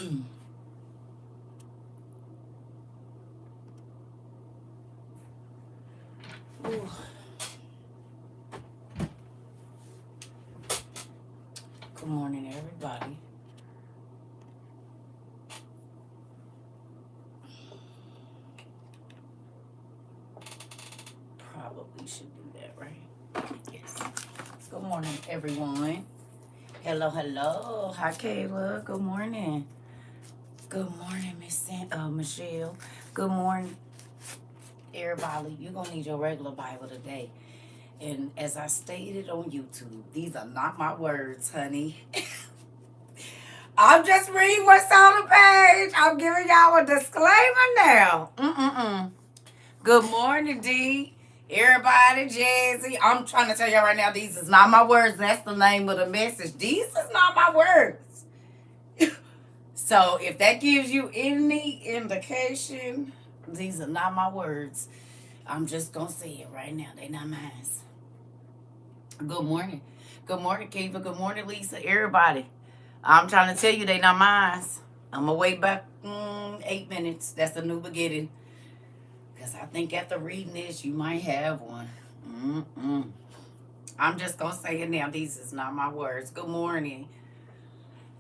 Ooh. Good morning, everybody. Probably should do that, right? Yes. Good morning, everyone. Hello, hello. Hi, Kayla. Good morning. Good morning, Michelle. Good morning, everybody. You're going to need your regular Bible today. And as I stated on YouTube, these are not my words, honey. I'm just reading what's on the page. I'm giving y'all a disclaimer now. Good morning, D. Everybody, Jazzy. I'm trying to tell y'all right now, these is not my words. That's the name of the message. These is not my words. So if that gives you any indication, these are not my words. I'm just going to say it right now. They not mine. Good morning. Good morning, Kiva. Good morning, Lisa. Everybody. I'm trying to tell you they not mine. I'm going to wait back 8 minutes. That's a new beginning. Because I think after reading this, you might have one. I'm just going to say it now. These is not my words. Good morning.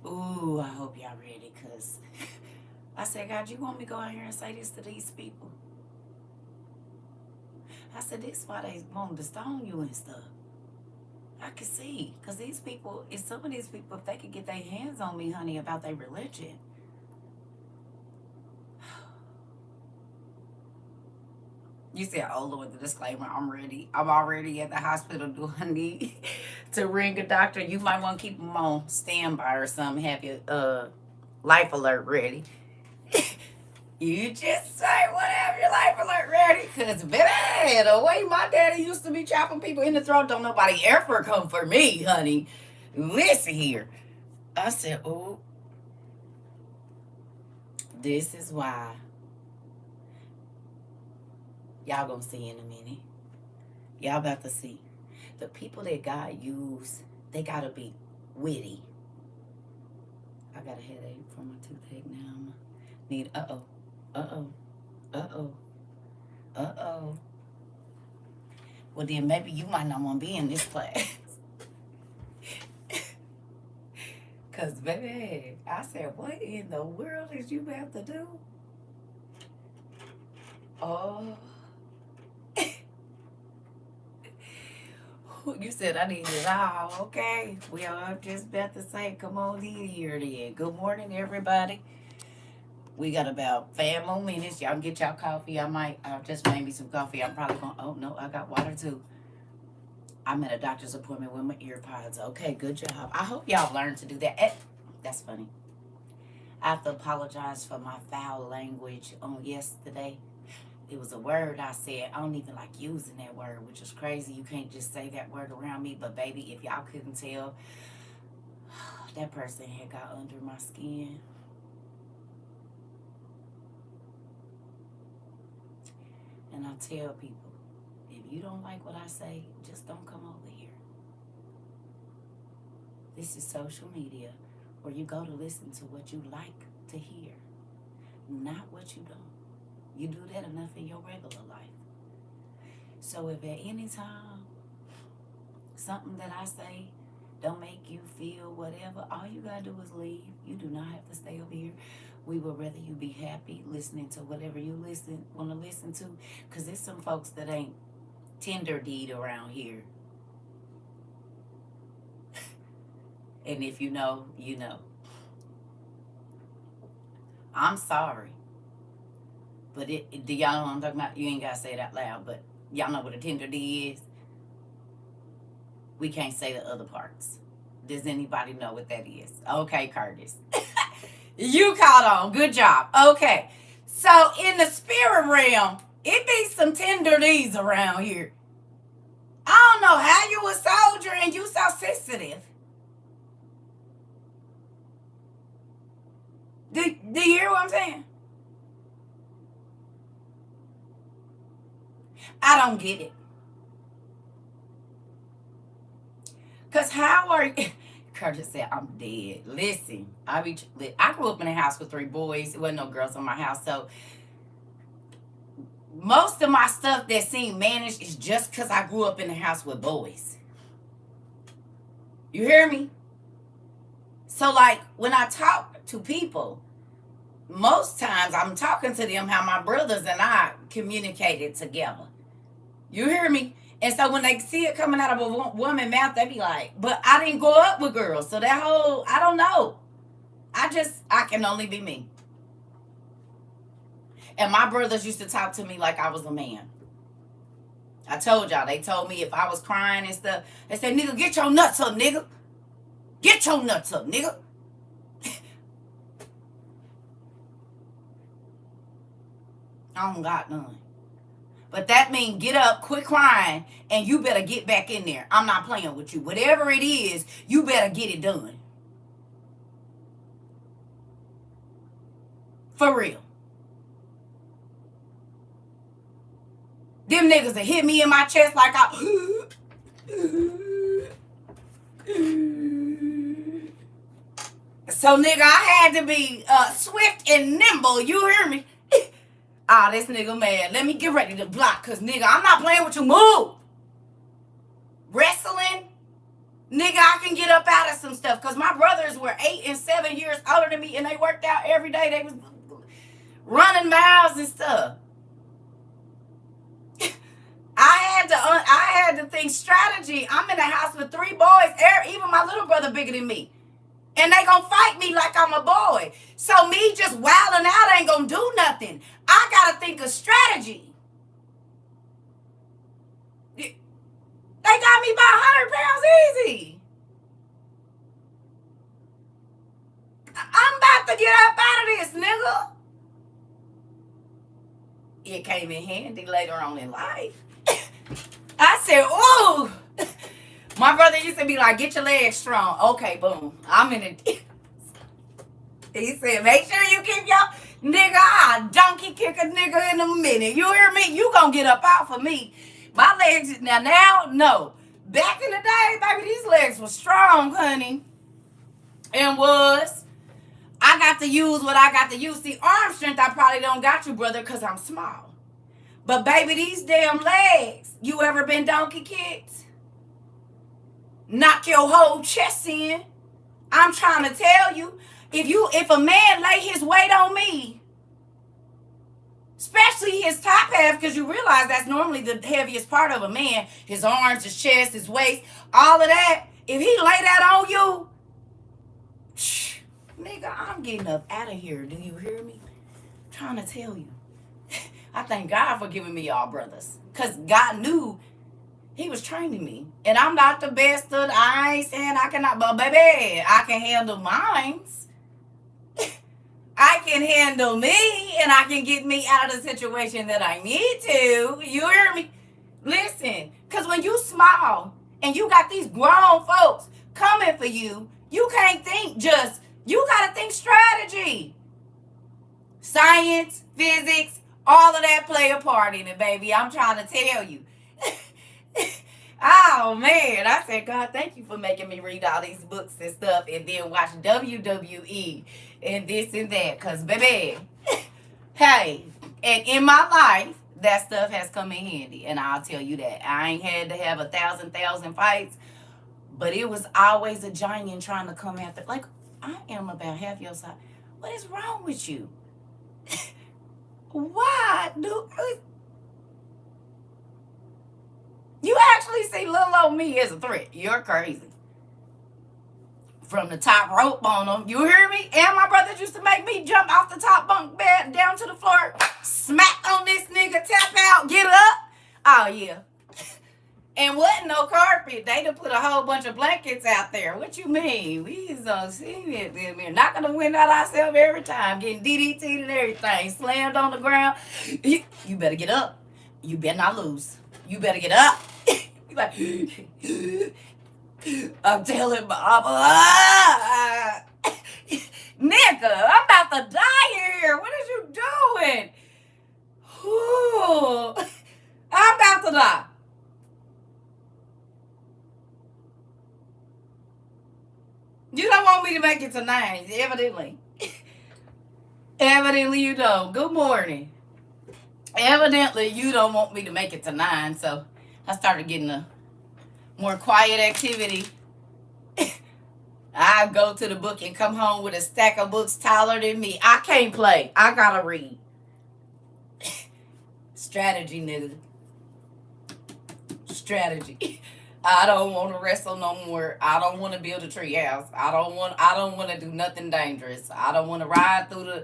Ooh, I hope y'all ready. Because I said, God, you want me to go out here and say this to these people? I said, this is why they want to stone you and stuff. I can see. Because these people, if some of these people, if they could get their hands on me, honey, about their religion. You said, oh, Lord, the disclaimer, I'm ready. I'm already at the hospital. Do I need to ring a doctor? You might want to keep them on standby or something. Have your life alert ready. You just say whatever your life alert ready. Because, baby, the way my daddy used to be chopping people in the throat, don't nobody ever come for me, honey. Listen here. I said, oh, this is why. Y'all gonna see in a minute. Y'all about to see. The people that God used, they gotta be witty. I got a headache from my toothache now. Need uh-oh. Well, then maybe you might not want to be in this class. Because, baby, I said, what in the world is you about to do? Oh. You said I need it all. Okay. We are just about to say, come on in here then. Good morning, everybody. We got about 5 more minutes. Y'all can get y'all coffee. I'll just made me some coffee. I'm probably going, oh, no, I got water too. I'm at a doctor's appointment with my ear pods. Okay, good job. I hope y'all learned to do that. That's funny. I have to apologize for my foul language on yesterday. It was a word I said. I don't even like using that word, which is crazy. You can't just say that word around me. But, baby, if y'all couldn't tell, that person had got under my skin. And I tell people, if you don't like what I say, just don't come over here. This is social media where you go to listen to what you like to hear, not what you don't. You do that enough in your regular life. So if at any time something that I say don't make you feel whatever, all you gotta do is leave. You do not have to stay over here. We would rather you be happy listening to whatever you want to listen to, because there's some folks that ain't tender deed around here. And if you know, you know. I'm sorry. But do y'all know what I'm talking about? You ain't got to say it out loud, but y'all know what a tender D is? We can't say the other parts. Does anybody know what that is? Okay, Curtis. You caught on. Good job. Okay. So in the spirit realm, it be some tender D's around here. I don't know how you a soldier and you so sensitive. Do you hear what I'm saying? I don't get it. Because Curtis said, I'm dead. Listen, I grew up in a house with 3 boys. There wasn't no girls in my house. So most of my stuff that seemed managed is just because I grew up in a house with boys. You hear me? So, like, when I talk to people, most times I'm talking to them how my brothers and I communicated together. You hear me? And so when they see it coming out of a woman's mouth, they be like, but I didn't grow up with girls. So that whole, I don't know. I can only be me. And my brothers used to talk to me like I was a man. I told y'all, they told me if I was crying and stuff, they said, nigga, get your nuts up, nigga. Get your nuts up, nigga. I don't got none. But that means get up, quit crying, and you better get back in there. I'm not playing with you. Whatever it is, you better get it done. For real. Them niggas that hit me in my chest like So, nigga, I had to be swift and nimble. You hear me? This nigga mad. Let me get ready to block, because, nigga, I'm not playing with you. Move. Wrestling, nigga, I can get up out of some stuff, because my brothers were 8 and 7 years older than me, and they worked out every day. They was running miles and stuff. I had to think strategy. I'm in a house with 3 boys, even my little brother bigger than me. And they gonna fight me like I'm a boy. So me just wilding out ain't gonna do nothing. I gotta think of strategy. They got me by 100 pounds easy. I'm about to get up out of this, nigga. It came in handy later on in life. I said, ooh. My brother used to be like, get your legs strong. Okay, boom. I'm in it. He said, make sure you keep your nigga. I'll donkey kick a nigga in a minute. You hear me? You gonna get up out for me. My legs, now, no. Back in the day, baby, these legs were strong, honey. And I got to use what I got to use. See, arm strength, I probably don't got you, brother, because I'm small. But, baby, these damn legs, you ever been donkey kicked? Knock your whole chest in. I'm trying to tell you, if a man lay his weight on me, especially his top half, because you realize that's normally the heaviest part of a man, his arms, his chest, his waist, all of that, if he lay that on you, nigga, I'm getting up out of here. Do you hear me? I'm trying to tell you. I thank God for giving me y'all brothers, because God knew He was training me. And I'm not the best of, I ain't saying I cannot, but baby, I can handle mines. I can handle me, and I can get me out of the situation that I need to. You hear me? Listen, because when you small and you got these grown folks coming for you, you can't think just, you got to think strategy. Science, physics, all of that play a part in it, baby. I'm trying to tell you. Oh, man. I said, God, thank you for making me read all these books and stuff and then watch WWE and this and that. Because, baby, hey, and in my life, that stuff has come in handy. And I'll tell you that. I ain't had to have 1,000 fights, but it was always a giant trying to come after. Like, I am about half your size. What is wrong with you? Why do you actually see little old me as a threat? You're crazy. From the top rope on them, you hear me? And my brothers used to make me jump off the top bunk bed down to the floor, smack on this nigga, tap out, get up. Oh yeah. And wasn't no carpet. They done put a whole bunch of blankets out there. What you mean? We so serious. We're not gonna win out ourselves every time. Getting DDT'd and everything. Slammed on the ground. You better get up. You better not lose. You better get up. You like, I'm telling Mama. Nigga, I'm about to die here. What is you doing? Ooh, I'm about to die. want me to make it to 9, evidently. Evidently you don't. Good morning. Evidently you don't want me to make it to 9, so I started getting a more quiet activity. I go to the book and come home with a stack of books taller than me. I can't play. I gotta read. Strategy, nigga. Strategy. I don't want to wrestle no more. I don't want to build a tree house. I don't want to do nothing dangerous. I don't want to ride through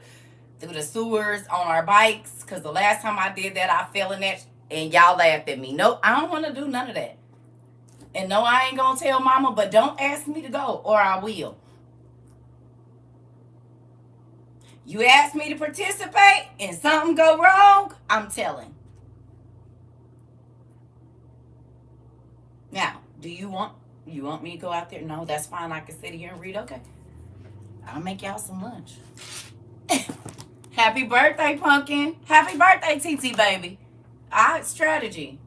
the sewers on our bikes, because the last time I did that, I fell in that and y'all laughed at me. Nope, I don't want to do none of that. And no, I ain't gonna tell mama, but don't ask me to go or I will. You ask me to participate and something go wrong, I'm telling. Now, do you want me to go out there? No, that's fine. I can sit here and read. Okay. I'll make y'all some lunch. Happy birthday, Pumpkin. Happy birthday, TT baby. Strategy.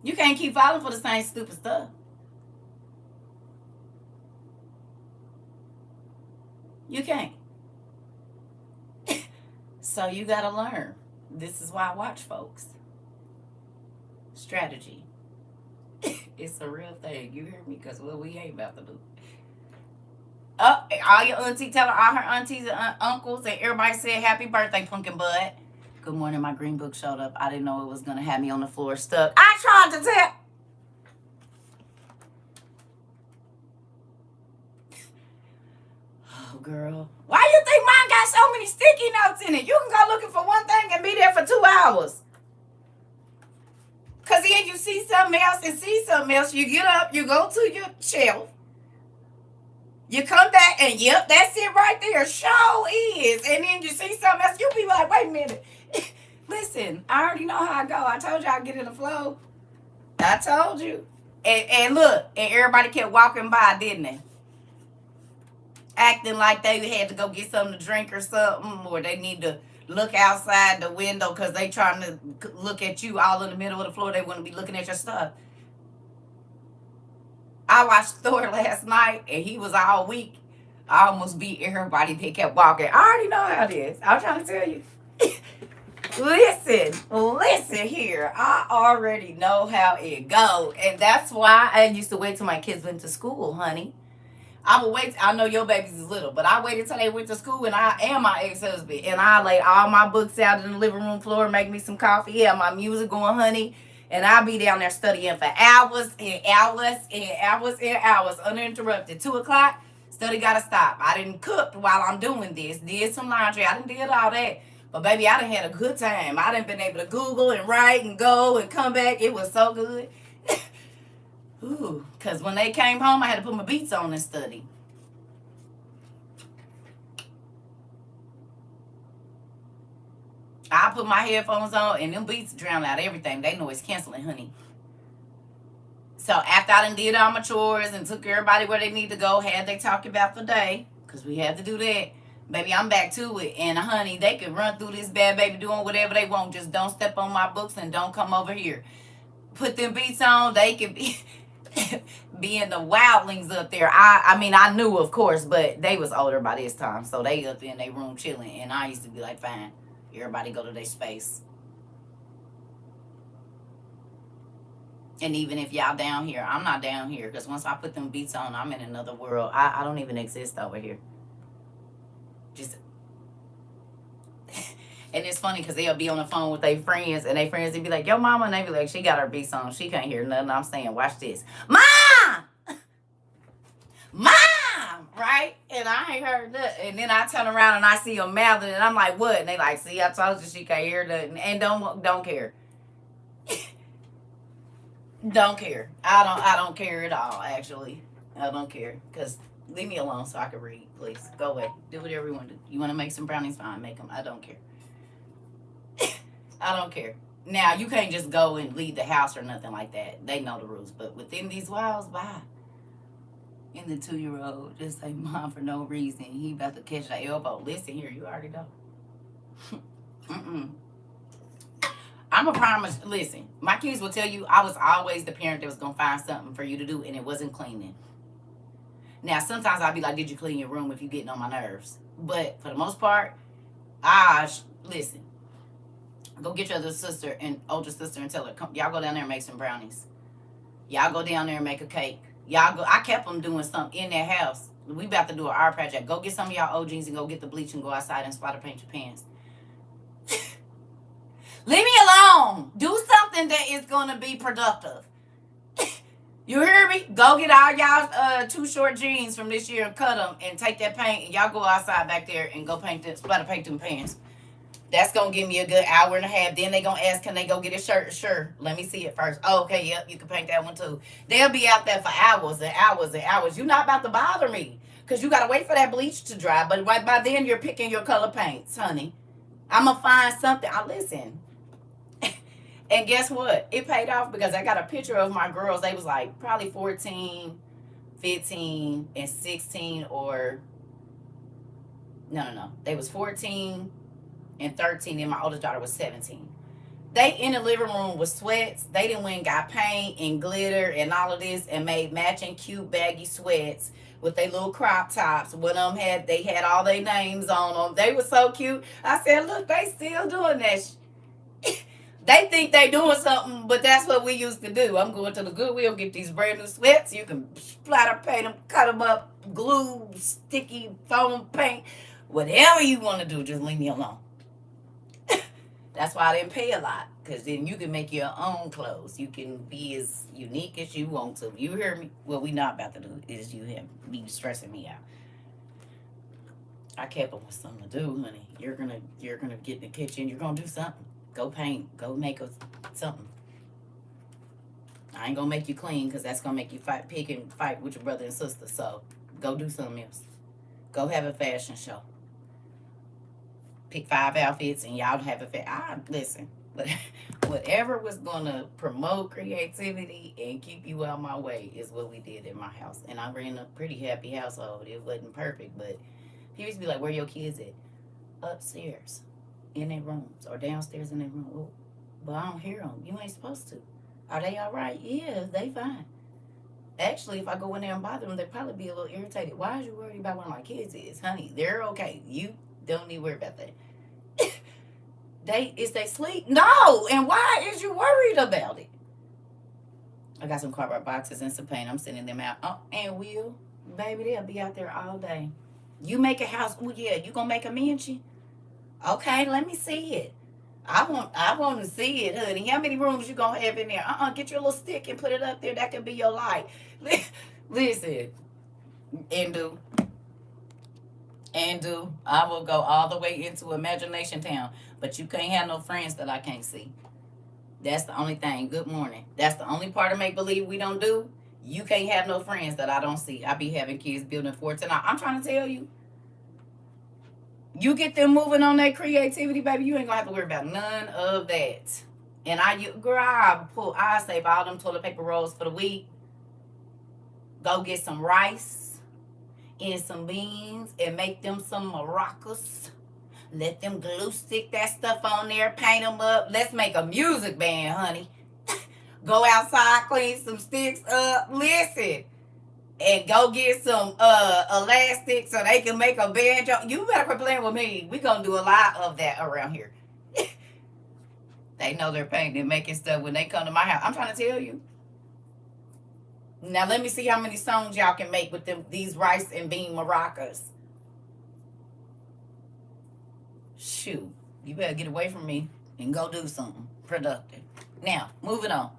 You can't keep falling for the same stupid stuff. You can't. So you gotta learn. This is why I watch folks. Strategy. It's a real thing. You hear me? Because what we ain't about to do. Oh, all your aunties, tell her all her aunties and uncles and everybody said happy birthday, Pumpkin Bud. Good morning. My green book showed up. I didn't know it was going to have me on the floor stuck. I tried to tell. Oh, girl. Why you think mine got so many sticky notes in it? You can go looking for one thing and be there for 2 hours. Because then you see something else and see something else. You get up, you go to your shelf. You come back and, yep, that's it right there. Show is. And then you see something else. You be like, wait a minute. Listen, I already know how I go. I told you I'd get in the flow. I told you. And look, and everybody kept walking by, didn't they? Acting like they had to go get something to drink or something, or they need to look outside the window because they trying to look at you all in the middle of the floor. They want to be looking at your stuff. I watched Thor last night, and he was all weak. I almost beat everybody that kept walking. I already know how it is. I'm trying to tell you. Listen here. I already know how it goes. And that's why I used to wait till my kids went to school, honey. I would wait. I know your babies is little, but I waited till they went to school, and I am my ex-husband. And I lay all my books out in the living room floor, make me some coffee, have my music going, honey. And I'll be down there studying for hours and hours and hours and hours uninterrupted. 2 o'clock, study got to stop. I didn't cook while I'm doing this. Did some laundry. I done did all that. But, baby, I done had a good time. I done been able to Google and write and go and come back. It was so good. Ooh, because when they came home, I had to put my beats on and study. I put my headphones on, and them beats drown out everything. They noise canceling, honey. So after I done did all my chores and took everybody where they need to go, had they talk about the day, because we had to do that, baby, I'm back to it. And, honey, they can run through this bad baby doing whatever they want. Just don't step on my books and don't come over here. Put them beats on. They can be in the wildlings up there. I mean, I knew, of course, but they was older by this time. So they up in their room chilling. And I used to be like, fine. Everybody go to their space. And even if y'all down here, I'm not down here. Because once I put them beats on, I'm in another world. I don't even exist over here. Just... And it's funny because they'll be on the phone with their friends. And their friends, they'll be like, yo, mama. And they be like, she got her beats on. She can't hear nothing I'm saying. Watch this. Mom! Mom! Right? And I ain't heard that. And then I turn around and I see them mouthing, and I'm like, what? And they like, see, I told you she can't hear that. And don't care. Don't care. I don't care at all, actually. I don't care. Because leave me alone so I can read, please. Go away. Do whatever you want to do. You want to make some brownies? Fine, make them. I don't care. I don't care. Now, you can't just go and leave the house or nothing like that. They know the rules. But within these walls, bye. And the 2-year-old just say, Mom, for no reason. He about to catch the elbow. Listen here, you already know. I'm a promise. Listen, my kids will tell you I was always the parent that was going to find something for you to do, and it wasn't cleaning. Now, sometimes I'll be like, did you clean your room if you getting on my nerves? But for the most part, listen, go get your other sister and older sister and tell her, come, y'all go down there and make some brownies. Y'all go down there and make a cake. Y'all go. I kept them doing something in their house. We about to do an art project. Go get some of y'all OGs and go get the bleach and go outside and spot paint your pants. Leave me alone. Do something that is going to be productive. You hear me? Go get all y'all too short jeans from this year and cut them and take that paint and y'all go outside back there and go paint them, spot paint them pants. That's going to give me a good hour and a half. Then they going to ask, can they go get a shirt? Sure. Let me see it first. Oh, okay, yep, you can paint that one too. They'll be out there for hours and hours and hours. You're not about to bother me because you got to wait for that bleach to dry. But right by then, you're picking your color paints, honey. I'm going to find something. Listen. And guess what? It paid off because I got a picture of my girls. They was like probably 14, 15, and 16 or... No. They was 14... and 13, and my oldest daughter was 17. They in the living room with sweats. They done went and got paint and glitter and all of this and made matching cute baggy sweats with their little crop tops. One of them had all their names on them. They were so cute. I said, look, they still doing that. They think they doing something, but that's what we used to do. I'm going to the Goodwill, get these brand new sweats. You can splatter paint them, cut them up, glue, sticky foam paint, whatever you want to do. Just leave me alone. That's why I didn't pay a lot, because then you can make your own clothes. You can be as unique as you want to. You hear me? What we not about to do is you have be stressing me out. I kept them with something to do, honey. You're gonna get in the kitchen. You're gonna do something. Go paint. Go make something. I ain't gonna make you clean, because that's gonna make you pick and fight with your brother and sister. So go do something else. Go have a fashion show. Pick 5 outfits and y'all have listen, but whatever was gonna promote creativity and keep you out my way is what we did in my house. And I ran a pretty happy household. It wasn't perfect, but people used to be like, where your kids at? Upstairs in their rooms or downstairs in their room. Oh, but I don't hear them. You ain't supposed to. Are they all right? Yeah, they fine. Actually, if I go in there and bother them, they'd probably be a little irritated. Why are you worried about where my kids is? Honey, they're okay. You don't need to worry about that. Is they sleep? No. And why is you worried about it? I got some cardboard boxes and some paint. I'm sending them out. Oh, and Will, baby, they'll be out there all day. You make a house. Oh yeah, you gonna make a mansion? Okay, let me see it. I want to see it, honey. How many rooms you gonna have in there? Get your little stick and put it up there. That can be your light. Listen, and I will go all the way into Imagination Town, but you can't have no friends that I can't see. That's the only thing. Good morning. That's the only part of make believe we don't do. You can't have no friends that I don't see. I be having kids building forts, and I'm trying to tell you. You get them moving on their creativity, baby. You ain't gonna have to worry about none of that. And I save all them toilet paper rolls for the week. Go get some rice and some beans and make them some maracas. Let them glue stick that stuff on there, paint them up. Let's make a music band, honey. Go outside, clean some sticks up. Listen. And go get some elastic so they can make a banjo. You better quit playing with me. We gonna do a lot of that around here. They know they're painting and making stuff when they come to my house. I'm trying to tell you. Now let me see how many songs y'all can make with these rice and bean maracas. Shoot, you better get away from me and go do something productive. Now, moving on.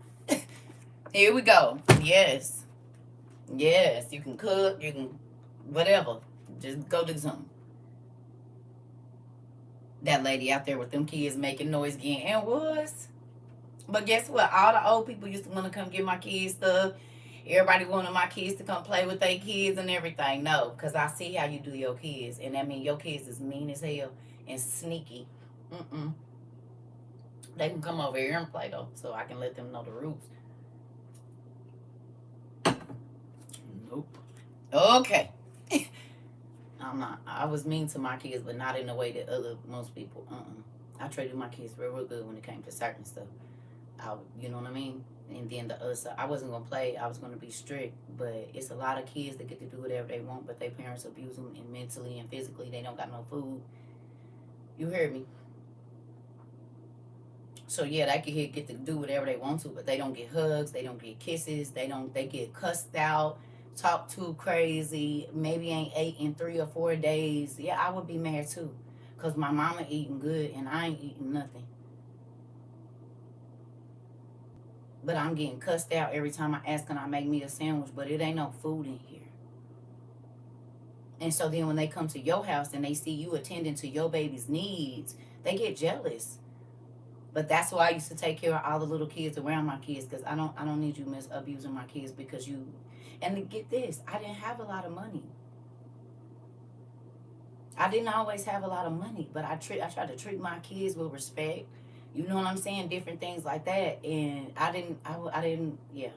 Here we go. Yes, you can cook, you can whatever. Just go do something. That lady out there with them kids making noise again, and was. But guess what? All the old people used to want to come get my kids stuff. Everybody wanted my kids to come play with their kids and everything. No, because I see how you do your kids. And that means your kids is mean as hell and sneaky. They can come over here and play, though, so I can let them know the rules. Nope. Okay. I was mean to my kids, but not in the way that most people. I treated my kids real good when it came to certain stuff. You know what I mean? And then the other side, I wasn't gonna play. I was gonna be strict, but it's a lot of kids that get to do whatever they want, but their parents abuse them, and mentally and physically, they don't got no food. You heard me? So yeah, that kid get to do whatever they want to, but they don't get hugs, they don't get kisses, they get cussed out, talk too crazy, maybe ain't ate in 3 or 4 days. Yeah, I would be mad too, cause my mama eating good and I ain't eating nothing. But I'm getting cussed out every time I ask, can I make me a sandwich? But it ain't no food in here. And so then when they come to your house and they see you attending to your baby's needs, they get jealous. But that's why I used to take care of all the little kids around my kids, because I don't need you abusing my kids because you. And to get this, I didn't have a lot of money. I didn't always have a lot of money, but I tried to treat my kids with respect. You know what I'm saying? Different things like that, and I didn't, yeah.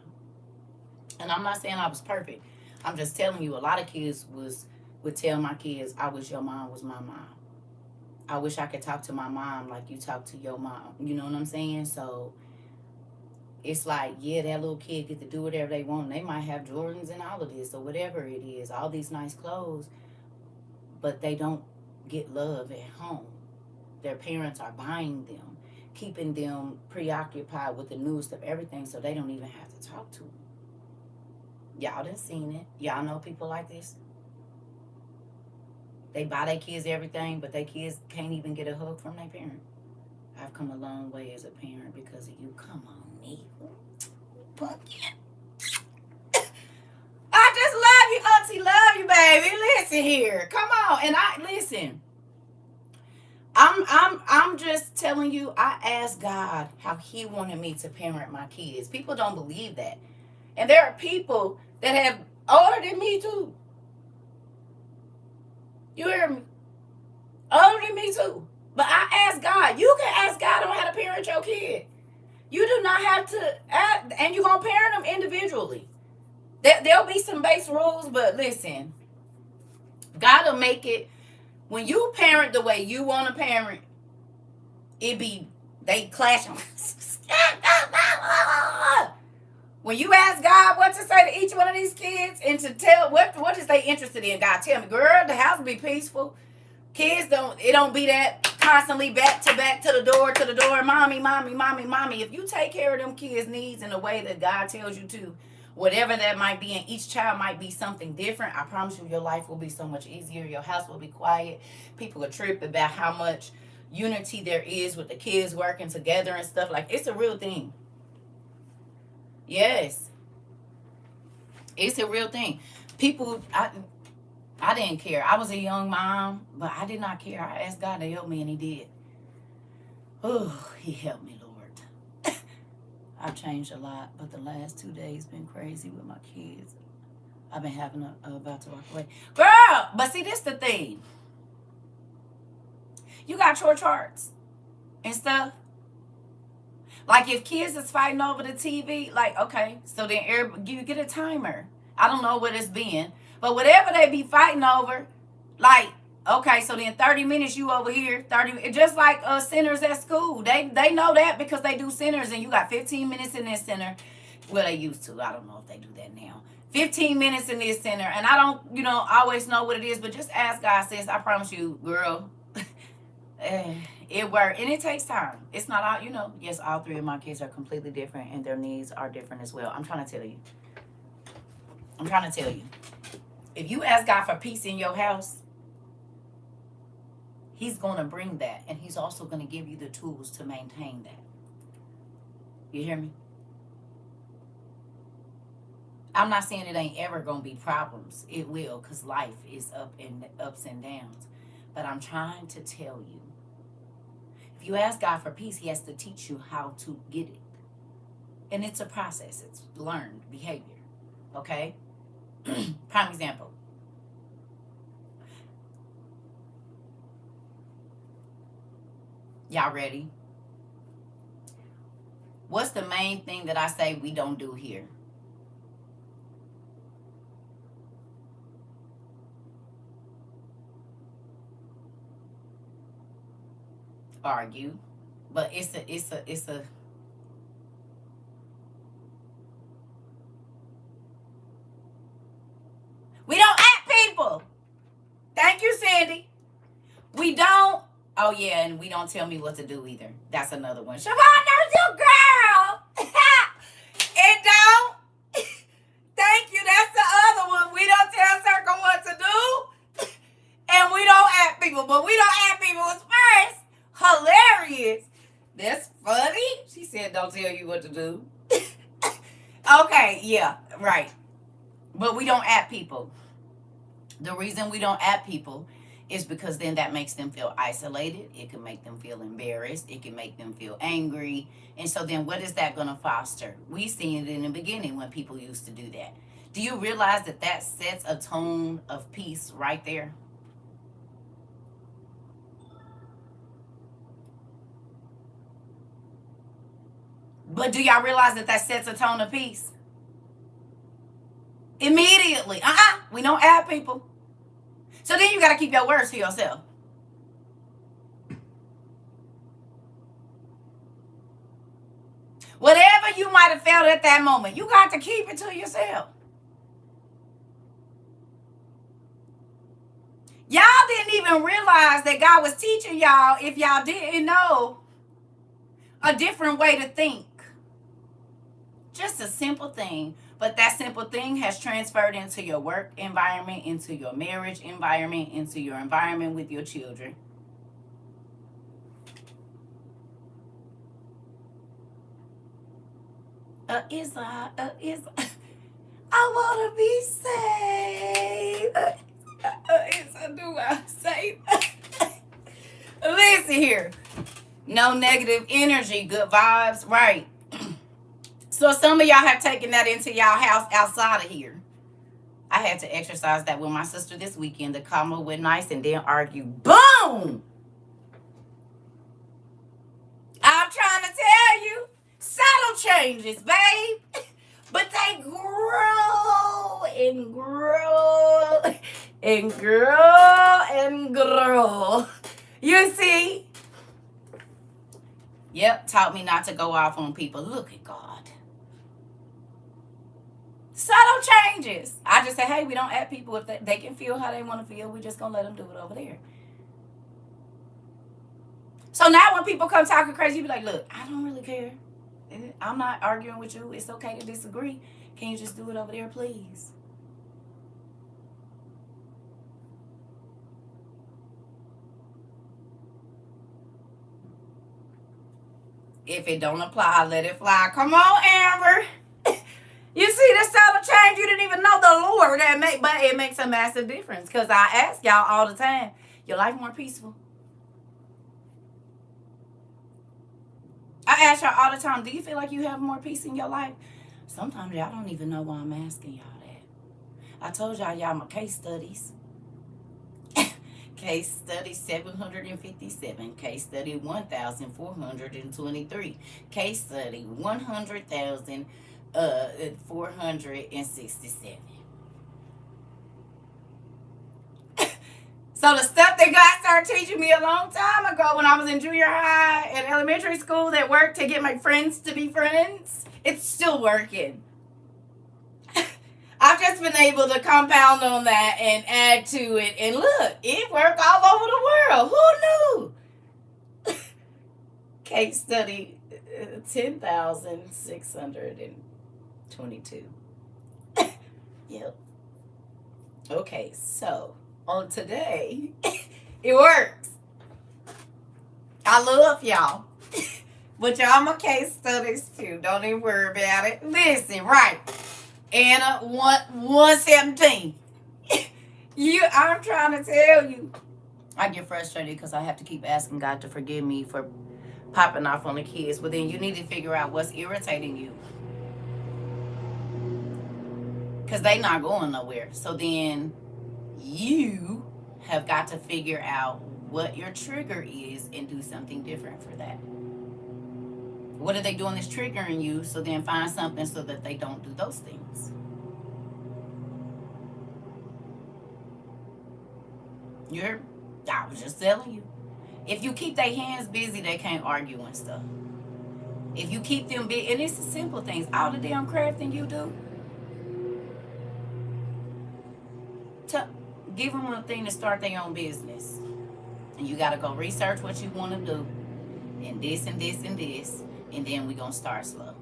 And I'm not saying I was perfect. I'm just telling you, a lot of kids would tell my kids, "I wish your mom was my mom. I wish I could talk to my mom like you talk to your mom." You know what I'm saying? So it's like, yeah, that little kid get to do whatever they want. They might have Jordans and all of this or whatever it is, all these nice clothes, but they don't get love at home. Their parents are buying them, keeping them preoccupied with the newest of everything, so they don't even have to talk to them. Y'all done seen it. Y'all know people like this. They buy their kids everything, but their kids can't even get a hug from their parent. I've come a long way as a parent because of you. Come on, me. Pumpkin. I just love you, Auntie. Love you, baby. Listen here. Come on. And I listen. I'm just telling you, I asked God how he wanted me to parent my kids. People don't believe that. And there are people that have older than me too. You hear me? Older than me too. But I asked God. You can ask God on how to parent your kid. You do not have to, and you're going to parent them individually. There'll be some base rules, but listen, God will make it. When you parent the way you want to parent, they clash. When you ask God what to say to each one of these kids and to tell what is they interested in, God tell me, girl, the house will be peaceful. Kids don't be that constantly back to the door, mommy, mommy, mommy, mommy. If you take care of them kids' needs in a way that God tells you to, whatever that might be, and each child might be something different, I promise you your life will be so much easier. Your house will be quiet. People will trip about how much unity there is with the kids working together and stuff. Like, it's a real thing. Yes, it's a real thing. People, I didn't care. I was a young mom, but I did not care. I asked God to help me, and he did. Oh, he helped me, Lord. I've changed a lot, but the last 2 days been crazy with my kids. I've been having about to walk away. Girl, but see, this the thing. You got your charts and stuff. Like, if kids is fighting over the TV, like, okay, so then you get a timer. I don't know what it's been, but whatever they be fighting over, like, okay, so then 30 minutes you over here, 30, just like centers at school. They know that because they do centers, and you got 15 minutes in this center. Well, they used to. I don't know if they do that now. 15 minutes in this center, and I don't, always know what it is, but just ask God, sis. I promise you, girl. It works, and it takes time. It's not all, yes, all three of my kids are completely different, and their needs are different as well. I'm trying to tell you. If you ask God for peace in your house, he's going to bring that, and he's also going to give you the tools to maintain that. You hear me? I'm not saying it ain't ever going to be problems. It will, because life is ups and downs. But I'm trying to tell you, if you ask God for peace, he has to teach you how to get it. And it's a process. It's learned behavior. Okay? Prime example. Y'all ready? What's the main thing that I say we don't do here? Argue. But it's a we don't. Oh yeah, and we don't tell me what to do either. That's another one. Siobhan, there's your girl. It don't. Thank you. That's the other one. We don't tell CERCA what to do, and we don't ask people. But we don't ask people what's first. Hilarious. That's funny. She said, "Don't tell you what to do." Okay, yeah, right. But we don't at people. The reason we don't at people is because then that makes them feel isolated. It can make them feel embarrassed. It can make them feel angry. And so then what is that going to foster? We seen it in the beginning when people used to do that. Do you realize that that sets a tone of peace right there? But do y'all realize that that sets a tone of peace? Immediately. We don't add people. So then you got to keep your words to yourself. Whatever you might have felt at that moment, you got to keep it to yourself. Y'all didn't even realize that God was teaching y'all, if y'all didn't know, a different way to think. Just a simple thing. But that simple thing has transferred into your work environment, into your marriage environment, into your environment with your children. I want to be saved. Do I say? Listen here. No negative energy, good vibes, right? So some of y'all have taken that into y'all house outside of here. I had to exercise that with my sister this weekend. The combo went nice and then argue. Boom! I'm trying to tell you, subtle changes, babe. But they grow and grow and grow and grow. You see? Yep, taught me not to go off on people. Look at God. Subtle changes. I just say, hey, we don't add people. If they can feel how they want to feel, we just going to let them do it over there. So now when people come talking crazy, you be like, look, I don't really care. I'm not arguing with you. It's okay to disagree. Can you just do it over there, please? If it don't apply, let it fly. Come on, Amber. You see this subtle change? You didn't even know the Lord that but it makes a massive difference. Because I ask y'all all the time, your life more peaceful? I ask y'all all the time, do you feel like you have more peace in your life? Sometimes y'all don't even know why I'm asking y'all that. I told y'all my case studies. Case study 757. Case study 1,423. Case study 100,467. So the stuff that God started teaching me a long time ago when I was in junior high and elementary school that worked to get my friends to be friends, it's still working. I've just been able to compound on that and add to it. And look, it worked all over the world. Who knew? Case study 10,622. Yep. Okay, so on today, it works. I love y'all. But y'all my case studies too. Don't even worry about it. Listen, right. Anna 117. I'm trying to tell you. I get frustrated because I have to keep asking God to forgive me for popping off on the kids. But then you need to figure out what's irritating you. Because they not going nowhere. So then you have got to figure out what your trigger is and do something different for that. What are they doing that's triggering you? So then find something so that they don't do those things. I was just telling you. If you keep their hands busy, they can't argue and stuff. If you keep them busy, and it's the simple things, all the damn crafting you do, give them a thing to start their own business. And you got to go research what you want to do. And this and this and this. And then we going to start slow.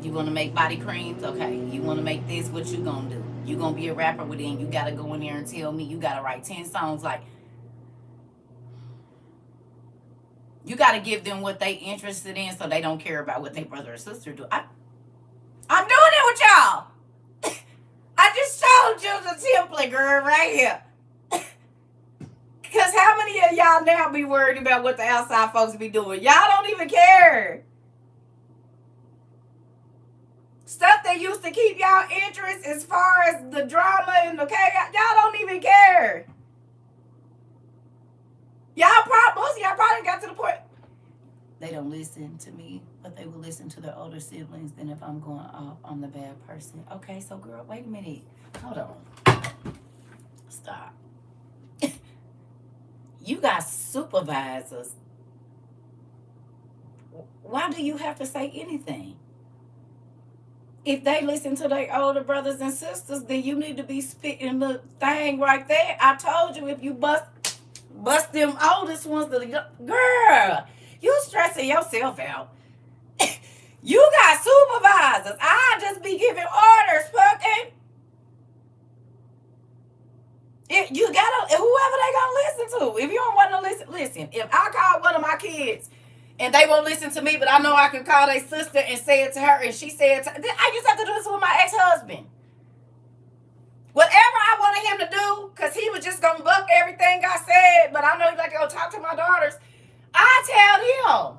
You want to make body creams? Okay. You want to make this? What you going to do? You going to be a rapper within. You got to go in there and tell me you got to write 10 songs. Like, you got to give them what they interested in so they don't care about what their brother or sister do. I'm doing it with y'all. I just showed you the template, girl, right here. Because how many of y'all now be worried about what the outside folks be doing? Y'all don't even care. Stuff that used to keep y'all interest as far as the drama and the chaos, y'all don't even care. Most of y'all probably got to the point. They don't listen to me, but they will listen to their older siblings. Then if I'm going off, I'm the bad person. Okay, so girl, wait a minute. Hold on. Stop. You got supervisors. Why do you have to say anything? If they listen to their older brothers and sisters, then you need to be spitting the thing right there. I told you, if you bust them oldest ones, girl, you stressing yourself out. You got supervisors. I just be giving orders, fucking. You gotta, whoever they gonna listen to. If you don't want to listen. If I call one of my kids and they won't listen to me, but I know I can call their sister and say it to her, and she said, I used to have to do this with my ex-husband. Whatever I wanted him to do, because he was just going to buck everything I said, but I know he's like, go talk to my daughters. I tell him.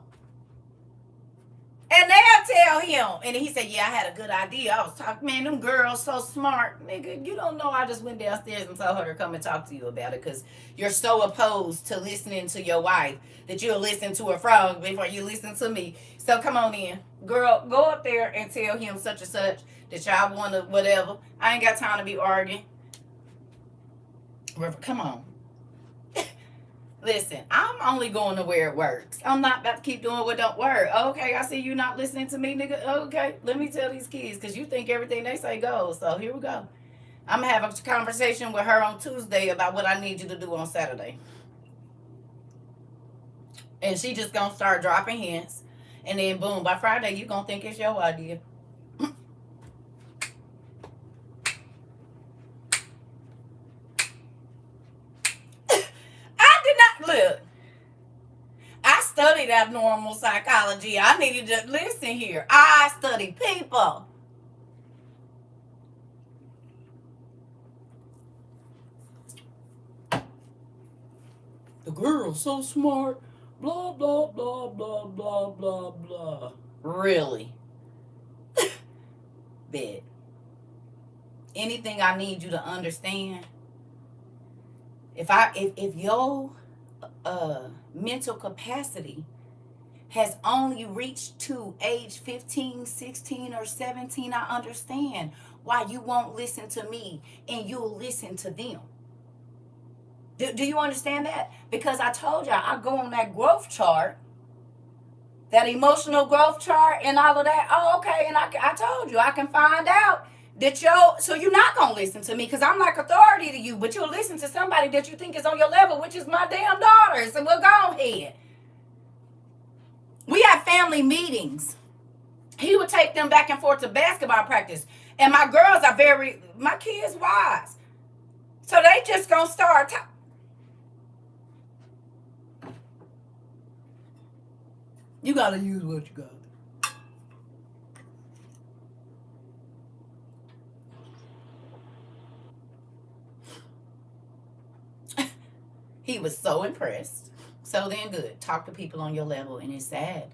And they'll tell him. And he said, yeah, I had a good idea. I was talking, man, them girls so smart. Nigga, you don't know I just went downstairs and told her to come and talk to you about it because you're so opposed to listening to your wife that you'll listen to a frog before you listen to me. So come on in. Girl, go up there and tell him such and such that y'all want to whatever. I ain't got time to be arguing. Come on. Listen, I'm only going to where it works. I'm not about to keep doing what don't work. Okay, I see you not listening to me, nigga. Okay, let me tell these kids, because you think everything they say goes. So here we go. I'm going to have a conversation with her on Tuesday about what I need you to do on Saturday. And she just going to start dropping hints. And then, boom, by Friday, you going to think it's your idea. Look, I studied abnormal psychology. I needed to listen here. I study people. The girl's so smart. Blah, blah, blah, blah, blah, blah, blah. Really? Bet. Anything I need you to understand, if your mental capacity has only reached to age 15, 16, or 17, I understand why you won't listen to me and you'll listen to them. Do you understand that? Because I told y'all, I go on that growth chart, that emotional growth chart and all of that. Oh, okay. And I told you, I can find out that so you're not going to listen to me because I'm like authority to you, but you'll listen to somebody that you think is on your level, which is my damn daughter. So we'll go ahead. We have family meetings. He would take them back and forth to basketball practice. And my girls are my kids wise. So they just going to start talking. You got to use what you got. He was so impressed. So then good. Talk to people on your level. And it's sad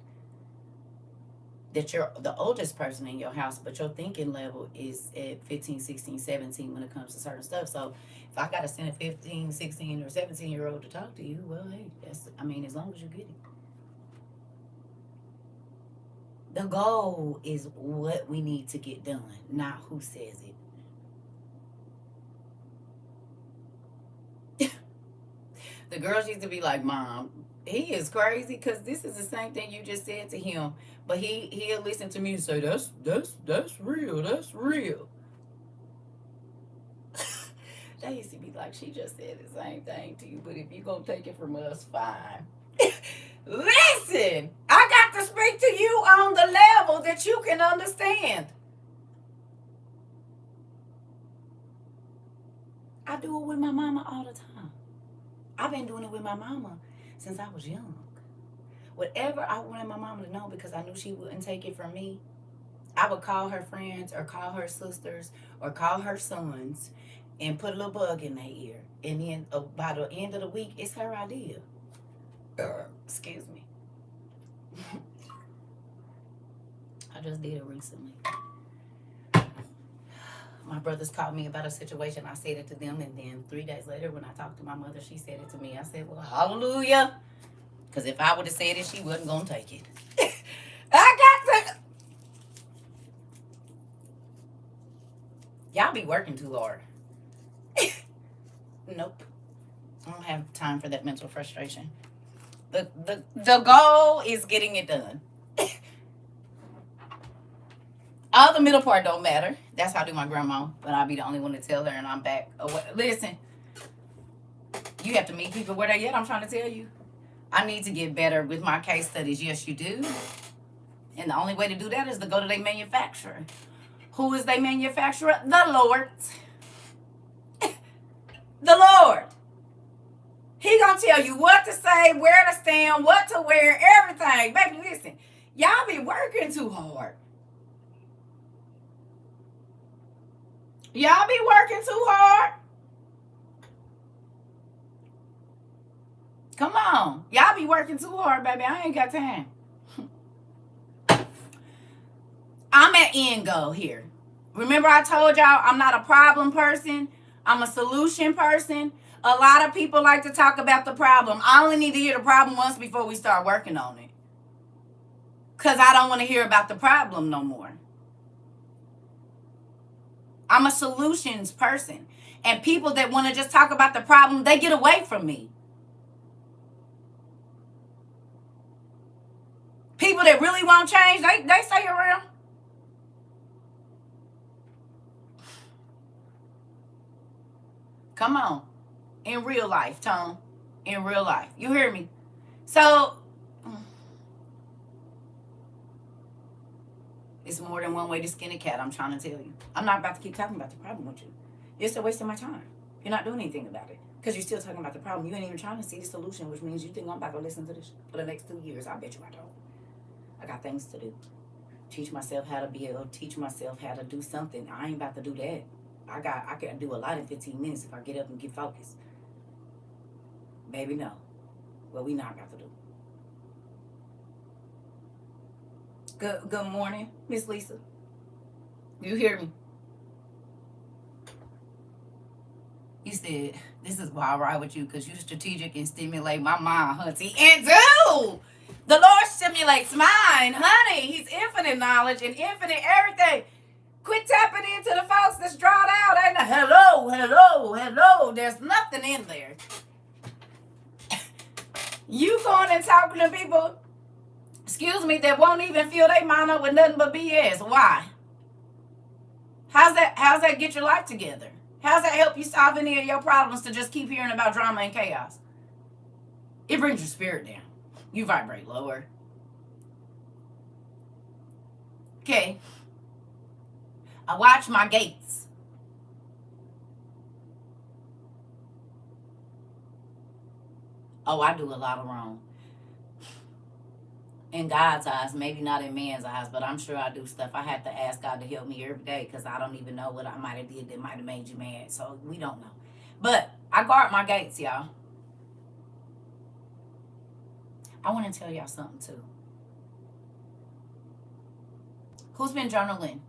that you're the oldest person in your house, but your thinking level is at 15, 16, 17 when it comes to certain stuff. So if I got to send a 15, 16, or 17-year-old to talk to you, well, hey, as long as you get it. The goal is what we need to get done, not who says it. The girls used to be like, Mom, he is crazy because this is the same thing you just said to him. But he'll listen to me and say, that's real. That's real. They used to be like, she just said the same thing to you, but if you gonna take it from us, fine. Listen, I got to speak to you on the level that you can understand. I do it with my mama all the time. I've been doing it with my mama since I was young. Whatever I wanted my mama to know, because I knew she wouldn't take it from me, I would call her friends or call her sisters or call her sons and put a little bug in their ear. And then by the end of the week, it's her idea. Excuse me. I just did it recently. My brothers called me about a situation. I said it to them. And then 3 days later, when I talked to my mother, she said it to me. I said, well, hallelujah. Because if I would have said it, she wasn't going to take it. I got to... Y'all be working too hard. Nope. I don't have time for that mental frustration. The goal is getting it done. All the middle part don't matter. That's how I do my grandma. But I'll be the only one to tell her and I'm back. Listen, you have to meet people where they at. I'm trying to tell you. I need to get better with my case studies. Yes, you do. And the only way to do that is to go to their manufacturer. Who is their manufacturer? The Lord. The Lord. He gonna tell you what to say, where to stand, what to wear, everything. Baby, listen. Y'all be working too hard. Y'all be working too hard. Come on. Y'all be working too hard, baby. I ain't got time. I'm at end goal here. Remember I told y'all I'm not a problem person. I'm a solution person. A lot of people like to talk about the problem. I only need to hear the problem once before we start working on it. Because I don't want to hear about the problem no more. I'm a solutions person. And people that want to just talk about the problem, they get away from me. People that really won't change, they stay around. Come on. In real life, Tom. In real life. You hear me? So, it's more than one way to skin a cat, I'm trying to tell you. I'm not about to keep talking about the problem with you. You're still wasting my time. You're not doing anything about it. Because you're still talking about the problem. You ain't even trying to see the solution, which means you think I'm about to listen to this for the next 2 years. I bet you I don't. I got things to do. Teach myself how to build. Teach myself how to do something. I ain't about to do that. I can do a lot in 15 minutes if I get up and get focused. Baby, no. What we not about to do. Good morning, Miss Lisa. You hear me? You said, this is why I ride with you, because you strategic and stimulate my mind, hunty. And do! The Lord stimulates mine, honey. He's infinite knowledge and infinite everything. Quit tapping into the folks that's drawn out. Ain't no hello. There's nothing in there. You going and talking to people, excuse me, that won't even fill their mind up with nothing but BS. Why? How's that get your life together? How's that help you solve any of your problems to just keep hearing about drama and chaos? It brings your spirit down. You vibrate lower. Okay. I watch my gates. Oh, I do a lot of wrong. In God's eyes, maybe not in man's eyes, but I'm sure I do stuff. I have to ask God to help me every day because I don't even know what I might have did that might have made you mad. So we don't know. But I guard my gates, y'all. I want to tell y'all something too. Who's been journaling?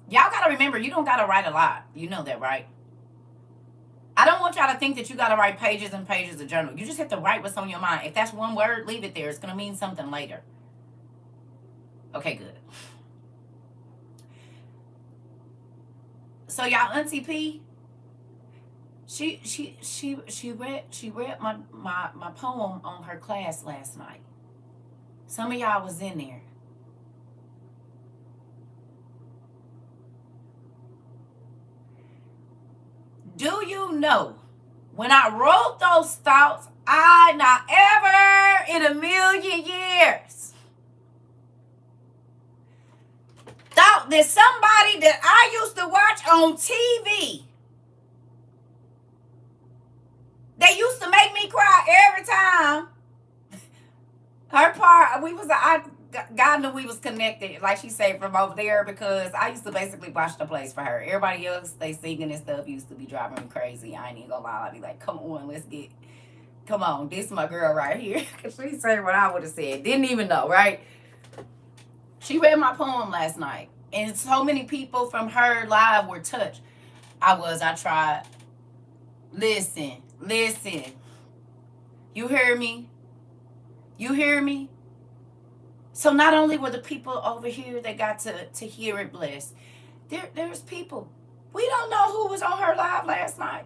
Y'all got to remember, you don't got to write a lot. You know that, right? I don't want y'all to think that you got to write pages and pages of journal. You just have to write what's on your mind. If that's one word, leave it there. It's going to mean something later. Okay, good. So y'all, Auntie P, she read my poem on her class last night. Some of y'all was in there. Do you know, when I wrote those thoughts, I not ever in a million years thought that somebody that I used to watch on TV, they used to make me cry every time. Her part, God knew we was connected, like she said, from over there, because I used to basically watch the place for her. Everybody else, they singing and stuff, used to be driving me crazy. I ain't even gonna lie. I'd be like, come on, come on, this is my girl right here. Because she said what I would have said. Didn't even know, right? She read my poem last night, and so many people from her live were touched. I tried. Listen. You hear me? You hear me? So not only were the people over here that got to hear it blessed, there's people. We don't know who was on her live last night.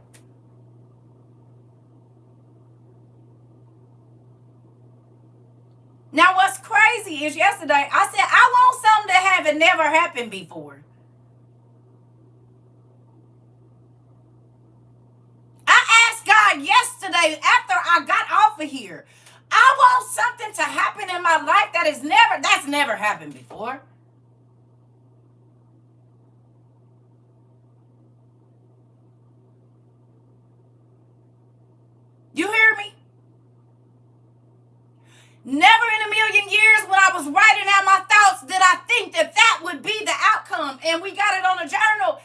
Now what's crazy is yesterday I said I want something that haven't never happened before. I asked God yesterday after I got off of here, I want something to happen in my life that's never happened before. You hear me? Never in a million years when I was writing out my thoughts did I think that would be the outcome. And we got it on a journal.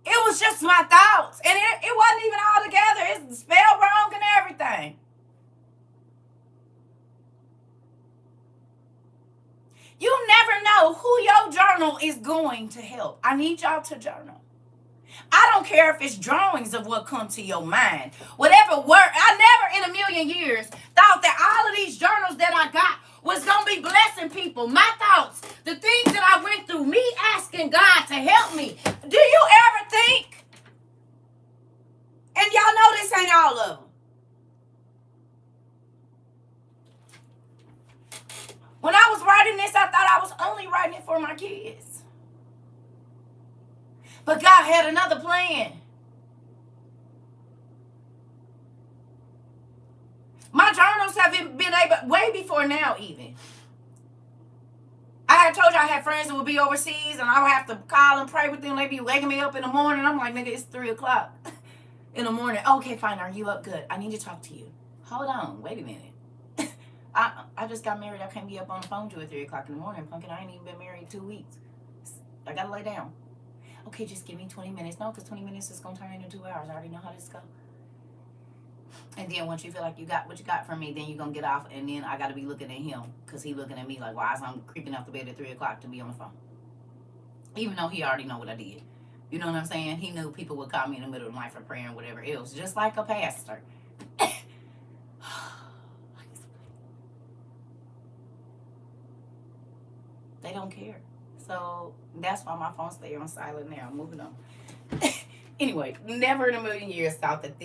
It was just my thoughts. And it wasn't even all together. It's spelled wrong and everything. You never know who your journal is going to help. I need y'all to journal. I don't care if it's drawings of what come to your mind. Whatever word. I never in a million years thought that all of these journals that I got was going to be blessing people. My thoughts, the things that I went through, me asking God to help me. Do you ever think? And y'all know this ain't all of them. When I was writing this, I thought I was only writing it for my kids. But God had another plan. My journals have been able, way before now even. I had told you I had friends that would be overseas and I would have to call and pray with them. They'd be waking me up in the morning. I'm like, nigga, it's 3 o'clock in the morning. Okay, fine. Are you up? Good. I need to talk to you. Hold on. Wait a minute. I just got married. I can't be up on the phone till 3 o'clock in the morning. Pumpkin, I ain't even been married 2 weeks. I got to lay down. Okay, just give me 20 minutes. No, because 20 minutes is going to turn into 2 hours. I already know how this goes. And then once you feel like you got what you got from me, then you're going to get off. And then I got to be looking at him because he looking at me like, why is I'm creeping off the bed at 3 o'clock to be on the phone? Even though he already know what I did. You know what I'm saying? He knew people would call me in the middle of the night for prayer and whatever else. Just like a pastor. They don't care. So that's why my phone stay on silent now. Moving on. Anyway, never in a million years thought that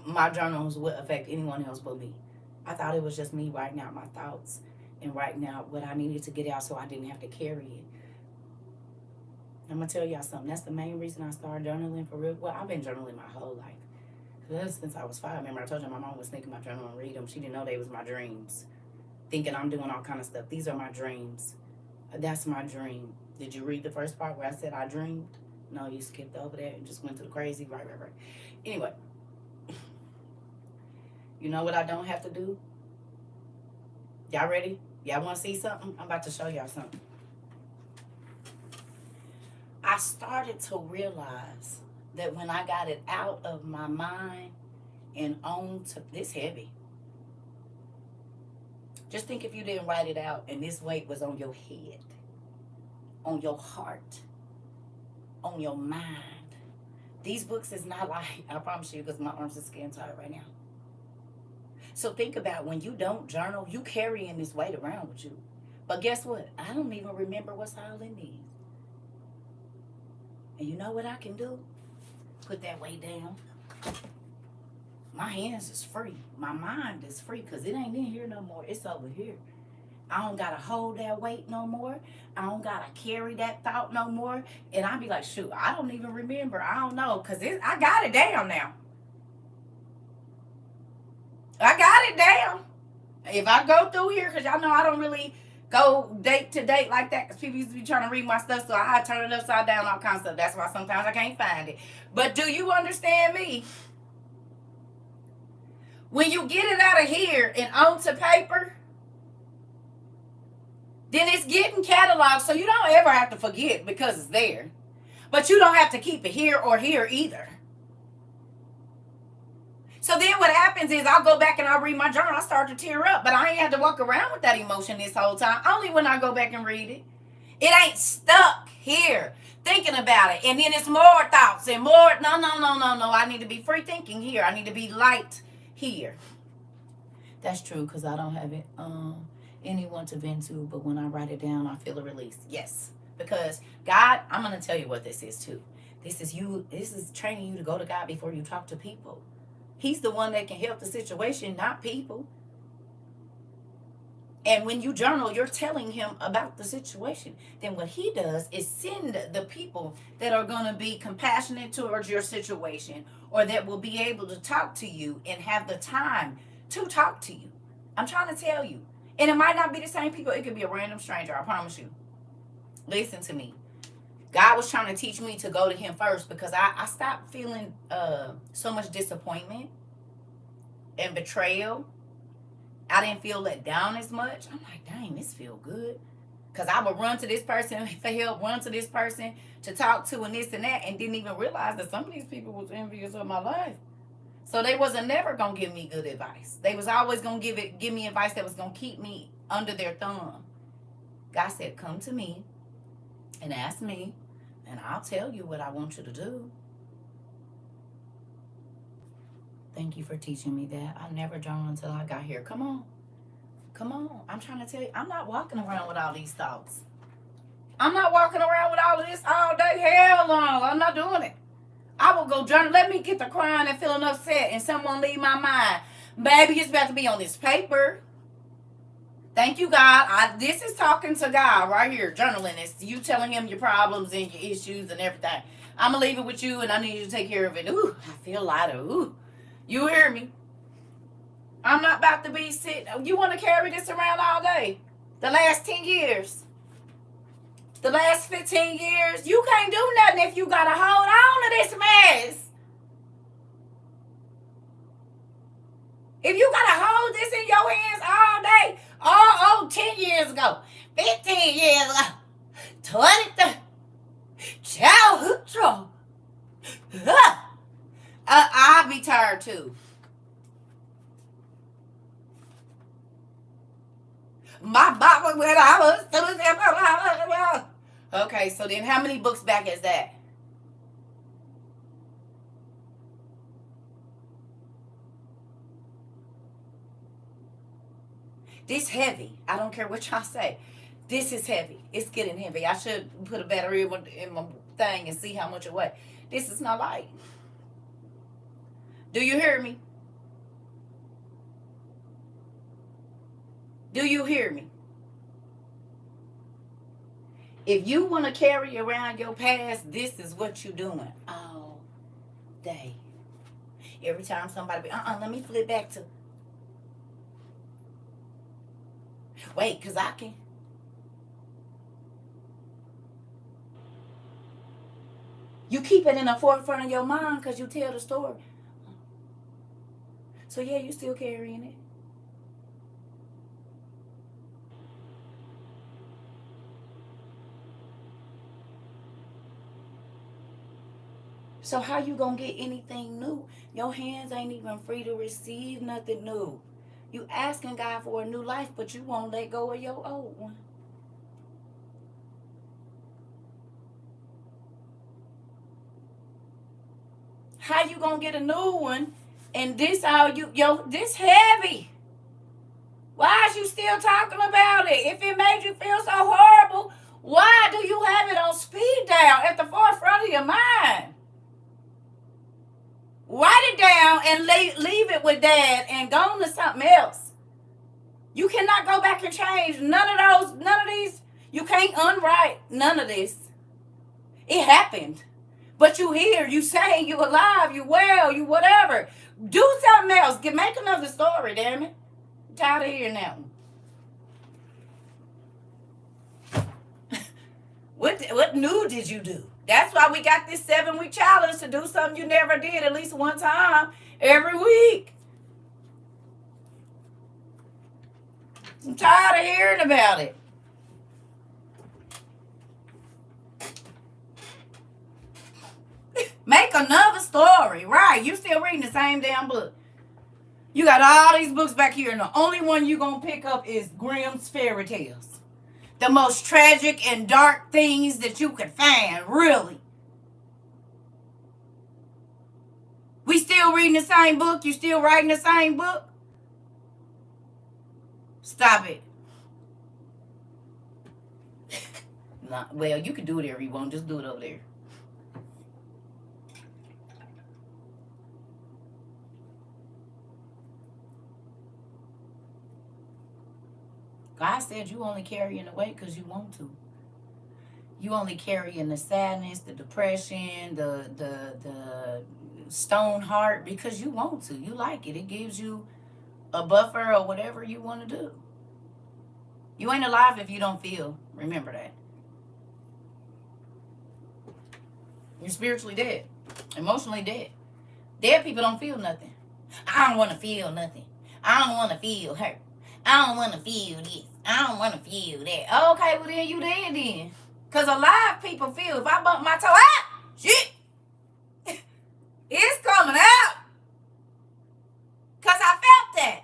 my journals would affect anyone else but me. I thought it was just me writing out my thoughts and writing out what I needed to get out so I didn't have to carry it. I'm going to tell y'all something. That's the main reason I started journaling for real. Well, I've been journaling my whole life. Since I was 5. Remember I told you my mom was thinking my journal and read them. She didn't know they was my dreams. Thinking I'm doing all kind of stuff. These are my dreams. That's my dream. Did you read the first part where I said I dreamed? No, you skipped over that and just went to the crazy. Right. Anyway. You know what I don't have to do? Y'all ready? Y'all want to see something? I'm about to show y'all something. I started to realize that when I got it out of my mind and on to this heavy. Just think if you didn't write it out and this weight was on your head, on your heart, on your mind. These books is not light, I promise you, because my arms are skin tired right now. So think about when you don't journal, you carrying this weight around with you. But guess what? I don't even remember what's all in these. And you know what I can do? Put that weight down. My hands is free. My mind is free because it ain't in here no more. It's over here. I don't gotta hold that weight no more. I don't gotta carry that thought no more. And I'd be like, shoot, I don't even remember. I don't know, cause I got it down now. I got it down. If I go through here, cause y'all know I don't really go date to date like that, cause people used to be trying to read my stuff, so I turn it upside down, all kinds of stuff. That's why sometimes I can't find it. But do you understand me? When you get it out of here and onto paper, then it's getting cataloged, so you don't ever have to forget because it's there. But you don't have to keep it here or here either. So then what happens is I'll go back and I'll read my journal. I start to tear up, but I ain't had to walk around with that emotion this whole time. Only when I go back and read it. It ain't stuck here thinking about it. And then it's more thoughts and more. No. I need to be free thinking here. I need to be light here. That's true, because I don't have it anyone to vent to, but when I write it down, I feel a release. Yes. Because God, I'm going to tell you what this is too. This is training you to go to God before you talk to people. He's the one that can help the situation, not people. And when you journal, you're telling him about the situation. Then what he does is send the people that are going to be compassionate towards your situation, or that will be able to talk to you and have the time to talk to you. I'm trying to tell you. And it might not be the same people. It could be a random stranger, I promise you. Listen to me. God was trying to teach me to go to him first, because I stopped feeling so much disappointment and betrayal. I didn't feel let down as much. I'm like, dang, this feel good. Because I would run to this person for help, run to this person to talk to, and this and that, and didn't even realize that some of these people was envious of my life. So they wasn't never going to give me good advice. They was always going to give me advice that was going to keep me under their thumb. God said, come to me and ask me, and I'll tell you what I want you to do. Thank you for teaching me that. I never journaled until I got here. Come on. I'm trying to tell you, I'm not walking around with all these thoughts. I'm not walking around with all of this all day. Hell no. I'm not doing it. I will go journal. Let me get to crying and feeling upset and someone leave my mind. Baby, it's about to be on this paper. Thank you, God. This is talking to God right here, journaling. It's you telling him your problems and your issues and everything. I'm going to leave it with you, and I need you to take care of it. Ooh, I feel lighter. Ooh, you hear me? I'm not about to be sitting. You want to carry this around all day? The last 10 years. The last 15 years. You can't do nothing if you got to hold on to this mess. If you got to hold this in your hands all day, 10 years ago, 15 years ago, 20, childhood trauma. I'll be tired too. My Bible when I was. Okay, so then how many books back is that? This heavy. I don't care what y'all say. This is heavy. It's getting heavy. I should put a battery in my thing and see how much it weighs. This is not light. Do you hear me? Do you hear me? If you want to carry around your past, this is what you're doing all day. Every time somebody be, let me flip back to. Wait, because I can. You keep it in the forefront of your mind because you tell the story. So yeah, you still carrying it. So how you gonna get anything new? Your hands ain't even free to receive nothing new. You asking God for a new life, but you won't let go of your old one. How you gonna get a new one? And this all this heavy. Why is you still talking about it? If it made you feel so horrible, why do you have it on speed dial at the forefront of your mind? Write it down and leave it with Dad and go on to something else. You cannot go back and change none of these. You can't unwrite none of this. It happened. But you here, you saying you alive, you well, you whatever. Do something else. Make another story, damn it. I'm tired of hearing that one. What new did you do? That's why we got this 7-week challenge to do something you never did at least one time every week. I'm tired of hearing about it. Make another story. Right. You still reading the same damn book. You got all these books back here, and the only one you going to pick up is Grimm's Fairy Tales. The most tragic and dark things that you could find, really. We still reading the same book? You still writing the same book? Stop it. Nah, well, you can do it wherever you want. Just do it over there. God said you only carrying the weight because you want to. You only carrying the sadness, the depression, the stone heart because you want to. You like it. It gives you a buffer or whatever you want to do. You ain't alive if you don't feel. Remember that. You're spiritually dead. Emotionally dead. Dead people don't feel nothing. I don't want to feel nothing. I don't want to feel hurt. I don't want to feel this. I don't want to feel that. Okay, well then you dead then. Because alive people feel. If I bump my toe, shit. It's coming out. Because I felt that.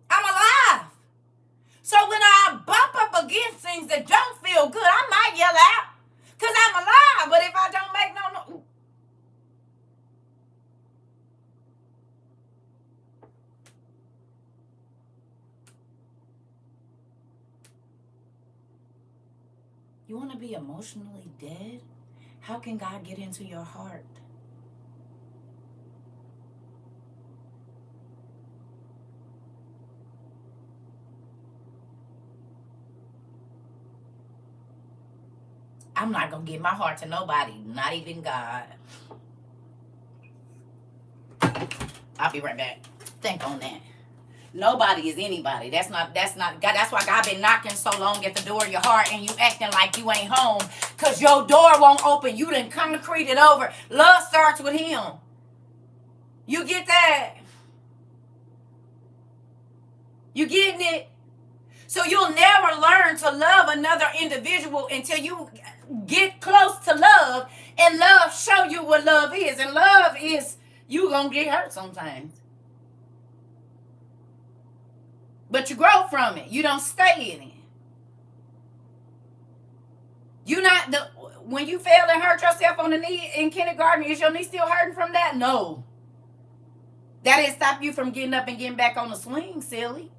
I'm alive. So when I bump up against things that don't feel good, I might yell out. Because I'm alive. But if I don't make no... You want to be emotionally dead? How can God get into your heart? I'm not going to give my heart to nobody, not even God. I'll be right back. Think on that. Nobody is anybody. That's not God. That's why God been knocking so long at the door of your heart and you acting like you ain't home. Because your door won't open. You done concreted over. Love starts with him. You get that? You getting it? So you'll never learn to love another individual until you get close to love and love show you what love is. And love is you gonna get hurt sometimes. But you grow from it. You don't stay in it. You not the when you fail and hurt yourself on the knee in kindergarten, is your knee still hurting from that? No. That didn't stop you from getting up and getting back on the swing, silly.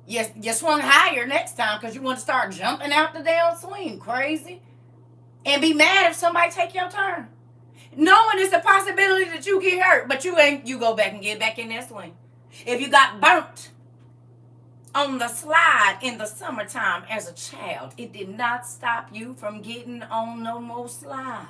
Yes, you swung higher next time because you want to start jumping out the damn swing, crazy. And be mad if somebody take your turn. Knowing it's a possibility that you get hurt, but you go back and get back in that swing. If you got burnt on the slide in the summertime as a child, it did not stop you from getting on no more slides.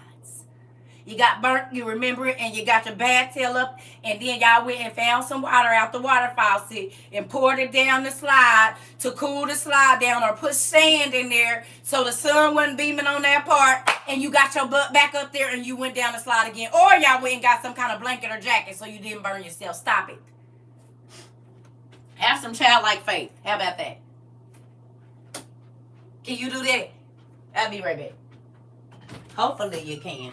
You got burnt, you remember it, and you got your bad tail up, and then y'all went and found some water out the water faucet and poured it down the slide to cool the slide down or put sand in there so the sun wasn't beaming on that part, and you got your butt back up there and you went down the slide again. Or y'all went and got some kind of blanket or jacket so you didn't burn yourself. Stop it. Have some childlike faith. How about that? Can you do that? I'll be right back. Hopefully you can.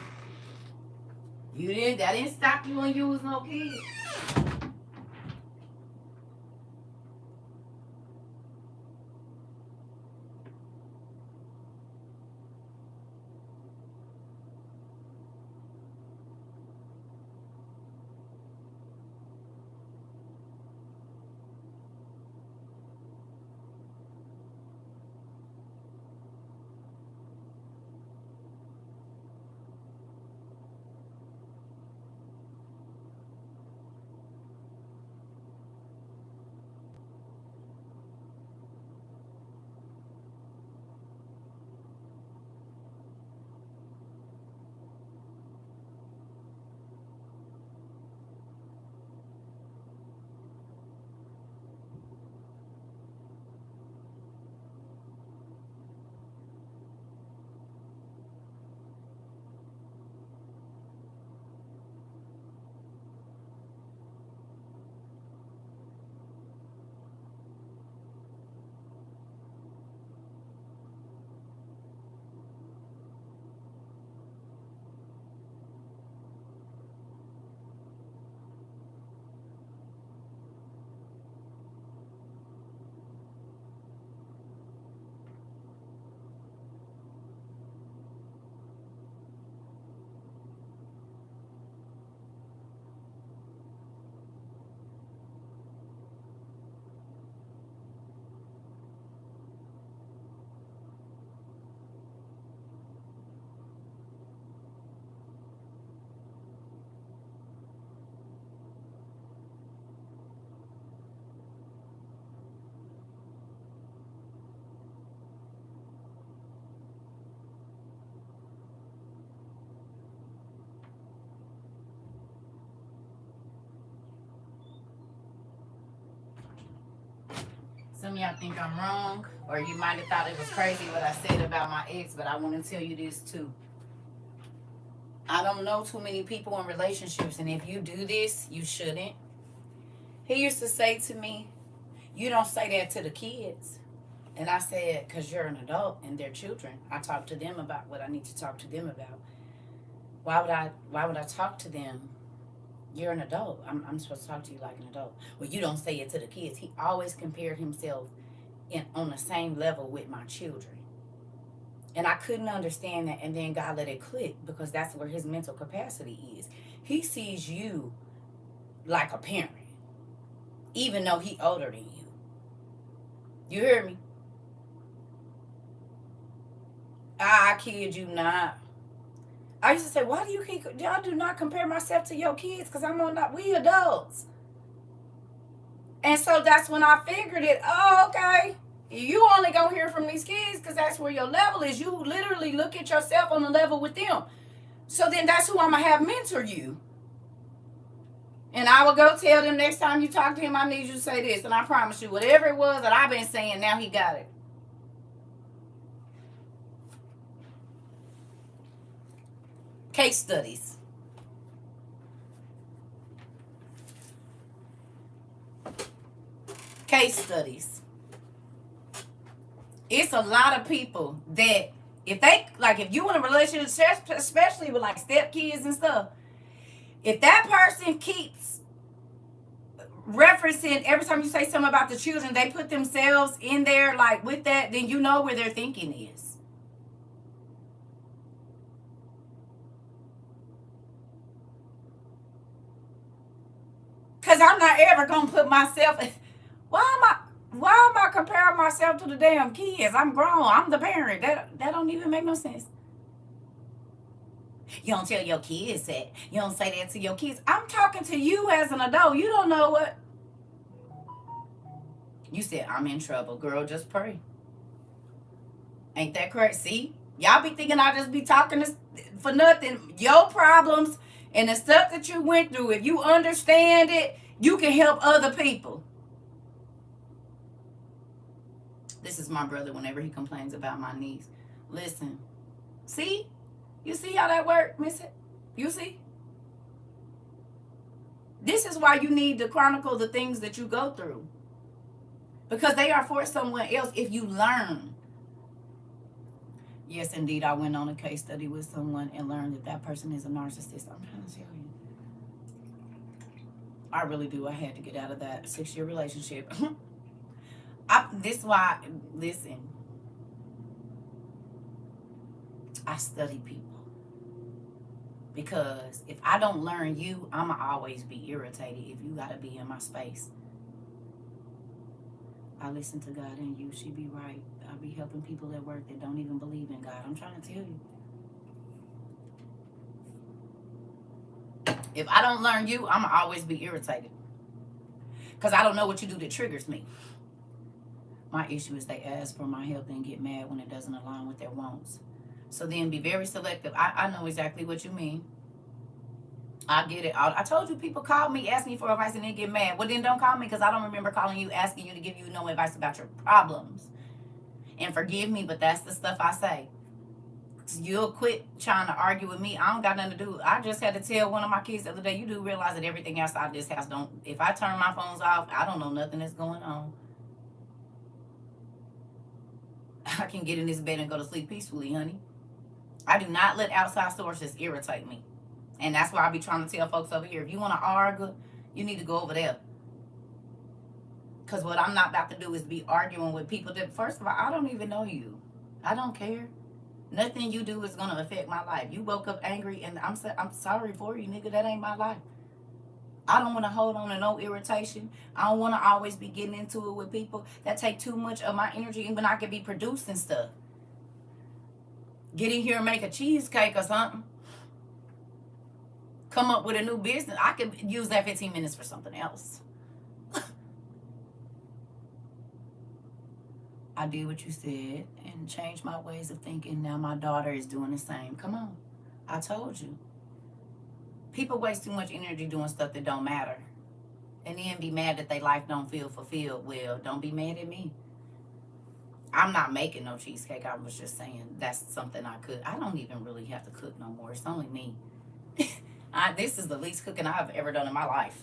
That didn't stop you when you was no kid. Some of y'all think I'm wrong, or you might have thought it was crazy what I said about my ex, but I want to tell you this too. I don't know too many people in relationships, and if you do this, you shouldn't. He used to say to me, "You don't say that to the kids." And I said, "Because you're an adult and they're children. I talk to them about what I need to talk to them about. Why would I talk to them? You're an adult. I'm supposed to talk to you like an adult." Well, you don't say it to the kids. He always compared himself on the same level with my children. And I couldn't understand that. And then God let it click, because that's where his mental capacity is. He sees you like a parent, even though he older than you. You hear me? I kid you not. I used to say, "Why do you keep? I do not compare myself to your kids, because I'm on not. We adults." And so that's when I figured it. Oh, okay. You only gonna hear from these kids because that's where your level is. You literally look at yourself on the level with them. So then that's who I'm gonna have mentor you. And I will go tell them next time you talk to him, I need you to say this. And I promise you, whatever it was that I've been saying, now he got it. Case studies. Case studies. It's a lot of people that if you in a relationship, especially with like stepkids and stuff, if that person keeps referencing every time you say something about the children, they put themselves in there like with that, then you know where their thinking is. Because I'm not ever gonna put myself. Why am I comparing myself to the damn kids? I'm grown. I'm the parent. That don't even make no sense. You don't tell your kids that. You don't say that to your kids. I'm talking to you as an adult. You don't know what. You said, "I'm in trouble." Girl, just pray. Ain't that crazy? See? Y'all be thinking I just be talking for nothing. Your problems and the stuff that you went through, if you understand it, you can help other people. This is my brother whenever he complains about my niece. Listen. See? You see how that works, Miss? You see? This is why you need to chronicle the things that you go through. Because they are for someone else if you learn. Yes, indeed, I went on a case study with someone and learned that person is a narcissist. I'm trying to tell you. I really do. I had to get out of that 6-year relationship. This is why, listen, I study people. Because if I don't learn you, I'm going to always be irritated if you got to be in my space. I listen to God and you. She be right. I be helping people at work that don't even believe in God. I'm trying to tell you. If I don't learn you, I'm going to always be irritated. Because I don't know what you do that triggers me. My issue is they ask for my help and get mad when it doesn't align with their wants. So then be very selective. I know exactly what you mean. I get it. I told you people call me, ask me for advice, and then get mad. Well, then don't call me because I don't remember calling you, asking you to give you no advice about your problems. And forgive me, but that's the stuff I say. You'll quit trying to argue with me. I don't got nothing to do. I just had to tell one of my kids the other day, you do realize that everything outside this house don't, if I turn my phones off, I don't know nothing that's going on. I can get in this bed and go to sleep peacefully, honey. I do not let outside sources irritate me. And that's why I be trying to tell folks over here, if you want to argue, you need to go over there. Because what I'm not about to do is be arguing with people that, first of all, I don't even know you. I don't care. Nothing you do is going to affect my life. You woke up angry, and I'm sorry for you, nigga. That ain't my life. I don't want to hold on to no irritation. I don't want to always be getting into it with people that take too much of my energy, even I could be producing stuff. Get in here and make a cheesecake or something. Come up with a new business. I could use that 15 minutes for something else. I did what you said and changed my ways of thinking. Now my daughter is doing the same. Come on. I told you. People waste too much energy doing stuff that don't matter. and then be mad that their life don't feel fulfilled. Well, don't be mad at me. I'm not making no cheesecake. I was just saying that's something I could. I don't even really have to cook no more. It's only me. This is the least cooking I've ever done in my life.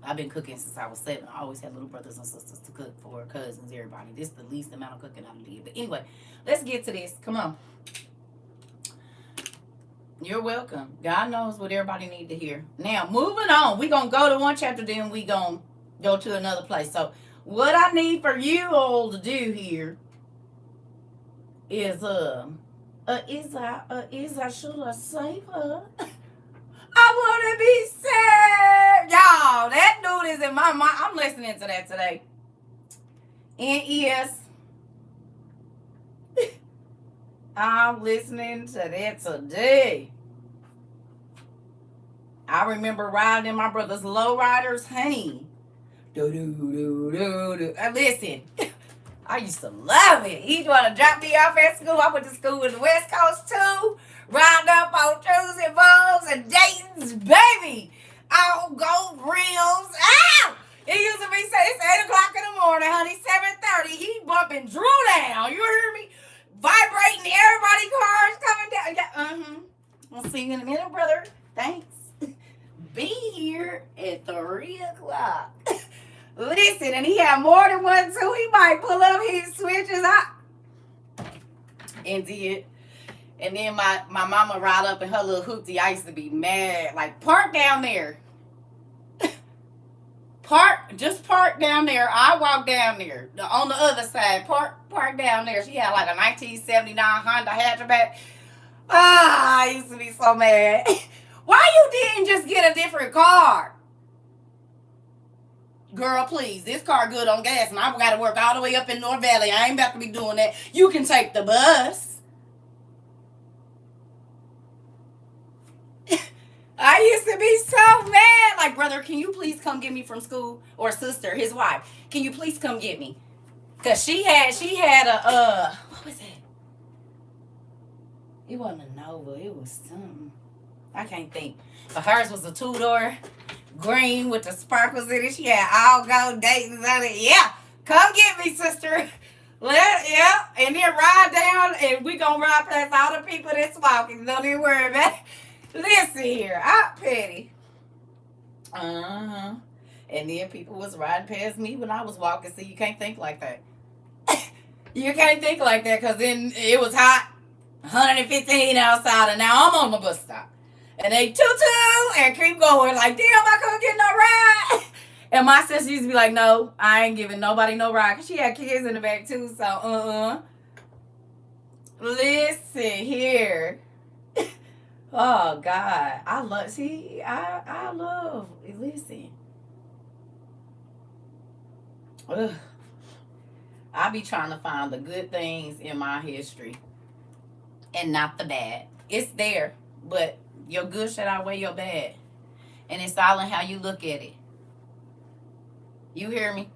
I've been cooking since I was 7. I always had little brothers and sisters to cook for, cousins, everybody. This is the least amount of cooking I did. But anyway, let's get to this. Come on. You're welcome. God knows what everybody need to hear. Now, moving on. We're going to go to one chapter, then we're going to go to another place. So, what I need for you all to do here is, should I save her? I want to be saved. Y'all, that dude is in my mind. I'm listening to that today. NES. I'm listening to that today. I remember riding in my brother's lowriders, honey. Listen, I used to love it. He'd want to drop me off at school. I went to school in the West Coast too. Riding up on twos and bows and Dayton's, baby. All gold rims. Ow! It used to be, say, it's 8 o'clock in the morning, honey, 7:30. He bumping Drew down. You hear me? Vibrating everybody cars coming down. Yeah, I'll see you in a minute, brother. Thanks. Be here at 3 o'clock. Listen, and he had more than one too. He might pull up his switches out. And did. And then my mama ride up in her little hoopty. I used to be mad. Like, park down there. Just park down there. I walk down there. On the other side, park down there. She had like a 1979 Honda hatchback. I used to be so mad. Why you didn't just get a different car? Girl, please. This car good on gas, and I've got to work all the way up in North Valley. I ain't about to be doing that. You can take the bus. I used to be so mad. Like, brother, can you please come get me from school? Or sister, his wife, can you please come get me? Because she had a, what was it? It wasn't a Nova. It was something. I can't think. But hers was a 2-door, green with the sparkles in it. She had all gold Dayton's on it. Yeah, come get me, sister. Yeah, and then ride down, and we gonna ride past all the people that's walking. Don't even worry about it. Listen here, I'm petty. And then people was riding past me when I was walking. See, you can't think like that. You can't think like that, because then it was hot, 115 outside, and now I'm on the bus stop. And they toot and keep going. Like, damn, I couldn't get no ride. And my sister used to be like, no, I ain't giving nobody no ride. Because she had kids in the back, too. So, Listen here. Oh, God. I love, listen. Ugh. I be trying to find the good things in my history and not the bad. It's there, but your good should outweigh your bad. And it's all in how you look at it. You hear me?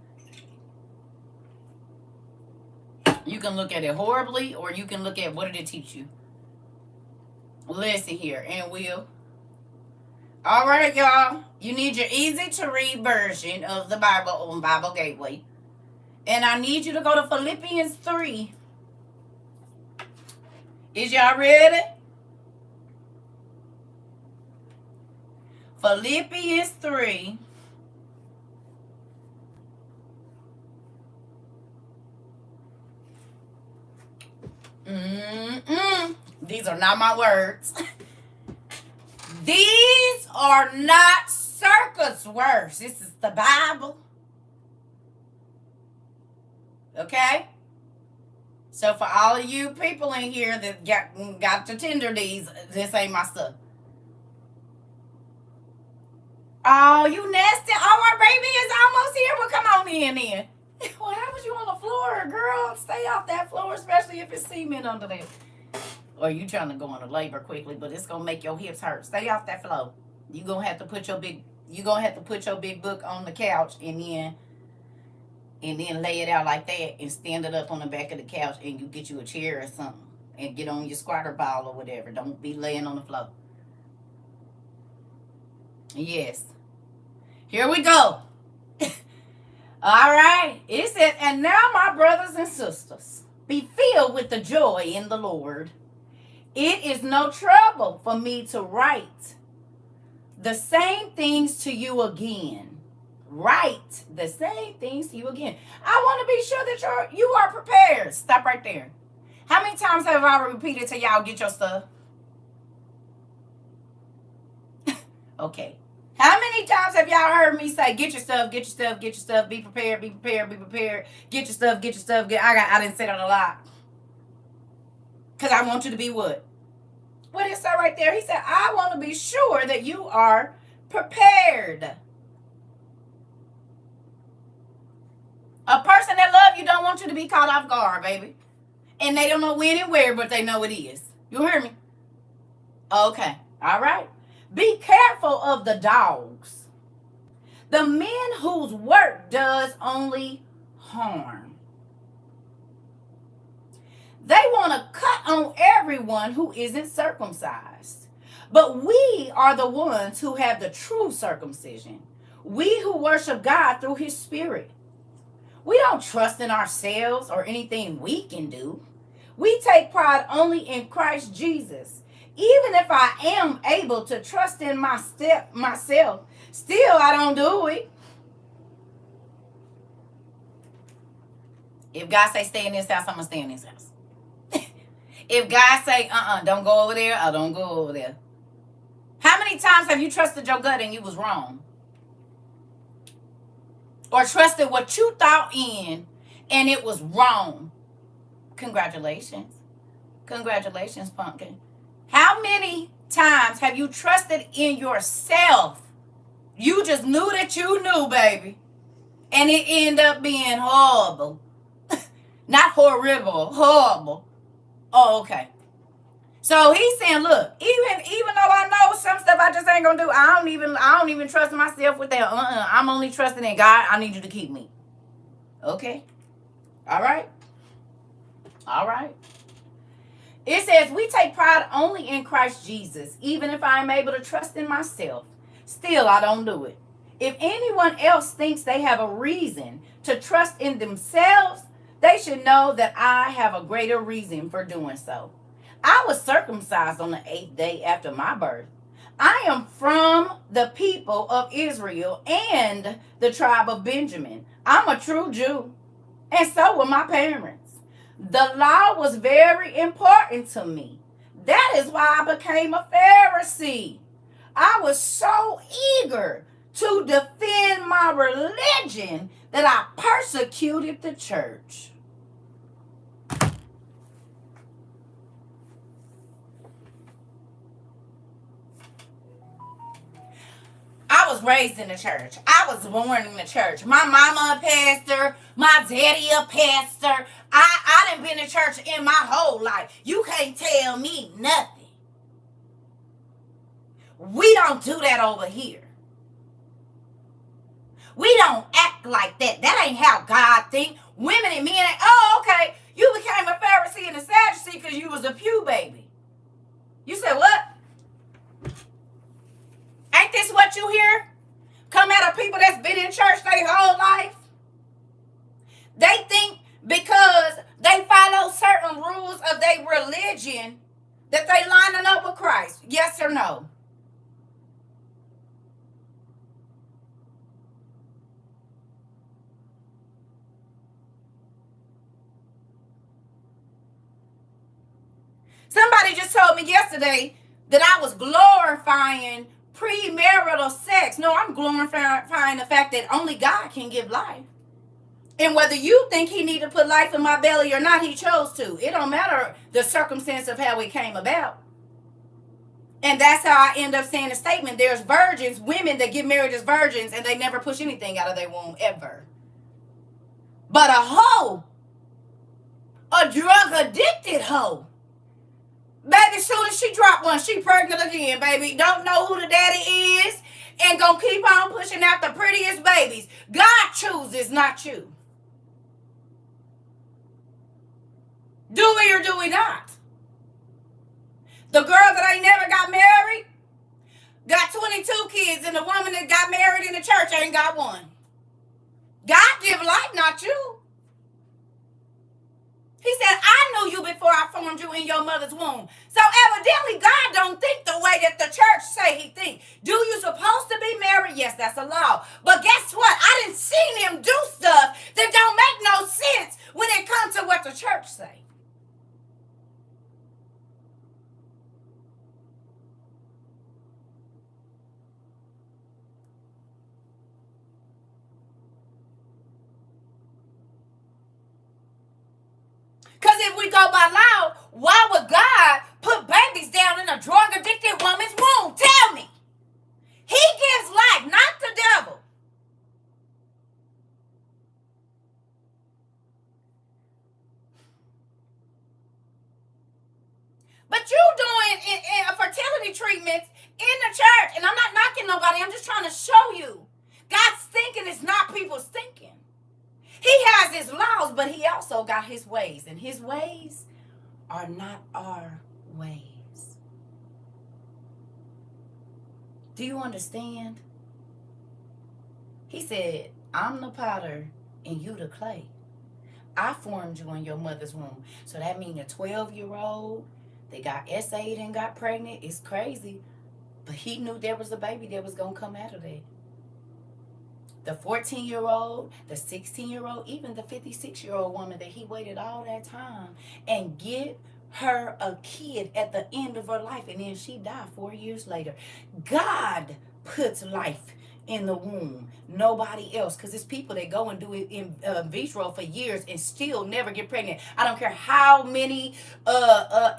You can look at it horribly, or you can look at what did it teach you. Listen here, and Will. All right, y'all. You need your easy-to-read version of the Bible on Bible Gateway. And I need you to go to Philippians 3. Is y'all ready? Philippians 3. These are not my words. These are not CERCA's words. This is the Bible. Okay? So for all of you people in here that got to tender these, this ain't my stuff. Oh, you nasty. Oh, our baby is almost here. Well, come on in then. Well, how was you on the floor, girl? Stay off that floor, especially if it's cement under there. Or you trying to go into labor quickly, but it's gonna make your hips hurt. Stay off that floor. You gonna have to put your big book on the couch and then lay it out like that and stand it up on the back of the couch, and you get you a chair or something and get on your squatter ball or whatever. Don't be laying on the floor. Yes. Here we go. All right. It said, and now my brothers and sisters, be filled with the joy in the Lord. It is no trouble for me to write the same things to you again. Write the same things to you again. I want to be sure that you are prepared. Stop right there. How many times have I repeated to y'all, get your stuff? Okay. How many times have y'all heard me say, get your stuff, get your stuff, get your stuff, be prepared, be prepared, be prepared, get your stuff, get your stuff. I didn't say that a lot. Because I want you to be what? What did it say right there? He said, I want to be sure that you are prepared. A person that loves you don't want you to be caught off guard, baby. And they don't know when and where, but they know it is. You hear me? Okay. All right. Be careful of the dogs. The men whose work does only harm. They want to cut on everyone who isn't circumcised. But we are the ones who have the true circumcision. We who worship God through his Spirit. We don't trust in ourselves or anything we can do. We take pride only in Christ Jesus. Even if I am able to trust in myself, still I don't do it. If God say stay in this house, I'm going to stay in this house. If God say, don't go over there, I don't go over there. How many times have you trusted your gut and you was wrong? Or trusted what you thought in and it was wrong? Congratulations. Congratulations, pumpkin. How many times have you trusted in yourself? You just knew that you knew, baby. And it ended up being horrible. Not horrible, horrible. Oh, okay. So he's saying, look, even though I know some stuff I just ain't gonna do, I don't even trust myself with that. I'm only trusting in God. I need you to keep me. Okay. All right. All right. It says, we take pride only in Christ Jesus. Even if I am able to trust in myself, still I don't do it. If anyone else thinks they have a reason to trust in themselves, they should know that I have a greater reason for doing so. I was circumcised on the 8th day after my birth. I am from the people of Israel and the tribe of Benjamin. I'm a true Jew, and so were my parents. The law was very important to me. That is why I became a Pharisee. I was so eager to defend my religion that I persecuted the church. I was raised in the church. I was born in the church. My mama a pastor. My daddy a pastor. I done been in church in my whole life. You can't tell me nothing. We don't do that over here. We don't act like that. That ain't how God think. Women and men ain't, oh, okay. You became a Pharisee and a Sadducee because you was a pew baby. You said what? Ain't this what you hear? Come out of people that's been in church their whole life. They think because they follow certain rules of their religion that they lining up with Christ. Yes or no? Somebody just told me yesterday that I was glorifying premarital sex. No, I'm glorifying the fact that only God can give life. And whether you think he need to put life in my belly or not, he chose to. It don't matter the circumstance of how it came about. And that's how I end up saying the statement. There's virgins, women that get married as virgins, and they never push anything out of their womb, ever. But a hoe, a drug-addicted hoe, baby, soon as she drop one, she pregnant again, baby. Don't know who the daddy is and gonna keep on pushing out the prettiest babies. God chooses, not you. Do we or do we not? The girl that ain't never got married got 22 kids, and the woman that got married in the church ain't got one. God give life, not you. He said, I knew you before I formed you in your mother's womb. So evidently, God don't think the way that the church say he think. Do you supposed to be married? Yes, that's a law. But guess what? I didn't see him do stuff that don't make no sense when it comes to what the church say. Because if we go by law, why would God put babies down in a drug-addicted woman's womb? Tell me. He gives life, not the devil. But you doing in fertility treatments in the church, and I'm not knocking nobody. I'm just trying to show you. God's thinking is not people's thinking. He has his laws, but he also got his ways. And his ways are not our ways. Do you understand? He said, I'm the potter and you the clay. I formed you in your mother's womb. So that means a 12-year-old, they got SA'd and got pregnant. It's crazy. But he knew there was a baby that was going to come out of that. The 14-year-old, the 16-year-old, even the 56-year-old woman that he waited all that time and get her a kid at the end of her life, and then she died 4 years later. God puts life in the womb, nobody else, because it's people that go and do it in vitro for years and still never get pregnant. I don't care how many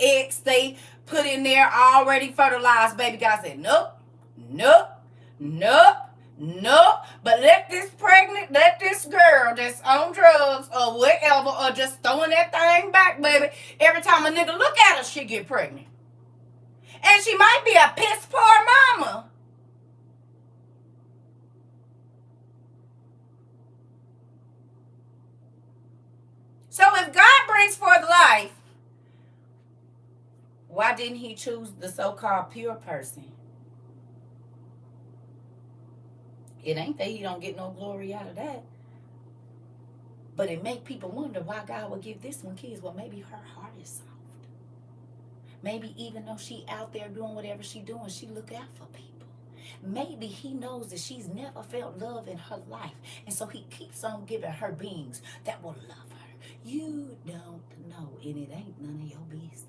eggs they put in there already fertilized. Baby God said, nope, nope, nope. No, but let this girl that's on drugs or whatever, or just throwing that thing back, baby. Every time a nigga look at her, she get pregnant. And she might be a piss poor mama. So if God brings forth life, why didn't he choose the so-called pure person? It ain't that he don't get no glory out of that. But it make people wonder why God would give this one kids. Well, maybe her heart is soft. Maybe even though she out there doing whatever she doing, she look out for people. Maybe he knows that she's never felt love in her life. And so he keeps on giving her beings that will love her. You don't know, and it ain't none of your business.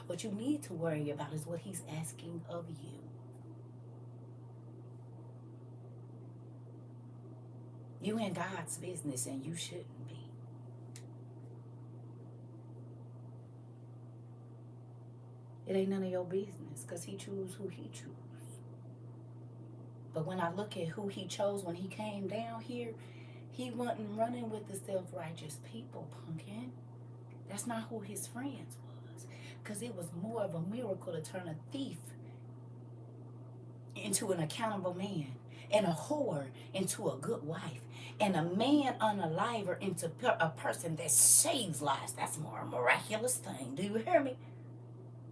What you need to worry about is what he's asking of you. You in God's business and you shouldn't be. It ain't none of your business because he choose who he choose. But when I look at who he chose when he came down here, he wasn't running with the self-righteous people, pumpkin. That's not who his friends was. Because it was more of a miracle to turn a thief into an accountable man, and a whore into a good wife, and a man unaliver into a person that saves lives. That's more a miraculous thing. Do you hear me?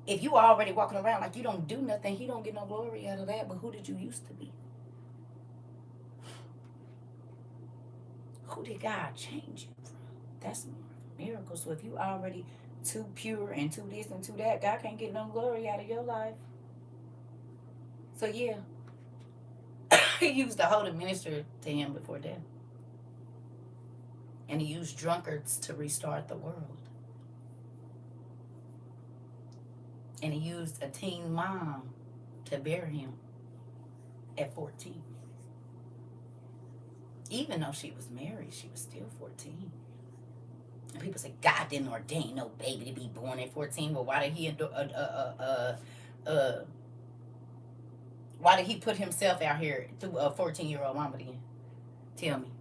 If you are already walking around like you don't do nothing, he don't get no glory out of that. But who did you used to be? Who did God change you from? That's more of a miracle. So if you already too pure and too this and too that, God can't get no glory out of your life. So yeah, he used the holy minister to him before death. And he used drunkards to restart the world. And he used a teen mom to bury him at 14. Even though she was married, she was still 14. And people say, God didn't ordain no baby to be born at 14. But why did he put himself out here through a 14-year-old mama then? Tell me.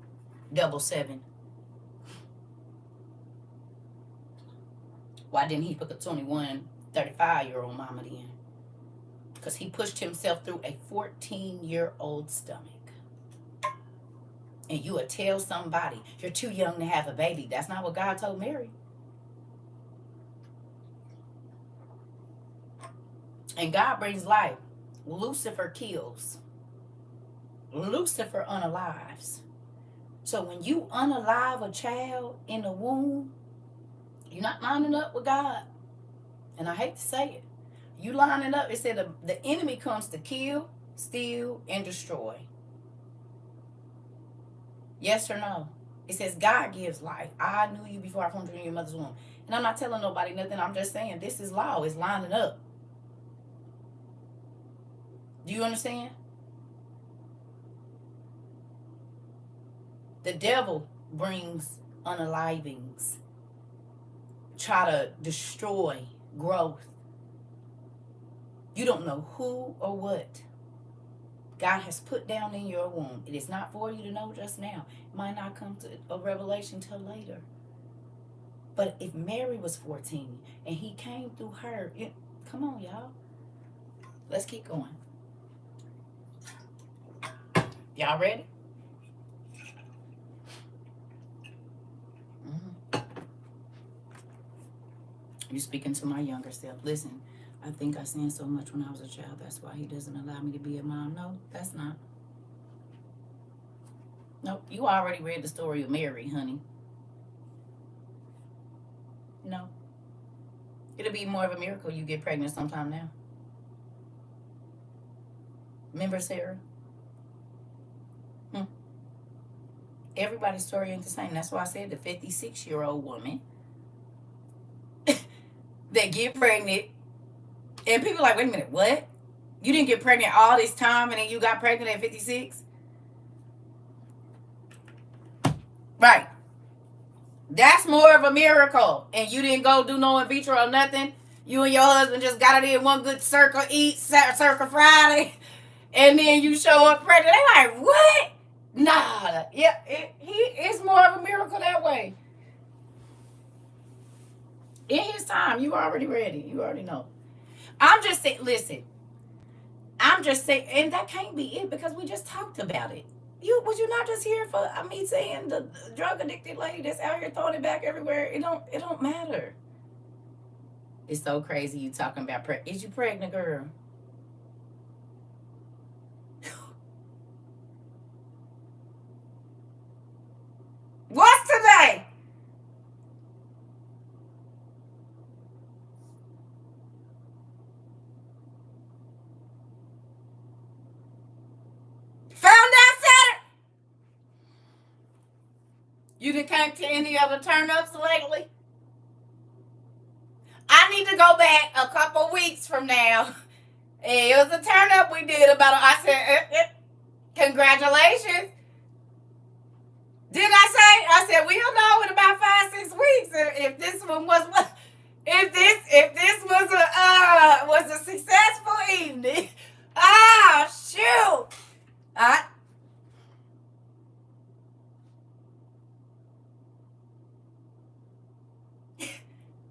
7. Why didn't he put the 21, 35-year-old mama then? Because he pushed himself through a 14-year-old stomach. And you would tell somebody, you're too young to have a baby. That's not what God told Mary. And God brings life. Lucifer kills. Lucifer unalives. So when you unalive a child in the womb, you're not lining up with God. And I hate to say it. You lining up, it said the enemy comes to kill, steal, and destroy. Yes or no? It says God gives life. I knew you before I formed you in your mother's womb. And I'm not telling nobody nothing. I'm just saying this is law. It's lining up. Do you understand? The devil brings unalivings, try to destroy growth. You don't know who or what God has put down in your womb. It is not for you to know just now. It might not come to a revelation till later. But if Mary was 14 and he came through her, come on, y'all. Let's keep going. Y'all ready? You speaking to my younger self. Listen, I think I sinned so much when I was a child. That's why he doesn't allow me to be a mom. No, that's not. Nope, you already read the story of Mary, honey. No. It'll be more of a miracle you get pregnant sometime now. Remember, Sarah? Everybody's story ain't the same. That's why I said the 56-year-old woman that get pregnant. And people are like, wait a minute, what? You didn't get pregnant all this time and then you got pregnant at 56? Right. That's more of a miracle. And you didn't go do no in vitro or nothing. You and your husband just got it in one good CERCA Friday. And then you show up pregnant. They like, what? Nah. Yeah, it's more of a miracle that way. In his time, you already ready. You already know. I'm just saying, listen. I'm just saying, and that can't be it because we just talked about it. Was you not just here for me saying the drug addicted lady that's out here throwing it back everywhere? It don't matter. It's so crazy you talking about is you pregnant, girl? What's today? Found out Saturday. You didn't come to any other turn-ups lately? I need to go back a couple weeks from now. It was a turn-up we did about I said, congratulations. Did I say? I said, we'll know in about 5-6 weeks if this one was if this was a successful evening. Ah, shoot.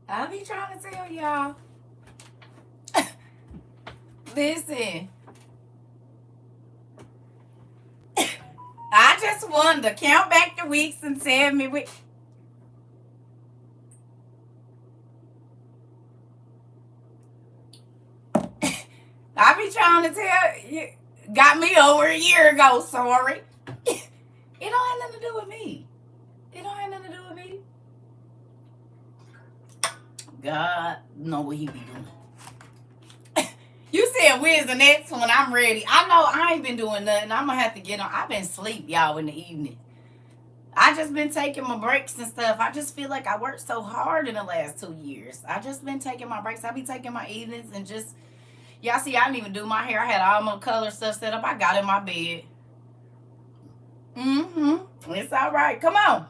I'll be trying to tell y'all. Listen. I just wanted to count back the weeks and tell me I be trying to tell you. Got me over a year ago, sorry. It don't have nothing to do with me. It don't have nothing to do with me. God know what he be doing. You said where's the next one? I'm ready. I know I ain't been doing nothing. I'm gonna have to get on. I've been asleep, y'all, in the evening. I just been taking my breaks and stuff. I just feel like I worked so hard in the last 2 years. I just been taking my breaks. I be taking my evenings and just y'all see I didn't even do my hair. I had all my color stuff set up. I got in my bed. It's all right. Come on.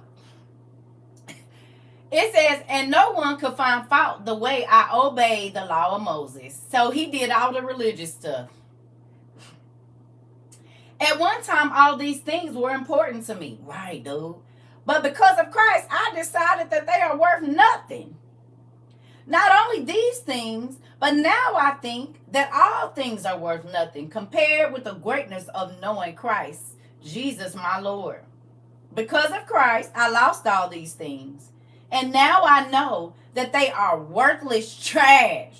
It says, and no one could find fault the way I obeyed the law of Moses. So he did all the religious stuff. At one time, all these things were important to me. Right, dude. But because of Christ, I decided that they are worth nothing. Not only these things, but now I think that all things are worth nothing compared with the greatness of knowing Christ, Jesus my Lord. Because of Christ, I lost all these things. And now I know that they are worthless trash.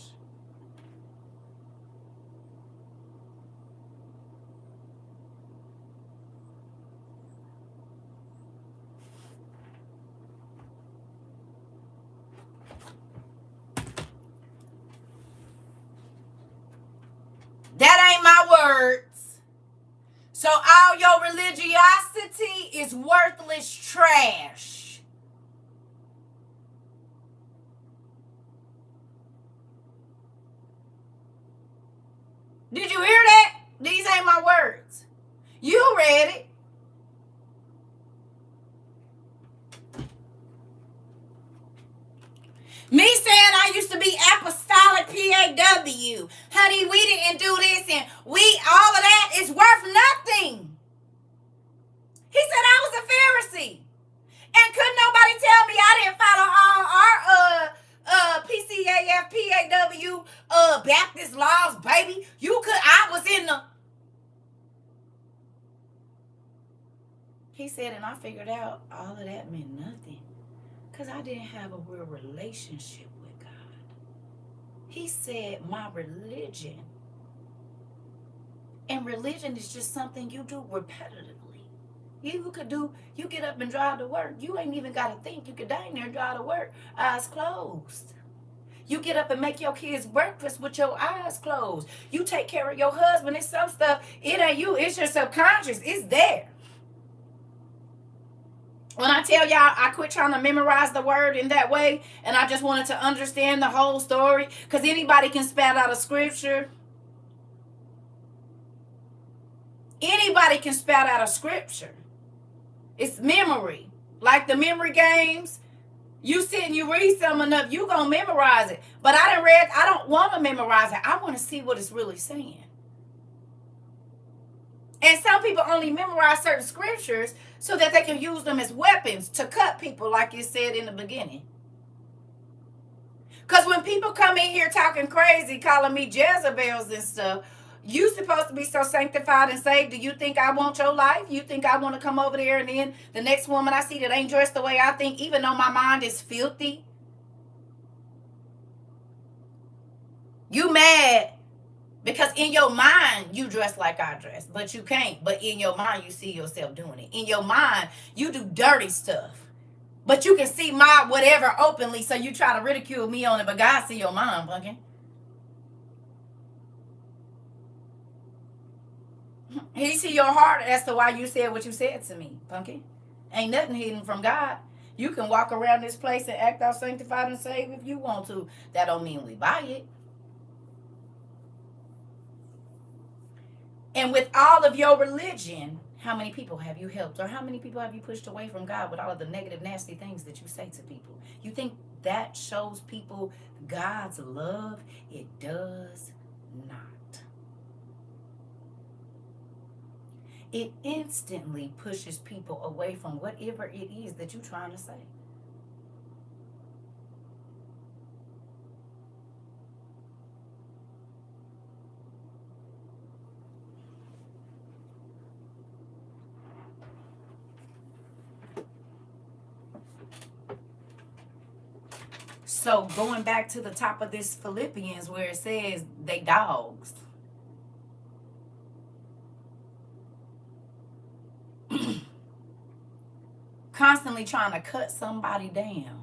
That ain't my words. So all your religiosity is worthless trash. Did you hear that? These ain't my words. You read it. Me saying I used to be apostolic PAW. Honey, we didn't do this and all of that is worth nothing. He said I was a Pharisee. And couldn't nobody tell me I didn't follow all our PCAF, PAW, Baptist laws, baby. I was in the... He said, and I figured out all of that meant nothing. Because I didn't have a real relationship with God. He said, my religion. And religion is just something you do repetitively. You get up and drive to work. You ain't even got to think. You could dang there and drive to work, eyes closed. You get up and make your kids breakfast with your eyes closed. You take care of your husband. It's some stuff. It ain't you. It's your subconscious. It's there. When I tell y'all I quit trying to memorize the word in that way, and I just wanted to understand the whole story, because anybody can spout out a scripture. Anybody can spout out a scripture. It's memory. Like the memory games. You sit and you read some enough, you gonna memorize it. But I don't want to memorize it. I want to see what it's really saying. And some people only memorize certain scriptures so that they can use them as weapons to cut people, like you said in the beginning. Because when people come in here talking crazy, calling me Jezebels and stuff, you supposed to be so sanctified and saved. Do you think I want your life? You think I want to come over there and then the next woman I see that ain't dressed the way I think, even though my mind is filthy? You mad because in your mind you dress like I dress, but you can't. But in your mind you see yourself doing it. In your mind you do dirty stuff, but you can see my whatever openly, so you try to ridicule me on it, but God see your mind, pumpkin. He see your heart as to why you said what you said to me, pumpkin. Ain't nothing hidden from God. You can walk around this place and act all sanctified and saved if you want to. That don't mean we buy it. And with all of your religion, how many people have you helped? Or how many people have you pushed away from God with all of the negative, nasty things that you say to people? You think that shows people God's love? It does not. It instantly pushes people away from whatever it is that you're trying to say. So going back to the top of this Philippians where it says they dogs. Constantly trying to cut somebody down.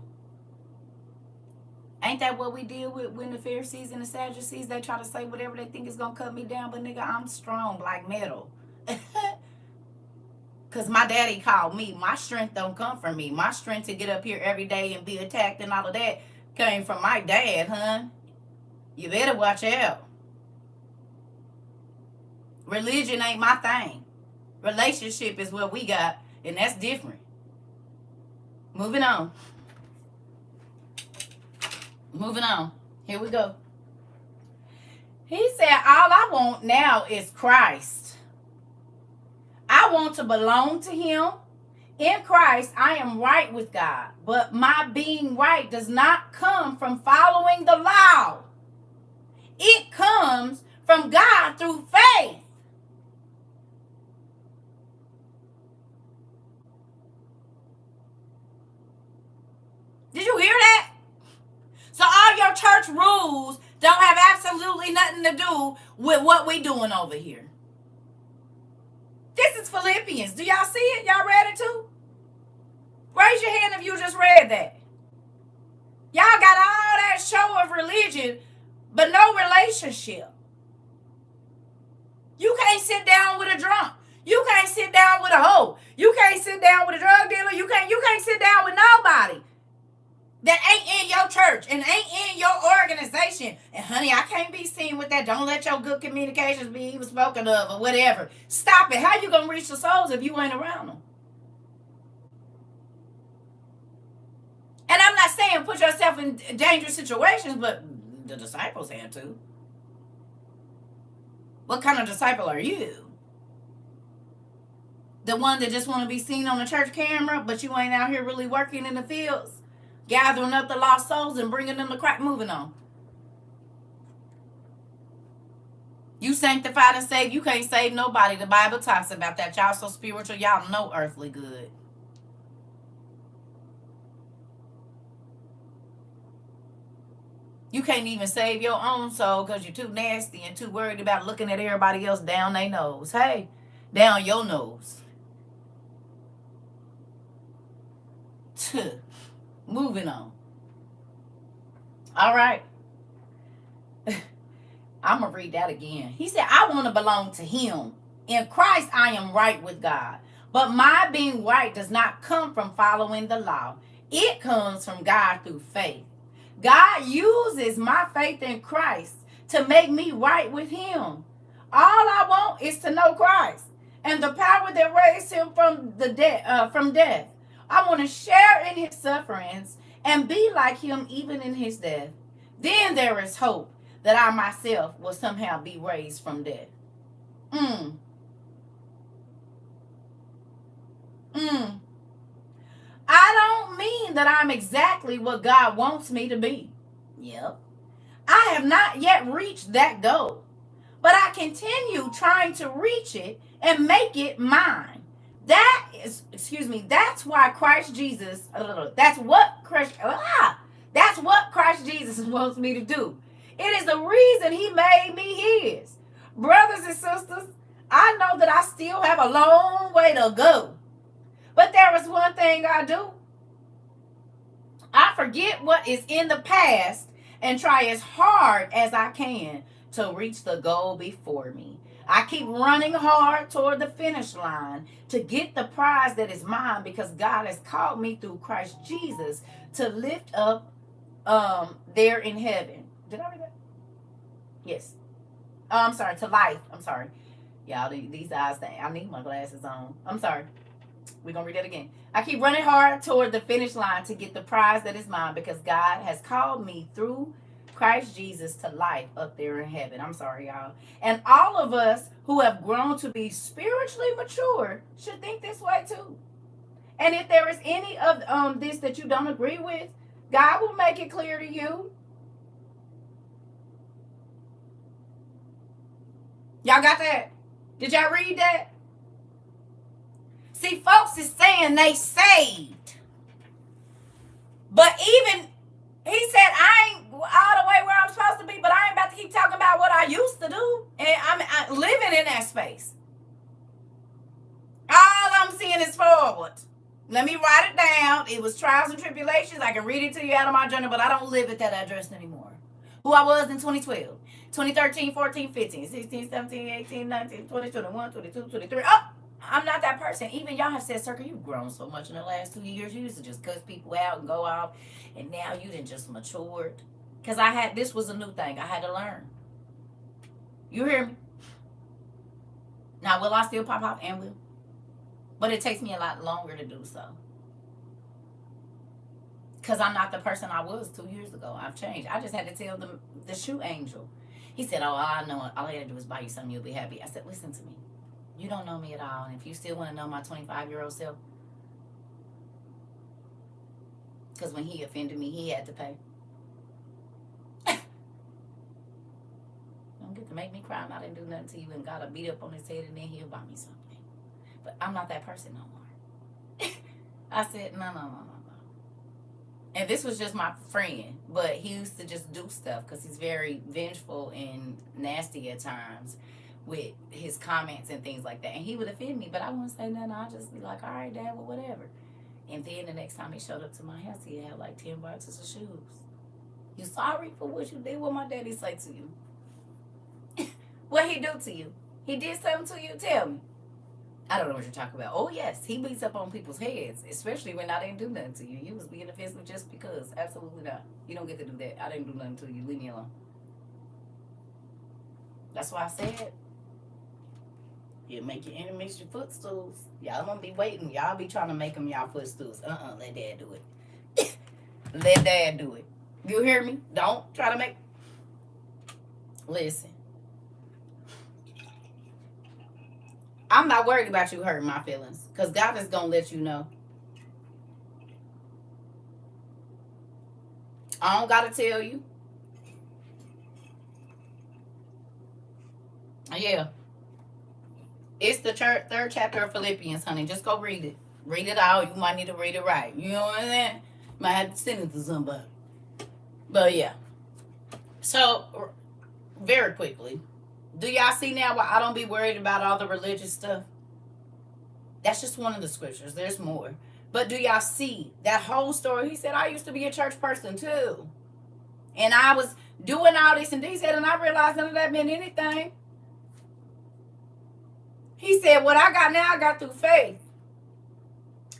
Ain't that what we deal with when the Pharisees and the Sadducees, they try to say whatever they think is going to cut me down, but nigga, I'm strong like metal. Because my daddy called me. My strength don't come from me. My strength to get up here every day and be attacked and all of that came from my dad, huh? You better watch out. Religion ain't my thing. Relationship is what we got, and that's different. Moving on. Moving on. Here we go. He said, all I want now is Christ. I want to belong to him. In Christ, I am right with God. But my being right does not come from following the law. It comes from God through faith. Did you hear that? So all your church rules don't have absolutely nothing to do with what we doing over here. This is Philippians. Do y'all see it? Y'all read it too? Raise your hand if you just read that. Y'all got all that show of religion, but no relationship. You can't sit down with a drunk. You can't sit down with a hoe. You can't sit down with a drug dealer. You can't sit down with nobody that ain't in your church and ain't in your organization. And honey, I can't be seen with that. Don't let your good communications be even spoken of or whatever. Stop it. How you gonna reach the souls if you ain't around them? And I'm not saying put yourself in dangerous situations, but the disciples had to. What kind of disciple are you? The one that just want to be seen on the church camera, but you ain't out here really working in the fields, gathering up the lost souls and bringing them to Christ, moving on. You sanctified and saved, you can't save nobody. The Bible talks about that. Y'all so spiritual, y'all no earthly good. You can't even save your own soul because you're too nasty and too worried about looking at everybody else down their nose. Hey, down your nose. Moving on. All right. I'm going to read that again. He said, I want to belong to him. In Christ, I am right with God. But my being right does not come from following the law. It comes from God through faith. God uses my faith in Christ to make me right with him. All I want is to know Christ and the power that raised him from death. I want to share in his sufferings and be like him even in his death. Then there is hope that I myself will somehow be raised from death. I don't mean that I'm exactly what God wants me to be. Yep. I have not yet reached that goal, but I continue trying to reach it and make it mine. That's why Christ Jesus, that's what Christ Jesus wants me to do. It is the reason he made me his. Brothers and sisters, I know that I still have a long way to go. But there is one thing I do. I forget what is in the past and try as hard as I can to reach the goal before me. I keep running hard toward the finish line to get the prize that is mine because God has called me through Christ Jesus to lift up there in heaven. Did I read that? Yes. I'm sorry, to life. I'm sorry. Y'all, these eyes, I need my glasses on. I'm sorry. We're going to read that again. I keep running hard toward the finish line to get the prize that is mine because God has called me through Christ Jesus to life up there in heaven. I'm sorry, y'all. And all of us who have grown to be spiritually mature should think this way too. And if there is any of this that you don't agree with, God will make it clear to you. Y'all got that? Did y'all read that? See, folks is saying they saved. But even, he said, I ain't all the way where I'm supposed to be, but I ain't about to keep talking about what I used to do. And I'm living in that space. All I'm seeing is forward. Let me write it down. It was trials and tribulations. I can read it to you out of my journal, but I don't live at that address anymore. Who I was in 2012, 2013, 14, 15, 16, 17, 18, 19, 20, 21, 22, 23. Oh! I'm not that person. Even y'all have said, CERCA, you've grown so much in the last 2 years. You used to just cuss people out and go off. And now you done just matured. Because this was a new thing. I had to learn. You hear me? Now, will I still pop off? And will. But it takes me a lot longer to do so. Because I'm not the person I was 2 years ago. I've changed. I just had to tell the shoe angel. He said, oh, I know. All I had to do is buy you something. You'll be happy. I said, listen to me. You don't know me at all. And if you still want to know my 25-year-old self, because when he offended me, he had to pay. Don't get to make me cry and I didn't do nothing to you and got a beat up on his head and then he'll buy me something. But I'm not that person no more. I said, no. And this was just my friend, but he used to just do stuff because he's very vengeful and nasty at times with his comments and things like that. And he would offend me, but I wouldn't say nothing. I'd just be like, all right, Dad, well, whatever. And then the next time he showed up to my house, he had like 10 boxes of shoes. You sorry for what you did? What my daddy say to you? What he do to you? He did something to you? Tell me. I don't know what you're talking about. Oh, yes. He beats up on people's heads, especially when I didn't do nothing to you. You was being offensive just because. Absolutely not. You don't get to do that. I didn't do nothing to you. Leave me alone. That's why I said, you make your enemies your footstools. Y'all don't be waiting. Y'all be trying to make them y'all footstools. Let Dad do it. Let Dad do it. You hear me? Don't try to make... Listen. I'm not worried about you hurting my feelings. Because God is going to let you know. I don't got to tell you. Yeah. It's the third chapter of Philippians, honey. Just go read it. Read it out. You might need to read it right. You know what I'm saying? Might have to send it to somebody. But yeah. So, very quickly. Do y'all see now why I don't be worried about all the religious stuff? That's just one of the scriptures. There's more. But do y'all see that whole story? He said, I used to be a church person too. And I was doing all this and he said, and I realized none of that meant anything. He said, what I got now, I got through faith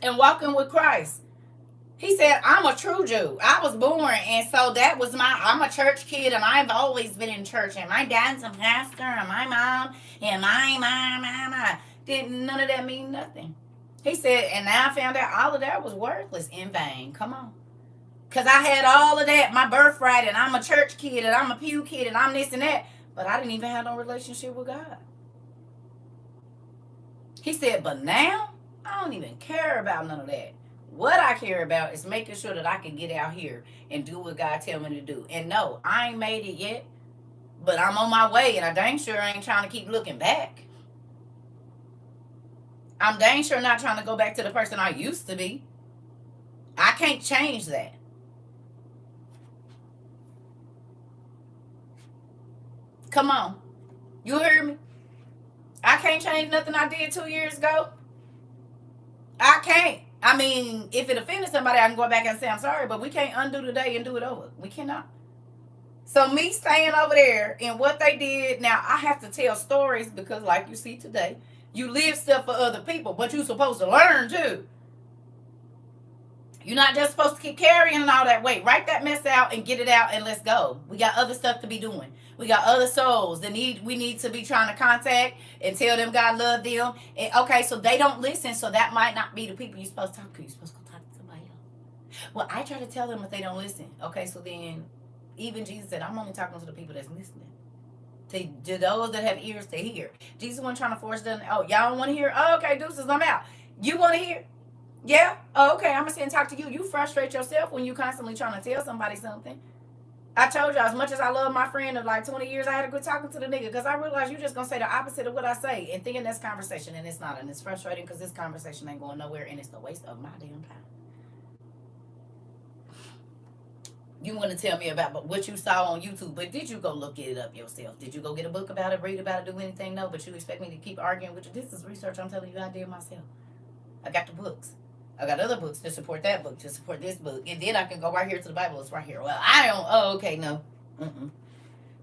and walking with Christ. He said, I'm a true Jew. I was born, and so that was I'm a church kid, and I've always been in church, and my dad's a pastor, and my mom, and my. Didn't none of that mean nothing. He said, and now I found out all of that was worthless, in vain. Come on. Because I had all of that, my birthright, and I'm a church kid, and I'm a pew kid, and I'm this and that, but I didn't even have no relationship with God. He said, but now, I don't even care about none of that. What I care about is making sure that I can get out here and do what God tell me to do. And no, I ain't made it yet, but I'm on my way, and I dang sure ain't trying to keep looking back. I'm dang sure not trying to go back to the person I used to be. I can't change that. Come on. You hear me? I can't change nothing I did 2 years ago. I can't. I mean, if it offended somebody, I can go back and say I'm sorry, but we can't undo today and do it over. We cannot. So me staying over there and what they did, now I have to tell stories because like you see today, you live stuff for other people, but you're supposed to learn too. You're not just supposed to keep carrying all that weight. Write that mess out and get it out and let's go. We got other stuff to be doing. We got other souls that we need to be trying to contact and tell them God love them. And okay, so they don't listen, so that might not be the people you're supposed to talk to. You're supposed to go talk to somebody else. Well, I try to tell them if they don't listen. Okay, so then even Jesus said, I'm only talking to the people that's listening. To those that have ears to hear. Jesus wasn't trying to force them. Oh, y'all don't want to hear? Oh, okay, deuces, I'm out. You want to hear? Yeah? Oh, okay, I'm going to sit and talk to you. You frustrate yourself when you constantly trying to tell somebody something. I told you, as much as I love my friend of like 20 years, I had to quit talking to the nigga because I realized you're just going to say the opposite of what I say and thinking that's conversation, and it's not. And it's frustrating because this conversation ain't going nowhere, and it's the waste of my damn time. You want to tell me about what you saw on YouTube, but did you go look it up yourself? Did you go get a book about it, read about it, do anything? No, but you expect me to keep arguing with you? This is research I'm telling you I did myself. I got the books. I got other books to support that book, to support this book. And then I can go right here to the Bible. It's right here. Well, I don't. Oh, okay, no.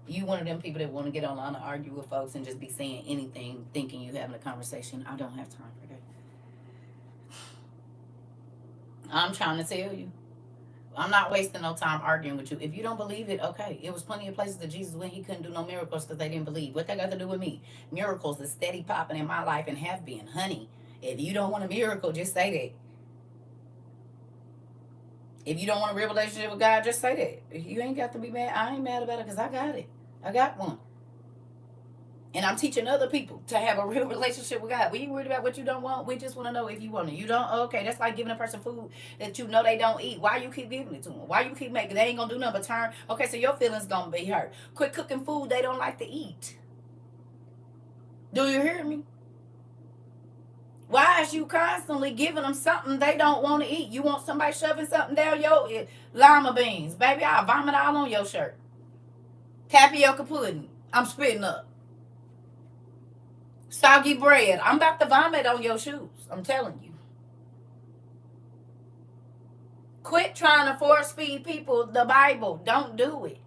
You one of them people that want to get online and argue with folks and just be saying anything, thinking you having a conversation. I don't have time for that. I'm trying to tell you. I'm not wasting no time arguing with you. If you don't believe it, okay. It was plenty of places that Jesus went, he couldn't do no miracles because they didn't believe. What that got to do with me? Miracles is steady popping in my life and have been. Honey, if you don't want a miracle, just say that. If you don't want a real relationship with God, just say that. You ain't got to be mad. I ain't mad about it because I got it. I got one. And I'm teaching other people to have a real relationship with God. We ain't worried about what you don't want. We just want to know if you want it. You don't? Okay, that's like giving a person food that you know they don't eat. Why you keep giving it to them? Why you keep making? They ain't going to do nothing but turn. Okay, so your feelings going to be hurt. Quit cooking food they don't like to eat. Do you hear me? Why is you constantly giving them something they don't want to eat? You want somebody shoving something down your lima beans. Baby, I'll vomit all on your shirt. Tapioca pudding. I'm spitting up. Soggy bread. I'm about to vomit on your shoes. I'm telling you. Quit trying to force feed people the Bible. Don't do it.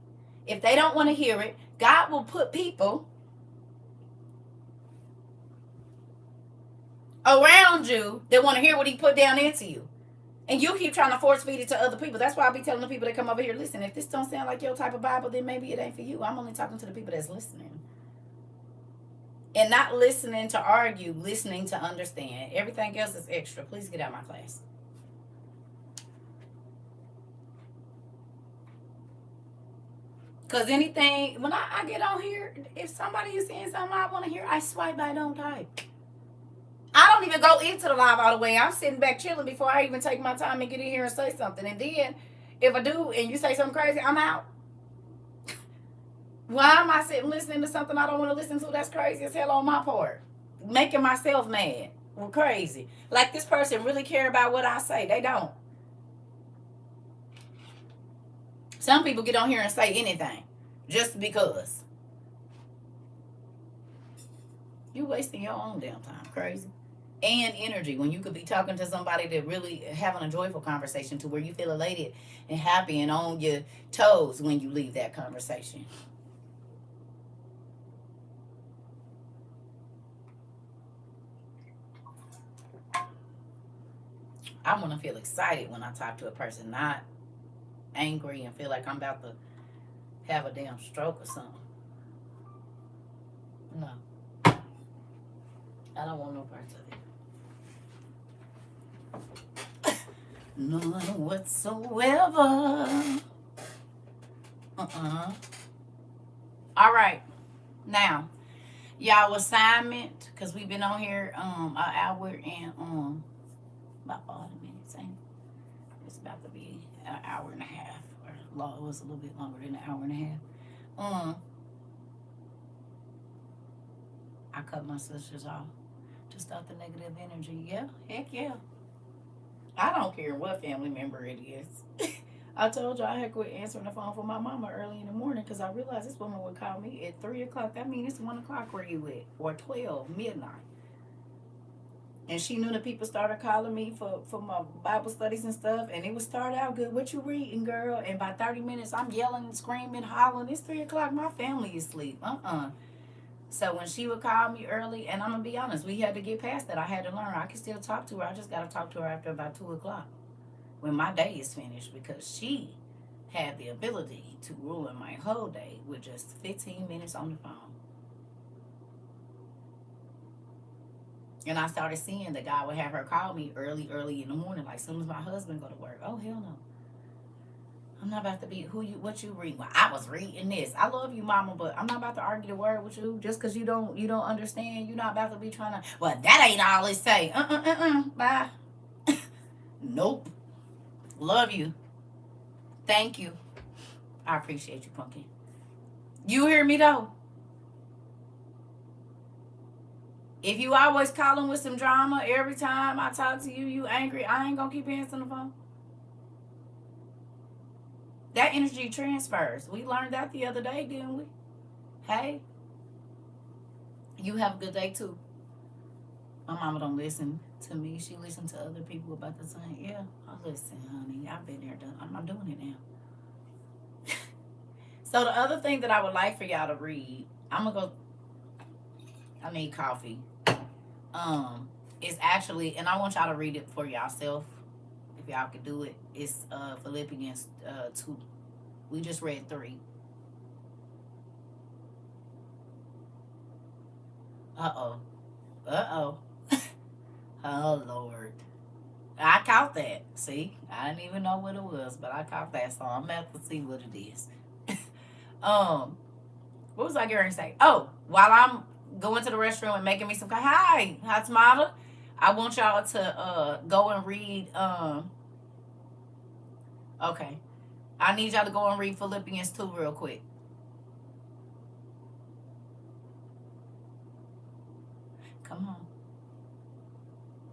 If they don't want to hear it, God will put people around you that want to hear what he put down into you. And you keep trying to force feed it to other people. That's why I be telling the people that come over here, listen, if this don't sound like your type of Bible, then maybe it ain't for you. I'm only talking to the people that's listening. And not listening to argue, listening to understand. Everything else is extra. Please get out of my class. Because anything, when I get on here, if somebody is saying something I want to hear, I swipe, I don't type. I don't even go into the live all the way. I'm sitting back chilling before I even take my time and get in here and say something. And then, if I do and you say something crazy, I'm out. Why am I sitting listening to something I don't want to listen to? That's crazy as hell on my part. Making myself mad. Well, crazy. Like this person really care about what I say. They don't. Some people get on here and say anything just because. You wasting your own damn time. Crazy. And energy when you could be talking to somebody that really having a joyful conversation to where you feel elated and happy and on your toes when you leave that conversation. I want to feel excited when I talk to a person, not angry and feel like I'm about to have a damn stroke or something. No. I don't want no parts of it. None whatsoever. All right. Now, y'all assignment, because we've been on here an hour and about 40 minutes. It's about to be an hour and a half. Or it was a little bit longer than an hour and a half. I cut my sisters off to stop the negative energy. Yeah, heck yeah. I don't care what family member it is. I told you I had quit answering the phone for my mama early in the morning because I realized this woman would call me at 3 o'clock. That means it's 1 o'clock where you at, or 12, midnight. And she knew the people started calling me for my Bible studies and stuff. And it would start out good. What you reading, girl? And by 30 minutes, I'm yelling, screaming, hollering. It's 3 o'clock. My family is asleep. So when she would call me early, and I'm going to be honest, we had to get past that. I had to learn. I can still talk to her. I just got to talk to her after about 2 o'clock when my day is finished, because she had the ability to ruin my whole day with just 15 minutes on the phone. And I started seeing the guy would have her call me early in the morning, like soon as my husband go to work. Oh, hell no. I'm not about to be what you read. Well, I was reading this. I love you, mama, but I'm not about to argue the word with you just because you don't understand. You're not about to be trying to, well, that ain't all it say. Bye. Nope. Love you. Thank you. I appreciate you, Pumpkin. You hear me though? If you always calling with some drama every time I talk to you, you angry, I ain't gonna keep answering the phone. That energy transfers. We learned that the other day, didn't we? Hey, you have a good day too. My mama don't listen to me. She listens to other people about the same. Yeah, I listen, honey. I've been there. I'm doing it now. So the other thing that I would like for y'all to read, I'm gonna go. I need coffee. It's actually, and I want y'all to read it for yourself, if y'all can do it. It's Philippians 2. We just read 3. Uh-oh. Oh, Lord. I caught that. See? I didn't even know what it was, but I caught that, so I'm about to see what it is. What was I going to say? Oh, while I'm going to the restroom and making me some coffee. Hi, hot tomato. I want y'all to go and read. Okay. I need y'all to go and read Philippians 2 real quick. Come on.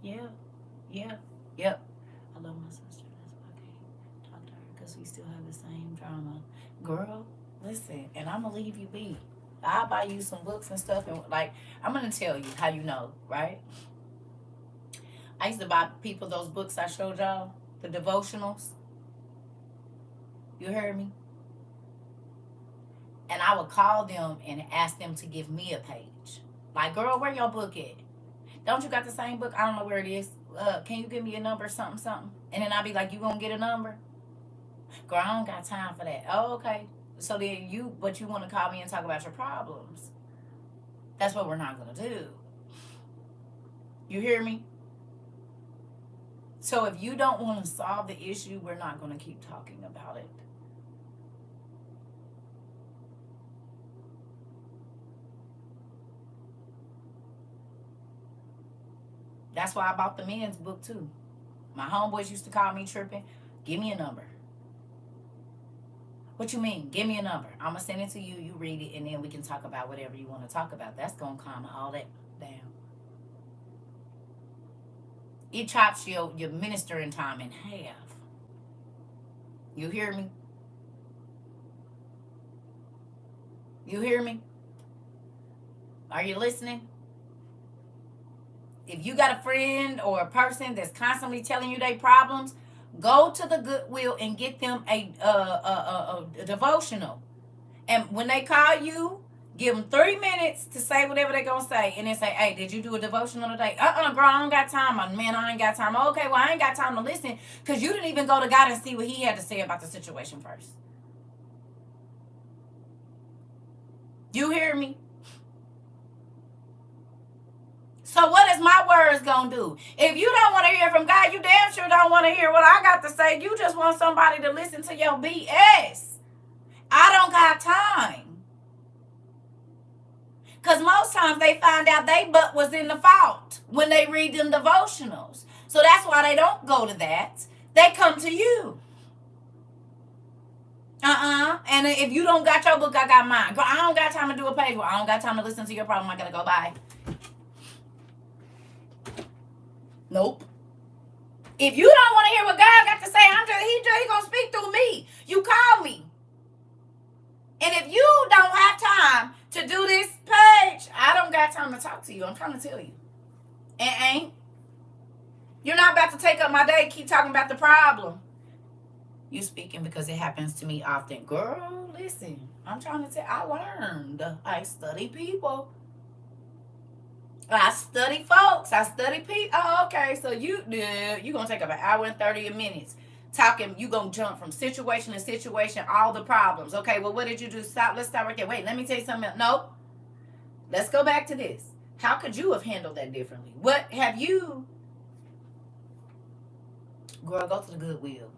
Yeah. Yep. I love my sister. That's why I can't talk to her, because we still have the same drama. Girl, listen, and I'm going to leave you be. I'll buy you some books and stuff. And like, I'm going to tell you how you know, right? I used to buy people those books I showed y'all, the devotionals. You heard me? And I would call them and ask them to give me a page. Like, girl, where your book at? Don't you got the same book? I don't know where it is. Can you give me a number, something, something? And then I'll be like, you gonna get a number? Girl, I don't got time for that. Oh, okay. So then but you want to call me and talk about your problems. That's what we're not gonna do. You hear me? So if you don't want to solve the issue, we're not going to keep talking about it. That's why I bought the men's book too. My homeboys used to call me tripping. Give me a number. What you mean? Give me a number. I'm going to send it to you. You read it, and then we can talk about whatever you want to talk about. That's going to calm all that down. It chops your ministering time in half. You hear me? You hear me? Are you listening? If you got a friend or a person that's constantly telling you their problems, go to the Goodwill and get them a devotional. And when they call you, give them 3 minutes to say whatever they're going to say. And then say, hey, did you do a devotional today? Girl, I don't got time. Man, I ain't got time. Okay, well, I ain't got time to listen because you didn't even go to God and see what he had to say about the situation first. You hear me? So what is my words going to do? If you don't want to hear from God, you damn sure don't want to hear what I got to say. You just want somebody to listen to your BS. I don't got time. Because most times they find out they butt was in the fault when they read them devotionals. So that's why they don't go to that. They come to you. And if you don't got your book, I got mine. Girl, I don't got time to do a page. Well, I don't got time to listen to your problem. I got to go bye. Nope. If you don't want to hear what God got to say, he going to speak through me. You call me. And if you don't have time to do this page, I don't got time to talk to you. I'm trying to tell you. It ain't. You're not about to take up my day, keep talking about the problem. You speaking because it happens to me often. Girl, listen. I'm trying to tell you, I learned. I study people. I study folks. I study people. Oh, okay. So you're going to take up an hour and 30 minutes talking. You're going to jump from situation to situation, all the problems. Okay, well, what did you do? Stop. Let's stop right there. Wait, let me tell you something else. Nope. Let's go back to this. How could you have handled that differently? What have you... Girl, go to the Goodwill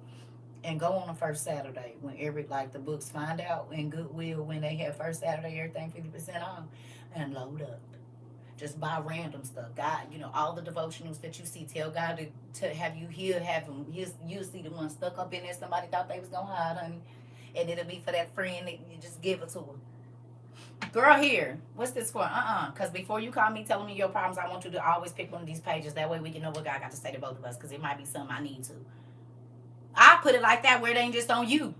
and go on the first Saturday when the books find out in Goodwill when they have first Saturday, everything 50% off, and load up. Just buy random stuff. God, all the devotionals that you see, tell God to have you here, have him. You'll see the one stuck up in there. Somebody thought they was going to hide, honey. And it'll be for that friend that you just give it to her. Girl, here. What's this for? Because before you call me telling me your problems, I want you to always pick one of these pages. That way we can know what God got to say to both of us because it might be something I need to. I put it like that where it ain't just on you.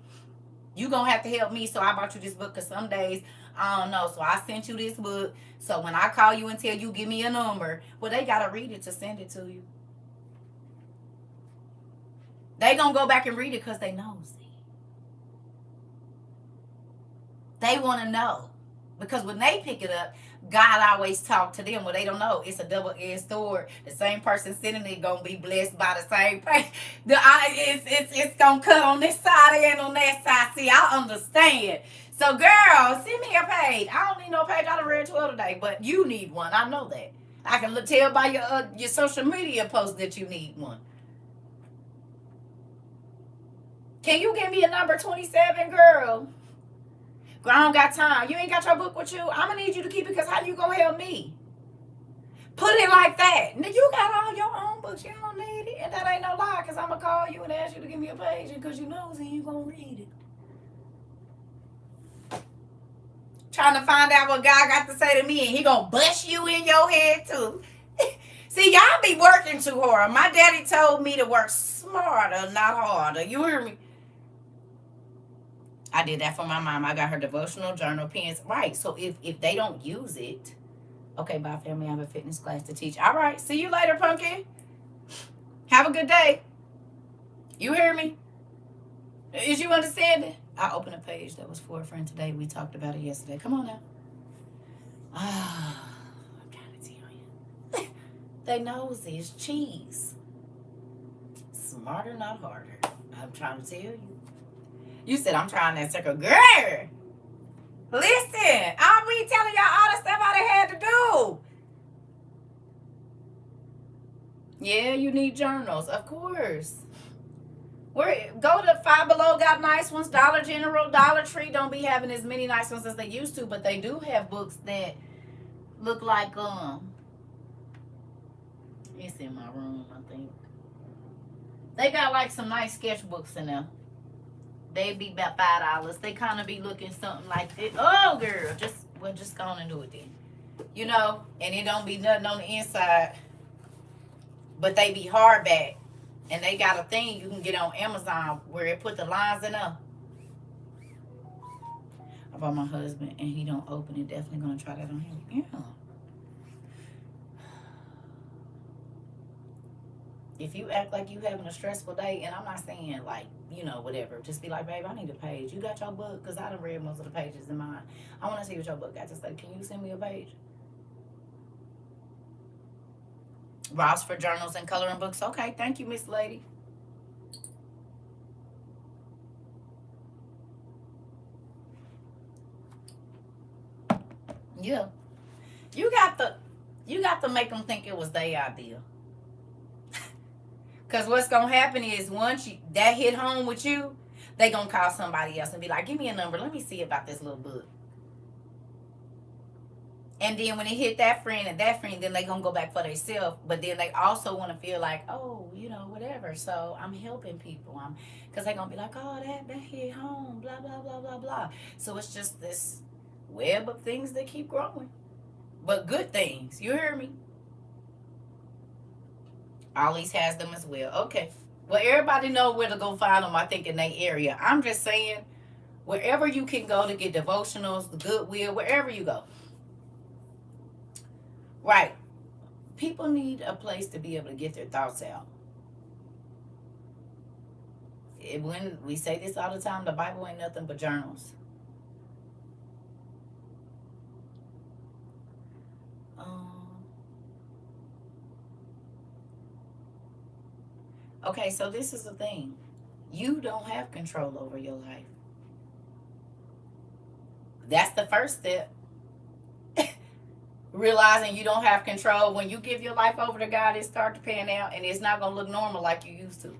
You going to have to help me, so I bought you this book because some days, I don't know. So I sent you this book. So when I call you and tell you, give me a number, well, they got to read it to send it to you. They going to go back and read it because they nosy. They want to know. Because when they pick it up, God always talk to them. Well, they don't know. It's a double-edged sword. The same person sitting there going to be blessed by the same person. It's going to cut on this side and on that side. See, I understand. So, girl, send me a page. I don't need no page. I done read 12 today, but you need one. I know that. I can tell by your social media posts that you need one. Can you give me a number 27, girl? Girl, I don't got time. You ain't got your book with you? I'm going to need you to keep it because how you going to help me? Put it like that. Now, you got all your own books. You don't need it. And that ain't no lie because I'm going to call you and ask you to give me a page because you know you going to read it. Trying to find out what God got to say to me, and he gonna bust you in your head too. See, y'all be working too hard. My daddy told me to work smarter, not harder. You hear me? I did that for my mom. I got her devotional journal, pens. Right, so if they don't use it, okay, bye family, I have a fitness class to teach. All right, see you later, pumpkin. Have a good day. You hear me? Is you understanding? I opened a page that was for a friend today. We talked about it yesterday. Come on now. I'm trying to tell you. They nose is cheese. Smarter, not harder. I'm trying to tell you. You said I'm trying that circle. Girl! Listen! I'll be telling y'all all the stuff I done had to do. Yeah, you need journals, of course. Go to Five Below, got nice ones. Dollar General, Dollar Tree don't be having as many nice ones as they used to, but they do have books that look like it's in my room, I think. They got like some nice sketchbooks in there. They be about $5. They kind of be looking something like this. Oh, girl, just go on and do it then. You know, and it don't be nothing on the inside, but they be hardback. And they got a thing you can get on Amazon where it put the lines in there. I bought my husband and he don't open it. Definitely gonna try that on him. Yeah. If you act like you having a stressful day, and I'm not saying like, you know, whatever, just be like, babe, I need a page. You got your book? Because I done read most of the pages in mine. I want to see what your book got to say. Can you send me a page? Ross for journals and coloring books. Okay, thank you, Miss Lady. Yeah. You got to make them think it was their idea. Because what's going to happen is once that hit home with you, they going to call somebody else and be like, give me a number. Let me see about this little book. And then when it hit that friend and that friend, then they going to go back for themselves. But then they also want to feel like, oh, you know, whatever. So I'm helping people. Because they're going to be like, oh, that hit home, blah, blah, blah, blah, blah. So it's just this web of things that keep growing. But good things. You hear me? Ollie's has them as well. Okay. Well, everybody know where to go find them, I think, in their area. I'm just saying, wherever you can go to get devotionals, the Goodwill, wherever you go. Right. People need a place to be able to get their thoughts out. When we say this all the time, the Bible ain't nothing but journals. Okay, so this is the thing. You don't have control over your life. That's the first step. Realizing you don't have control. When you give your life over to God, it starts to pan out, and it's not going to look normal like you used to.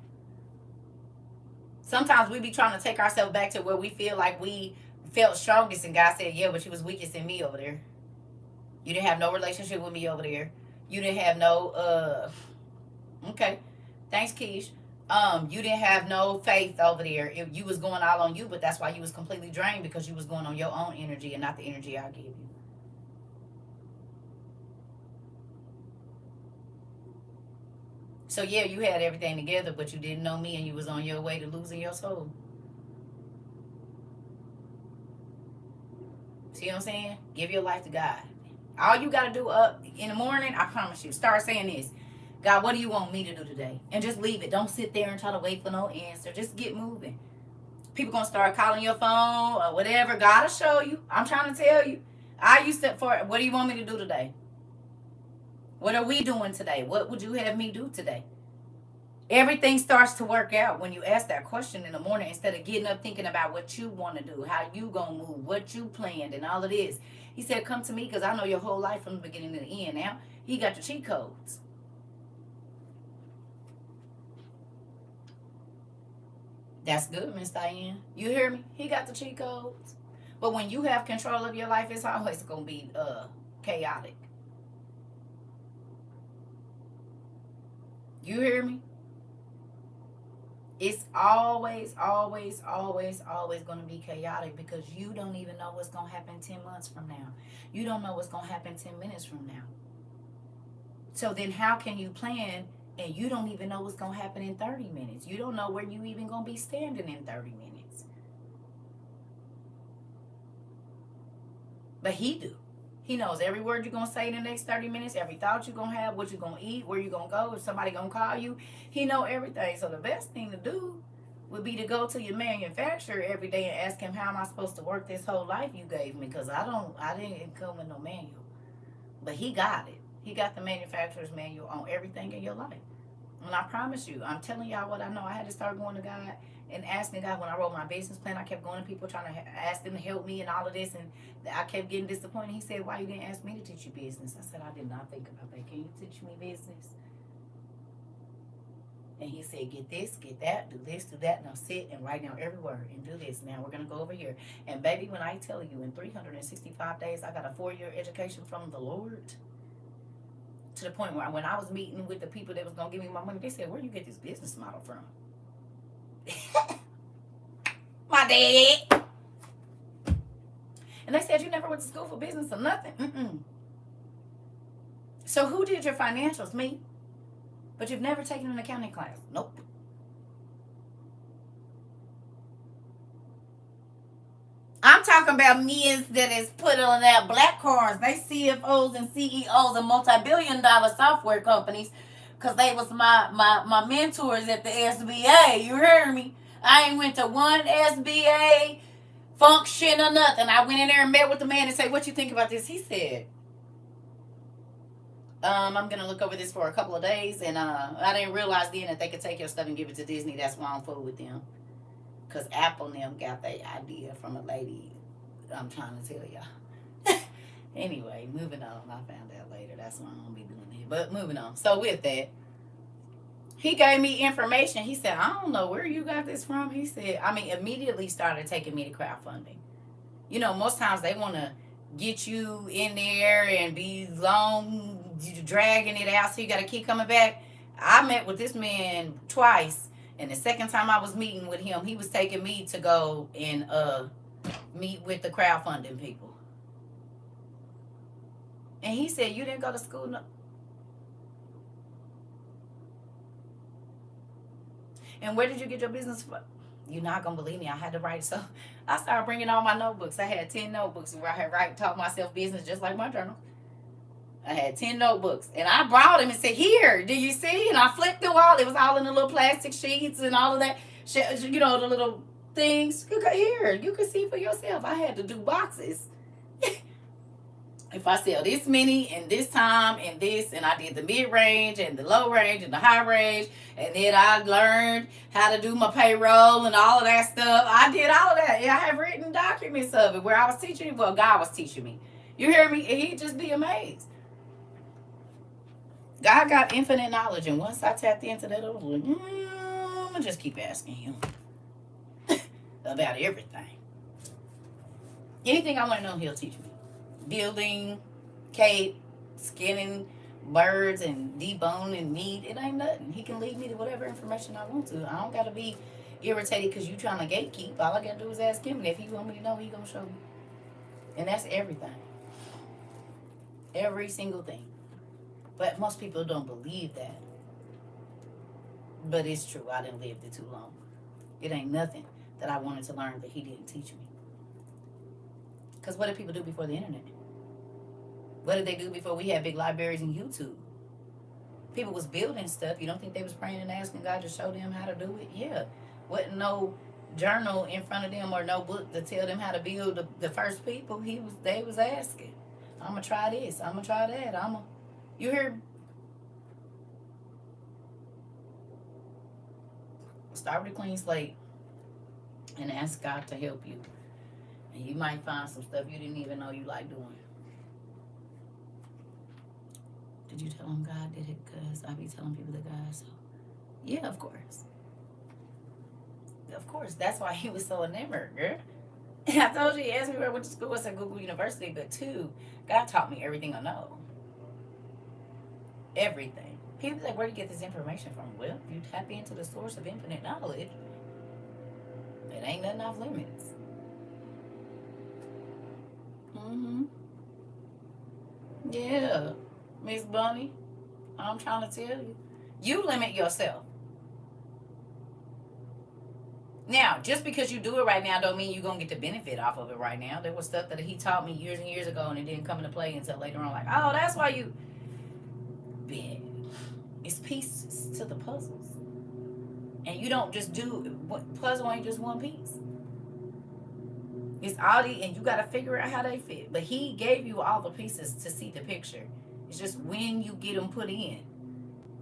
Sometimes we be trying to take ourselves back to where we feel like we felt strongest, and God said, yeah, but you was weakest in me over there. You didn't have no relationship with me over there. You didn't have no, okay. Thanks, Keish. You didn't have no faith over there. You was going all on you, but that's why you was completely drained, because you was going on your own energy and not the energy I gave you. So yeah, you had everything together, but you didn't know me, and you was on your way to losing your soul. See what I'm saying? Give your life to God. All you got to do up in the morning, I promise you, start saying this. God, what do you want me to do today? And just leave it. Don't sit there and try to wait for no answer. Just get moving. People going to start calling your phone or whatever. God will show you. I'm trying to tell you. I used to, what do you want me to do today? What are we doing today? What would you have me do today? Everything starts to work out when you ask that question in the morning, instead of getting up thinking about what you want to do, how you going to move, what you planned, and all of this. He said, come to me, because I know your whole life from the beginning to the end. Now, he got your cheat codes. That's good, Miss Diane. You hear me? He got the cheat codes. But when you have control of your life, it's always going to be chaotic. You hear me? It's always going to be chaotic, because you don't even know what's going to happen 10 months from now. You don't know what's going to happen 10 minutes from now. So then how can you plan, and you don't even know what's going to happen in 30 minutes? You don't know where you even going to be standing in 30 minutes. But he do. He knows every word you're going to say in the next 30 minutes, every thought you're going to have, what you're going to eat, where you're going to go, if somebody going to call you. He know everything. So the best thing to do would be to go to your manufacturer every day and ask him, how am I supposed to work this whole life you gave me? Because I didn't come with no manual. But he got it. He got the manufacturer's manual on everything in your life. And I promise you, I'm telling y'all what I know. I had to start going to God and asking God when I wrote my business plan. I kept going to people trying to ask them to help me and all of this. And I kept getting disappointed. He said, why you didn't ask me to teach you business? I said, I did not think about that. Can you teach me business? And he said, get this, get that, do this, do that. Now sit and write down every word and do this. Now we're going to go over here. And baby, when I tell you in 365 days, I got a 4-year education from the Lord. To the point where when I was meeting with the people that was going to give me my money, they said, where you get this business model from? My dad. And they said, you never went to school for business or nothing? Mm-mm. So who did your financials? Me. But you've never taken an accounting class? Nope. I'm talking about men that is put on that black cards. They CFOs and CEOs of multi-billion-dollar software companies because they was my mentors at the SBA. You hear me? I ain't went to one SBA function or nothing. I went in there and met with the man and said, what you think about this? He said, I'm going to look over this for a couple of days. And I didn't realize then that they could take your stuff and give it to Disney. That's why I'm full with them. Because Apple and them got the idea from a lady. I'm trying to tell y'all. Anyway, moving on. I found out later. That's why I'm going to be doing it. But moving on. So with that, he gave me information. He said, I don't know where you got this from. He said, immediately started taking me to crowdfunding. You know, most times they want to get you in there and be long, dragging it out, so you got to keep coming back. I met with this man twice, and the second time I was meeting with him, he was taking me to go and meet with the crowdfunding people. And he said, you didn't go to school? No. And where did you get your business from? You're not going to believe me. I had to write. So I started bringing all my notebooks. I had 10 notebooks where I had taught myself business just like my journal. I had 10 notebooks. And I brought them and said, here, do you see? And I flipped through all. It was all in the little plastic sheets and all of that. You know, the little things. Here, you can see for yourself. I had to do boxes. If I sell this many and this time and this, and I did the mid-range and the low range and the high range, and then I learned how to do my payroll and all of that stuff. I did all of that. I have written documents of it where I was teaching. Well, God was teaching me. You hear me? And he'd just be amazed. God got infinite knowledge, and once I tapped into that, I was like, I'm going to just keep asking him about everything. Anything I want to know, he'll teach me. Building, cape, skinning birds and deboning meat. It ain't nothing. He can lead me to whatever information I want to. I don't got to be irritated because you trying to gatekeep. All I got to do is ask him. And if he want me to know, he going to show me. And that's everything. Every single thing. But most people don't believe that. But it's true. I didn't live it too long. It ain't nothing that I wanted to learn that he didn't teach me. Because what did people do before the internet? What did they do before we had big libraries and YouTube? People was building stuff. You don't think they was praying and asking God to show them how to do it? Yeah. Wasn't no journal in front of them or no book to tell them how to build the first people. They was asking, I'm going to try this. I'm going to try that. You hear? Start with a clean slate and ask God to help you. And you might find some stuff you didn't even know you like doing. Did you tell him God did it? Because I be telling people that God, so. Yeah, of course. Of course. That's why he was so enamored, girl. And I told you, he asked me where I went to school. I said Google University. But 2, God taught me everything I know. Everything. People be like, where do you get this information from? Well, you tap into the source of infinite knowledge. It ain't nothing off limits. Yeah, Miss Bunny, I'm trying to tell you. You limit yourself. Now, just because you do it right now don't mean you're going to get the benefit off of it right now. There was stuff that he taught me years and years ago and it didn't come into play until later on. Like, oh, that's why you... Big. It's pieces to the puzzles. And you don't just do... Puzzle ain't just one piece. It's all and you got to figure out how they fit. But he gave you all the pieces to see the picture. It's just when you get them put in.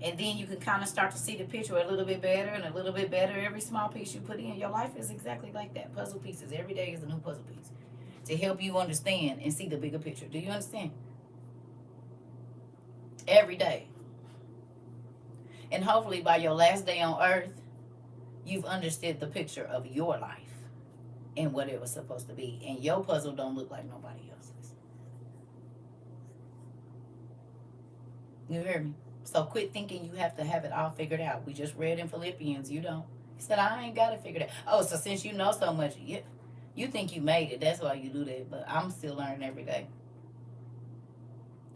And then you can kind of start to see the picture a little bit better and a little bit better. Every small piece you put in, your life is exactly like that. Puzzle pieces. Every day is a new puzzle piece to help you understand and see the bigger picture. Do you understand? Every day. And hopefully by your last day on earth, you've understood the picture of your life and what it was supposed to be. And your puzzle don't look like nobody else's. You hear me? So quit thinking you have to have it all figured out. We just read in Philippians, you don't. He said, I ain't got it figured out. Oh, so since you know so much, you think you made it. That's why you do that. But I'm still learning every day.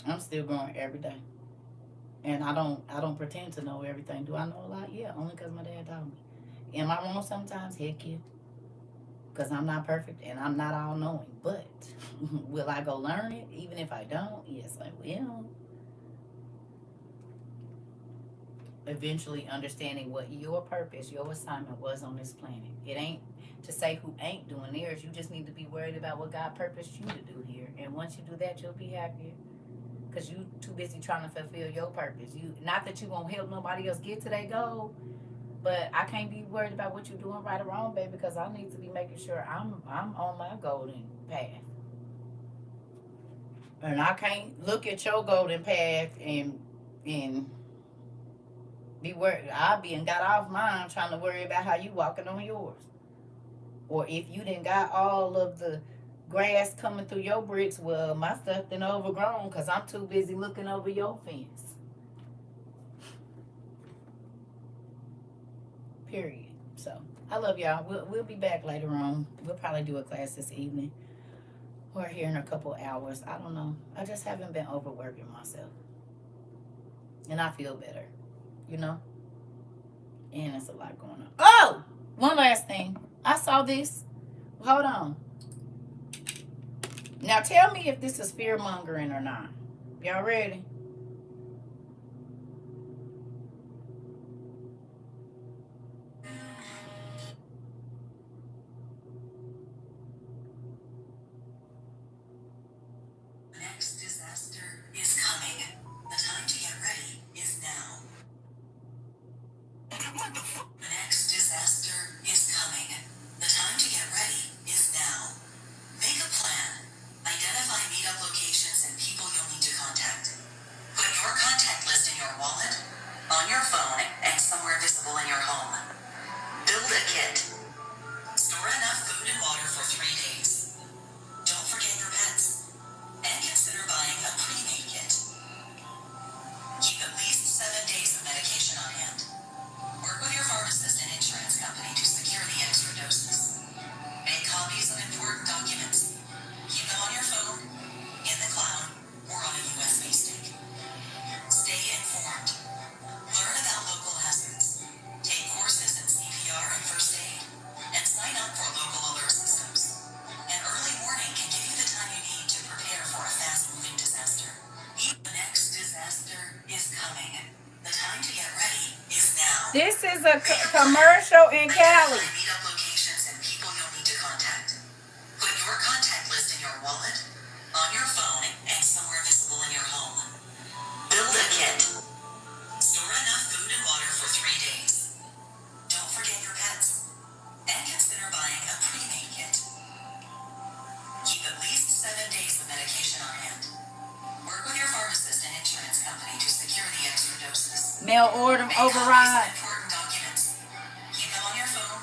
I'm still growing every day. And I don't pretend to know everything. Do I know a lot? Yeah, only because my dad taught me. Am I wrong sometimes? Heck yeah. Because I'm not perfect and I'm not all knowing. But will I go learn it even if I don't? Yes, I will. Eventually understanding what your purpose, your assignment was on this planet. It ain't to say who ain't doing theirs. You just need to be worried about what God purposed you to do here. And once you do that, you'll be happier. Because you too busy trying to fulfill your purpose. You, not that you won't help nobody else get to their goal, but I can't be worried about what you're doing right or wrong, baby, because I need to be making sure I'm on my golden path. And I can't look at your golden path and be worried. I be and got off mine trying to worry about how you walking on yours. Or if you didn't got all of the grass coming through your bricks, well, my stuff done overgrown because I'm too busy looking over your fence. Period. So I love y'all. We'll be back later on. We'll probably do a class this evening. We're here in a couple hours. I don't know. I just haven't been overworking myself. And I feel better. You know? And it's a lot going on. Oh! One last thing. I saw this. Hold on. Now tell me if this is fear mongering or not. Y'all ready? The next disaster is coming. The time to get ready is now. The next disaster is coming. The time to get ready is now. Make a plan. Identify meetup locations and people you'll need to contact. Put your contact list in your wallet, on your phone, and somewhere visible in your home. Build a kit. Store enough food and water for 3 days. Don't forget your pets. And consider buying a pre-made kit. Keep at least 7 days of medication on hand. Work with your pharmacist and insurance company to secure the extra doses. Make copies of important documents. Keep them on your phone, in the cloud, or on a USB stick. Stay informed. Learn about local hazards. Take courses in CPR and first aid. And sign up for local alert systems. An early warning can give you the time you need to prepare for a fast-moving disaster. The next disaster is coming. The time to get ready is now. This is a commercial in Cali. Meetup locations and people you'll need to contact. Put your contact list in your wallet, on your phone, and somewhere visible in your home. Build a kit. Store enough food and water for 3 days. Don't forget your pets. And consider buying a pre-made kit. Keep at least 7 days of medication on hand. Work with your pharmacist and insurance company to secure the extra doses. Mail order override. Important documents. Keep them on your phone,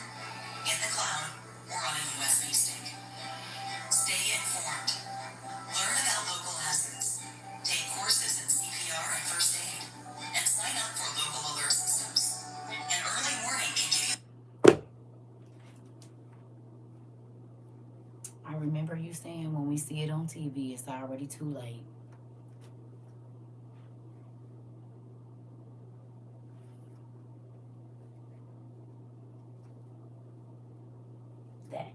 in the cloud, or on a USB stick. Stay informed. Learn about local hazards. Take courses in CPR and first aid. And sign up for local alert systems. An early warning can give you... I remember you saying when we see it on TV, it's already too late. That.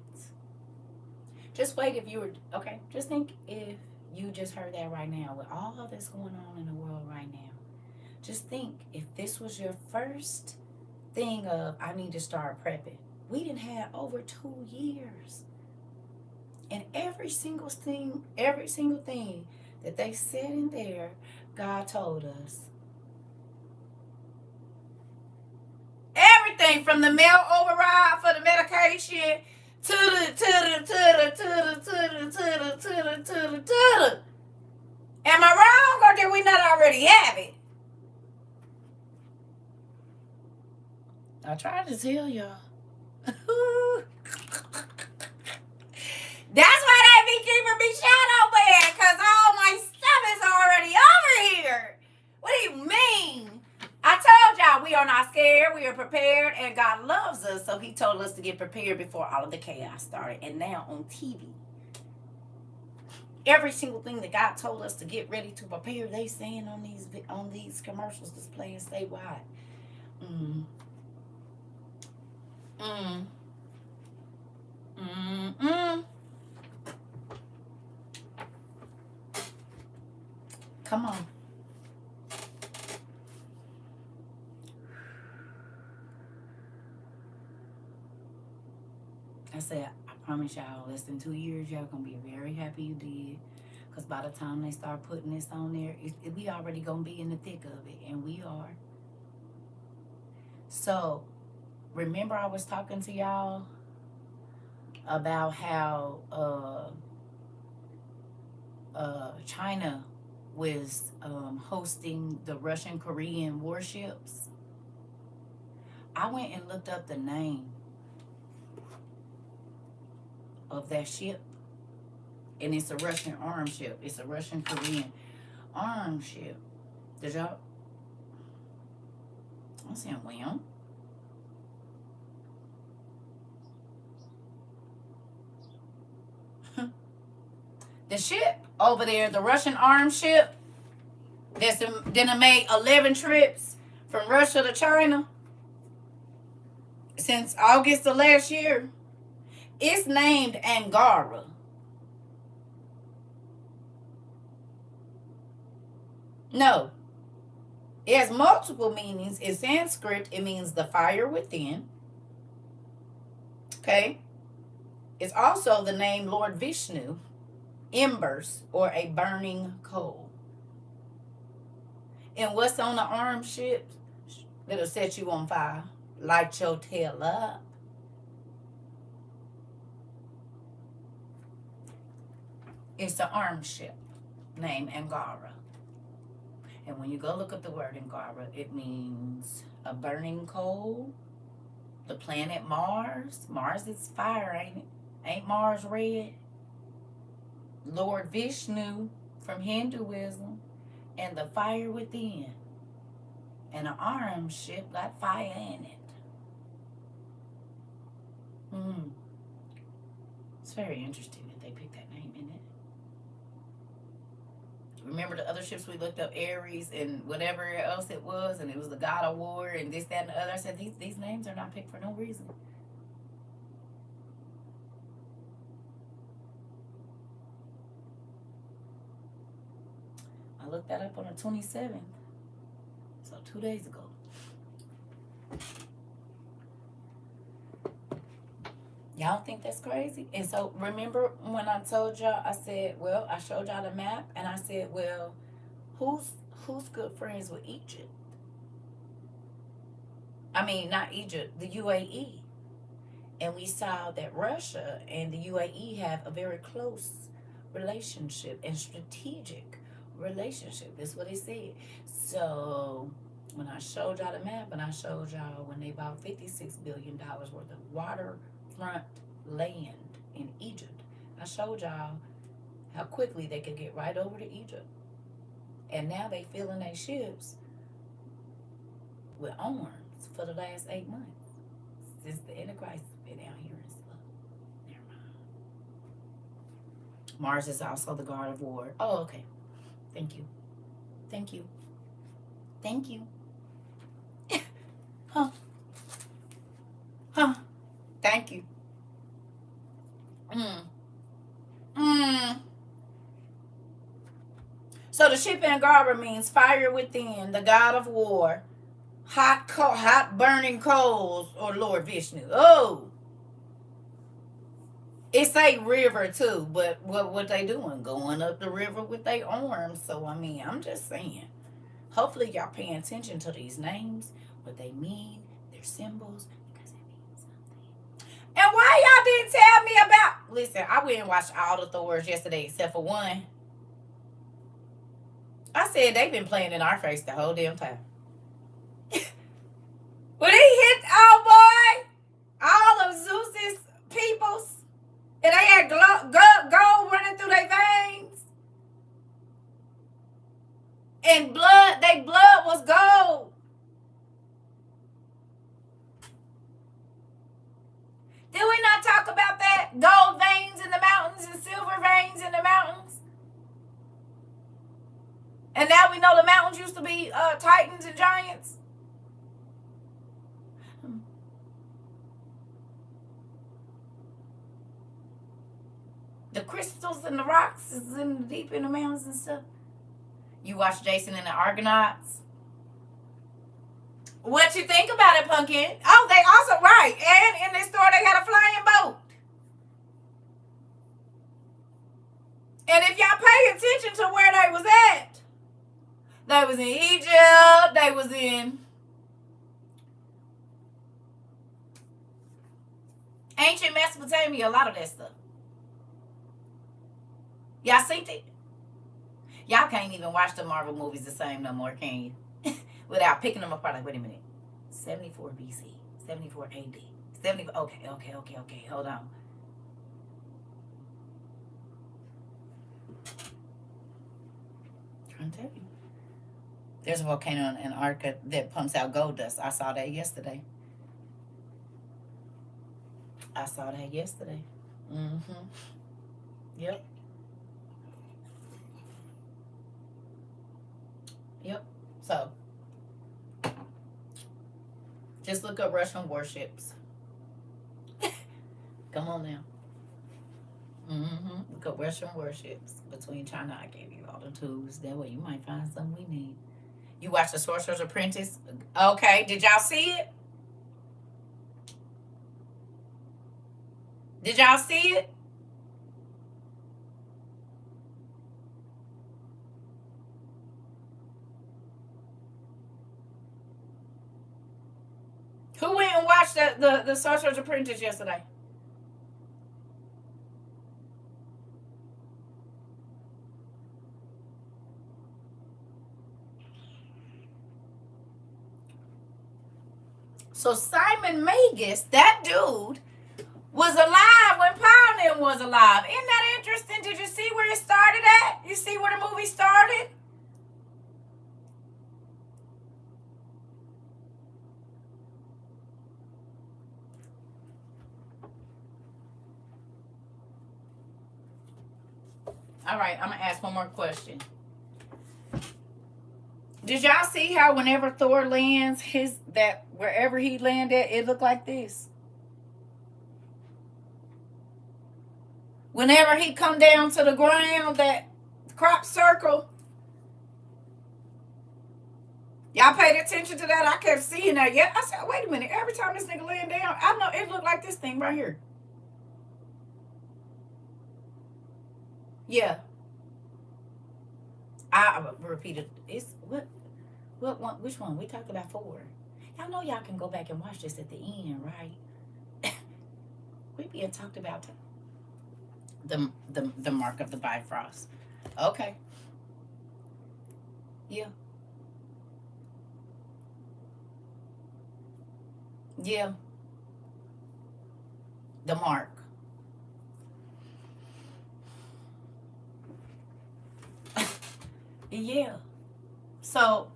Just wait if you were, okay, just think if you just heard that right now with all of this going on in the world right now. Just think if this was your first thing of, I need to start prepping. We didn't have over 2 years. And every single thing that they said in there, God told us. Everything from the mail override for the medication to the. Am I wrong, or did we not already have it? I tried to tell y'all. That's why they be keeping me shadow banned, because all my stuff is already over here. What do you mean? I told y'all we are not scared, we are prepared, and God loves us, so he told us to get prepared before all of the chaos started. And now on TV, every single thing that God told us to get ready to prepare, they saying on these commercials displaying statewide. Come on. I said, I promise y'all, less than 2 years, y'all gonna be very happy you did. Because by the time they start putting this on there, we already gonna be in the thick of it. And we are. So, remember I was talking to y'all about how China was hosting the Russian-Korean warships. I went and looked up the name of that ship, and it's a Russian armed ship. It's a Russian-Korean armed ship. Did y'all? I'm saying, well, the ship over there, the Russian armed ship, that's then made 11 trips from Russia to China since August of last year. It's named Angara. No. It has multiple meanings. In Sanskrit, it means the fire within. Okay? It's also the name Lord Vishnu, embers, or a burning coal. And what's on the armed ship that'll set you on fire? Light your tail up. It's the armed ship named Angara. And when you go look up the word Angara, it means a burning coal. The planet Mars. Mars is fire, ain't it? Ain't Mars red? Lord Vishnu from Hinduism. And the fire within. And an armed ship got fire in it. It's very interesting that they picked that name in it. Remember the other ships we looked up, Aries and whatever else it was, and it was the god of war and this, that, and the other. I said, these names are not picked for no reason. I looked that up on the 27th. So 2 days ago. Y'all think that's crazy? And so remember when I told y'all, I said, well, I showed y'all the map, and I said, well, who's good friends with Egypt? I mean, not Egypt, the UAE. And we saw that Russia and the UAE have a very close relationship and strategic relationship. That's what it said. So when I showed y'all the map, and I showed y'all when they bought $56 billion worth of waterfront land in Egypt, I showed y'all how quickly they could get right over to Egypt. And now they filling their ships with arms for the last 8 months since the Antichrist has been out here and stuff. Never mind. Mars is also the god of war. Oh, okay. Thank you. Thank you. Thank you. Huh. Huh. Thank you. So the ship Angara means fire within, the god of war, hot burning coals, or Lord Vishnu. Oh. It's a river too, but what they doing? Going up the river with their arms. So I mean, I'm just saying. Hopefully y'all paying attention to these names, what they mean, their symbols, because it means something. And why y'all didn't tell me about? Listen, I went and watched all the Thors yesterday except for one. I said they've been playing in our face the whole damn time. When he hit, oh boy, all of Zeus's peoples, and they had gold running through their veins, and blood, their blood was gold. Did we not talk about that? Gold veins in the mountains and silver veins in the mountains. And now we know the mountains used to be titans and giants. The crystals and the rocks is in the deep in the mountains and stuff. You watch Jason and the Argonauts. What you think about it, Pumpkin? Oh, they also right. And in this store they had a flying boat. And if y'all pay attention to where they was at, they was in Egypt, they was in ancient Mesopotamia, a lot of that stuff. Y'all seen it? Y'all can't even watch the Marvel movies the same no more, can you? Without picking them apart. Like, wait a minute. 74 BC, 74 AD, 74. Okay. Hold on. I'm trying to tell you. There's a volcano in Antarctica that pumps out gold dust. I saw that yesterday. Mm-hmm. Yep. So, just look up Russian warships. Come on now. Look up Russian warships between China. I gave you all the tools. That way you might find something we need. You watch The Sorcerer's Apprentice? Okay. Did y'all see it? Did y'all see it? Who went and watched the Sorcerer's Apprentice yesterday? So Simon Magus, that dude, was alive when Paulin was alive. Isn't that interesting? Did you see where it started at? You see where the movie started? All right, I'm gonna ask one more question. Did y'all see how whenever Thor lands, wherever he landed, it looked like this? Whenever he come down to the ground, that crop circle. Y'all paid attention to that? I kept seeing that. Yeah, I said, wait a minute. Every time this nigga laying down, I know it looked like this thing right here. Yeah. I repeated. It's what one? Which one? We talked about 4. Y'all know y'all can go back and watch this at the end, right? We being talked about the mark of the Bifrost. Okay. Yeah. Yeah. The mark. Yeah. So,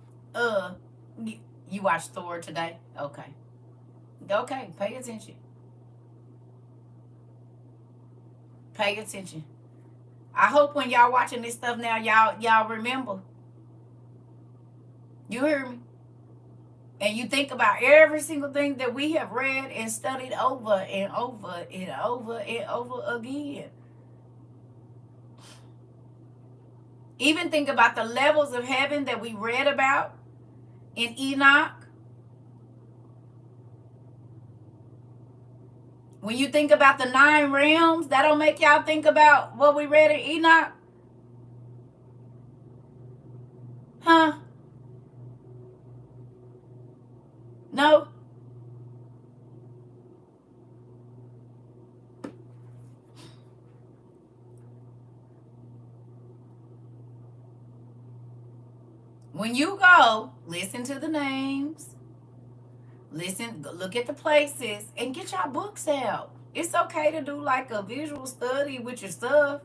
you watched Thor today? Okay. Okay, pay attention. Pay attention. I hope when y'all watching this stuff now, y'all remember. You hear me? And you think about every single thing that we have read and studied over and over and over and over again. Even think about the levels of heaven that we read about in Enoch. When you think about the 9 realms, that don't make y'all think about what we read in Enoch? Huh? No? When you go, listen to the names, listen, look at the places, and get your books out. It's okay to do like a visual study with your stuff.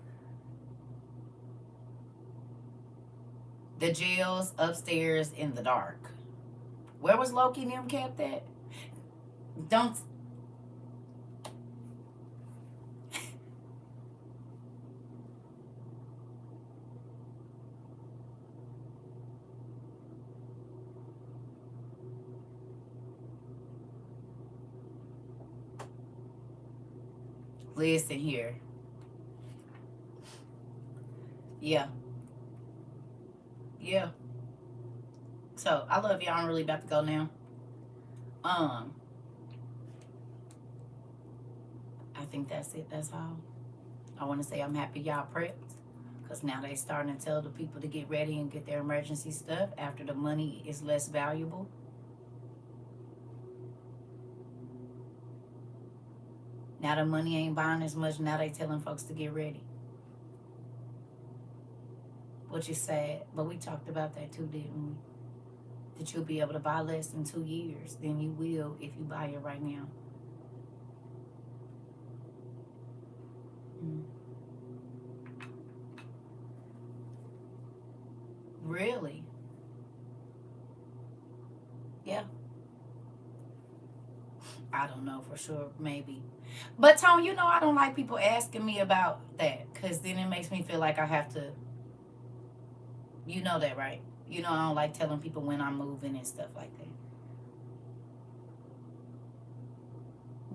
The jails upstairs in the dark. Where was Loki and them kept at? Don't. Listen here. Yeah. Yeah. So I love y'all. I'm really about to go now. I think that's it. That's all. I want to say I'm happy y'all prepped, because now they starting to tell the people to get ready and get their emergency stuff after the money is less valuable. Now the money ain't buying as much. Now they telling folks to get ready, which is sad. But we talked about that too, didn't we? That you'll be able to buy less in 2 years than you will if you buy it right now. Really? Yeah. I don't know for sure, maybe. But Tone, you know I don't like people asking me about that, because then it makes me feel like I have to, you know that, right? You know I don't like telling people when I'm moving and stuff like that.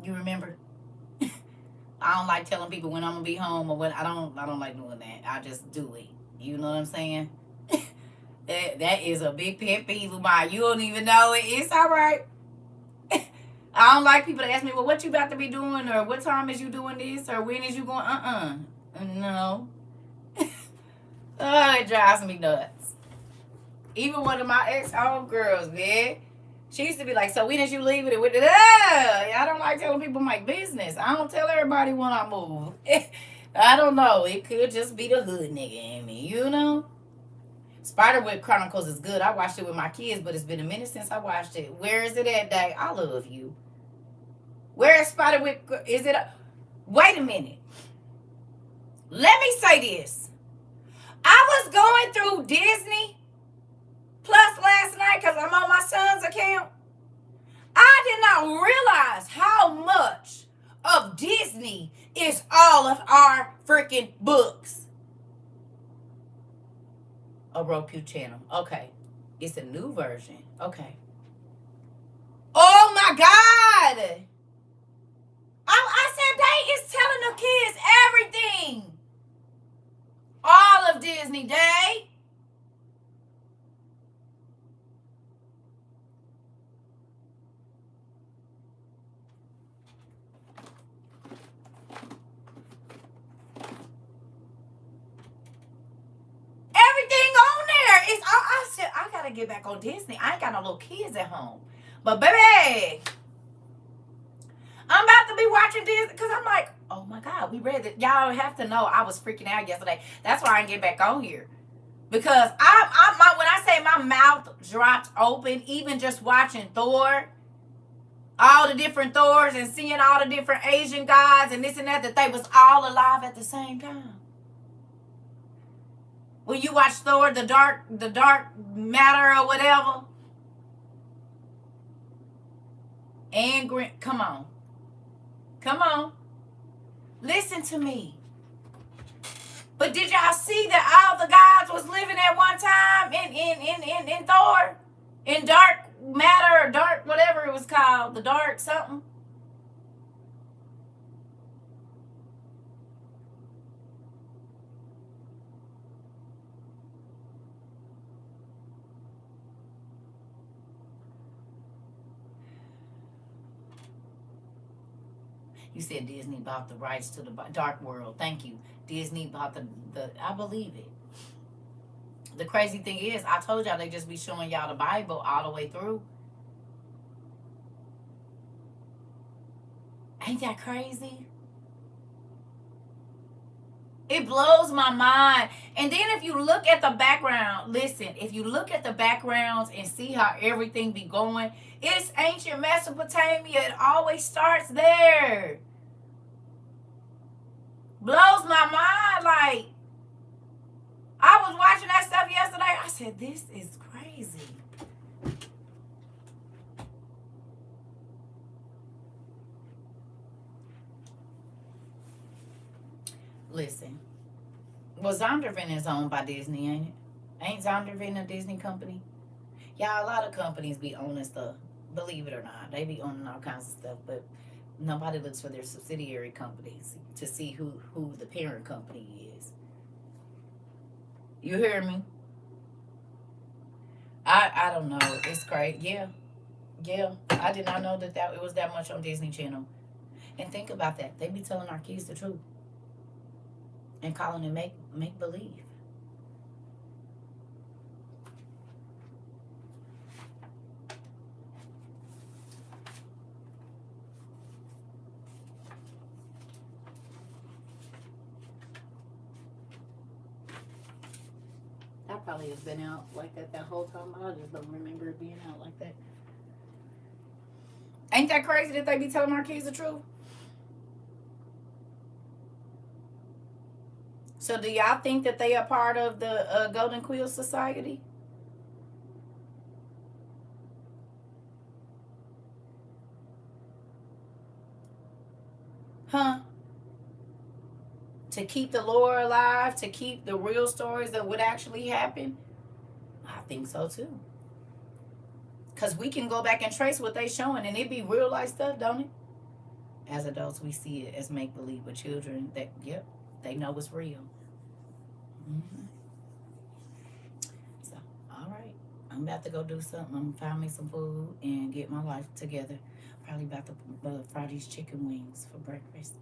You remember? I don't like telling people when I'm gonna be home or when I don't like doing that. I just do it. You know what I'm saying? that is a big pet peeve of mine. You don't even know it. It's all right. I don't like people to ask me, well, what you about to be doing, or what time is you doing this, or when is you going? No. Oh, it drives me nuts. Even one of my ex-homegirls, man, she used to be like, so when did you leave it? I don't like telling people my business. I don't tell everybody when I move. I don't know. It could just be the hood nigga in me, you know? Spiderweb Chronicles is good. I watched it with my kids, but it's been a minute since I watched it. Where is it at, Day? I love you. Where is Spiderweb? Is it? Wait a minute. Let me say this. I was going through Disney Plus last night because I'm on my son's account. I did not realize how much of Disney is all of our freaking books. A Roku channel. Okay. It's a new version. Okay. Oh my God. I said they is telling the kids everything. All of Disney Day. Everything on there. I said, I gotta get back on Disney. I ain't got no little kids at home. But baby, I'm about to be watching Disney because I'm like, oh my God, we read it. Y'all have to know I was freaking out yesterday. That's why I didn't get back on here. Because when I say my mouth dropped open, even just watching Thor, all the different Thors and seeing all the different Asian gods and this and that they was all alive at the same time. When you watch Thor, the dark matter or whatever, and come on. Listen to me. But did y'all see that all the gods was living at one time in Thor? In dark matter or dark whatever it was called. The dark something. You said Disney bought the rights to the Dark World. Thank you. Disney bought the I believe it. The crazy thing is, I told y'all they just be showing y'all the Bible all the way through. Ain't that crazy? It blows my mind. And then if you look at the background, listen, if you look at the backgrounds and see how everything be going, it's ancient Mesopotamia. It always starts there. Blows my mind. Like, I was watching that stuff yesterday. I said, this is crazy. Listen. Well, Zondervan is owned by Disney, ain't it? Ain't Zondervan a Disney company? Yeah, a lot of companies be owning stuff. Believe it or not. They be owning all kinds of stuff, but nobody looks for their subsidiary companies to see who the parent company is. You hear me? I don't know. It's great. Yeah. Yeah. I did not know that it was that much on Disney Channel. And think about that. They be telling our kids the truth. And calling it make believe. I probably have been out like that whole time. I just don't remember it being out like that. Ain't that crazy that they be telling our kids the truth? So do y'all think that they are part of the Golden Quill Society? Huh? To keep the lore alive, to keep the real stories of what actually happened? I think so too. Because we can go back and trace what they showing and it be real life stuff, don't it? As adults, we see it as make-believe. With children, that, yep, they know it's real. Mm-hmm. So, all right. I'm about to go do something. I'm going to find me some food and get my life together. Probably about to fry these chicken wings for breakfast.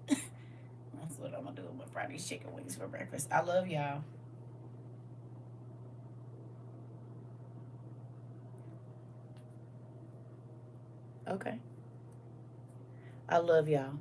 That's what I'm going to do. I'm going to fry these chicken wings for breakfast. I love y'all. Okay. I love y'all.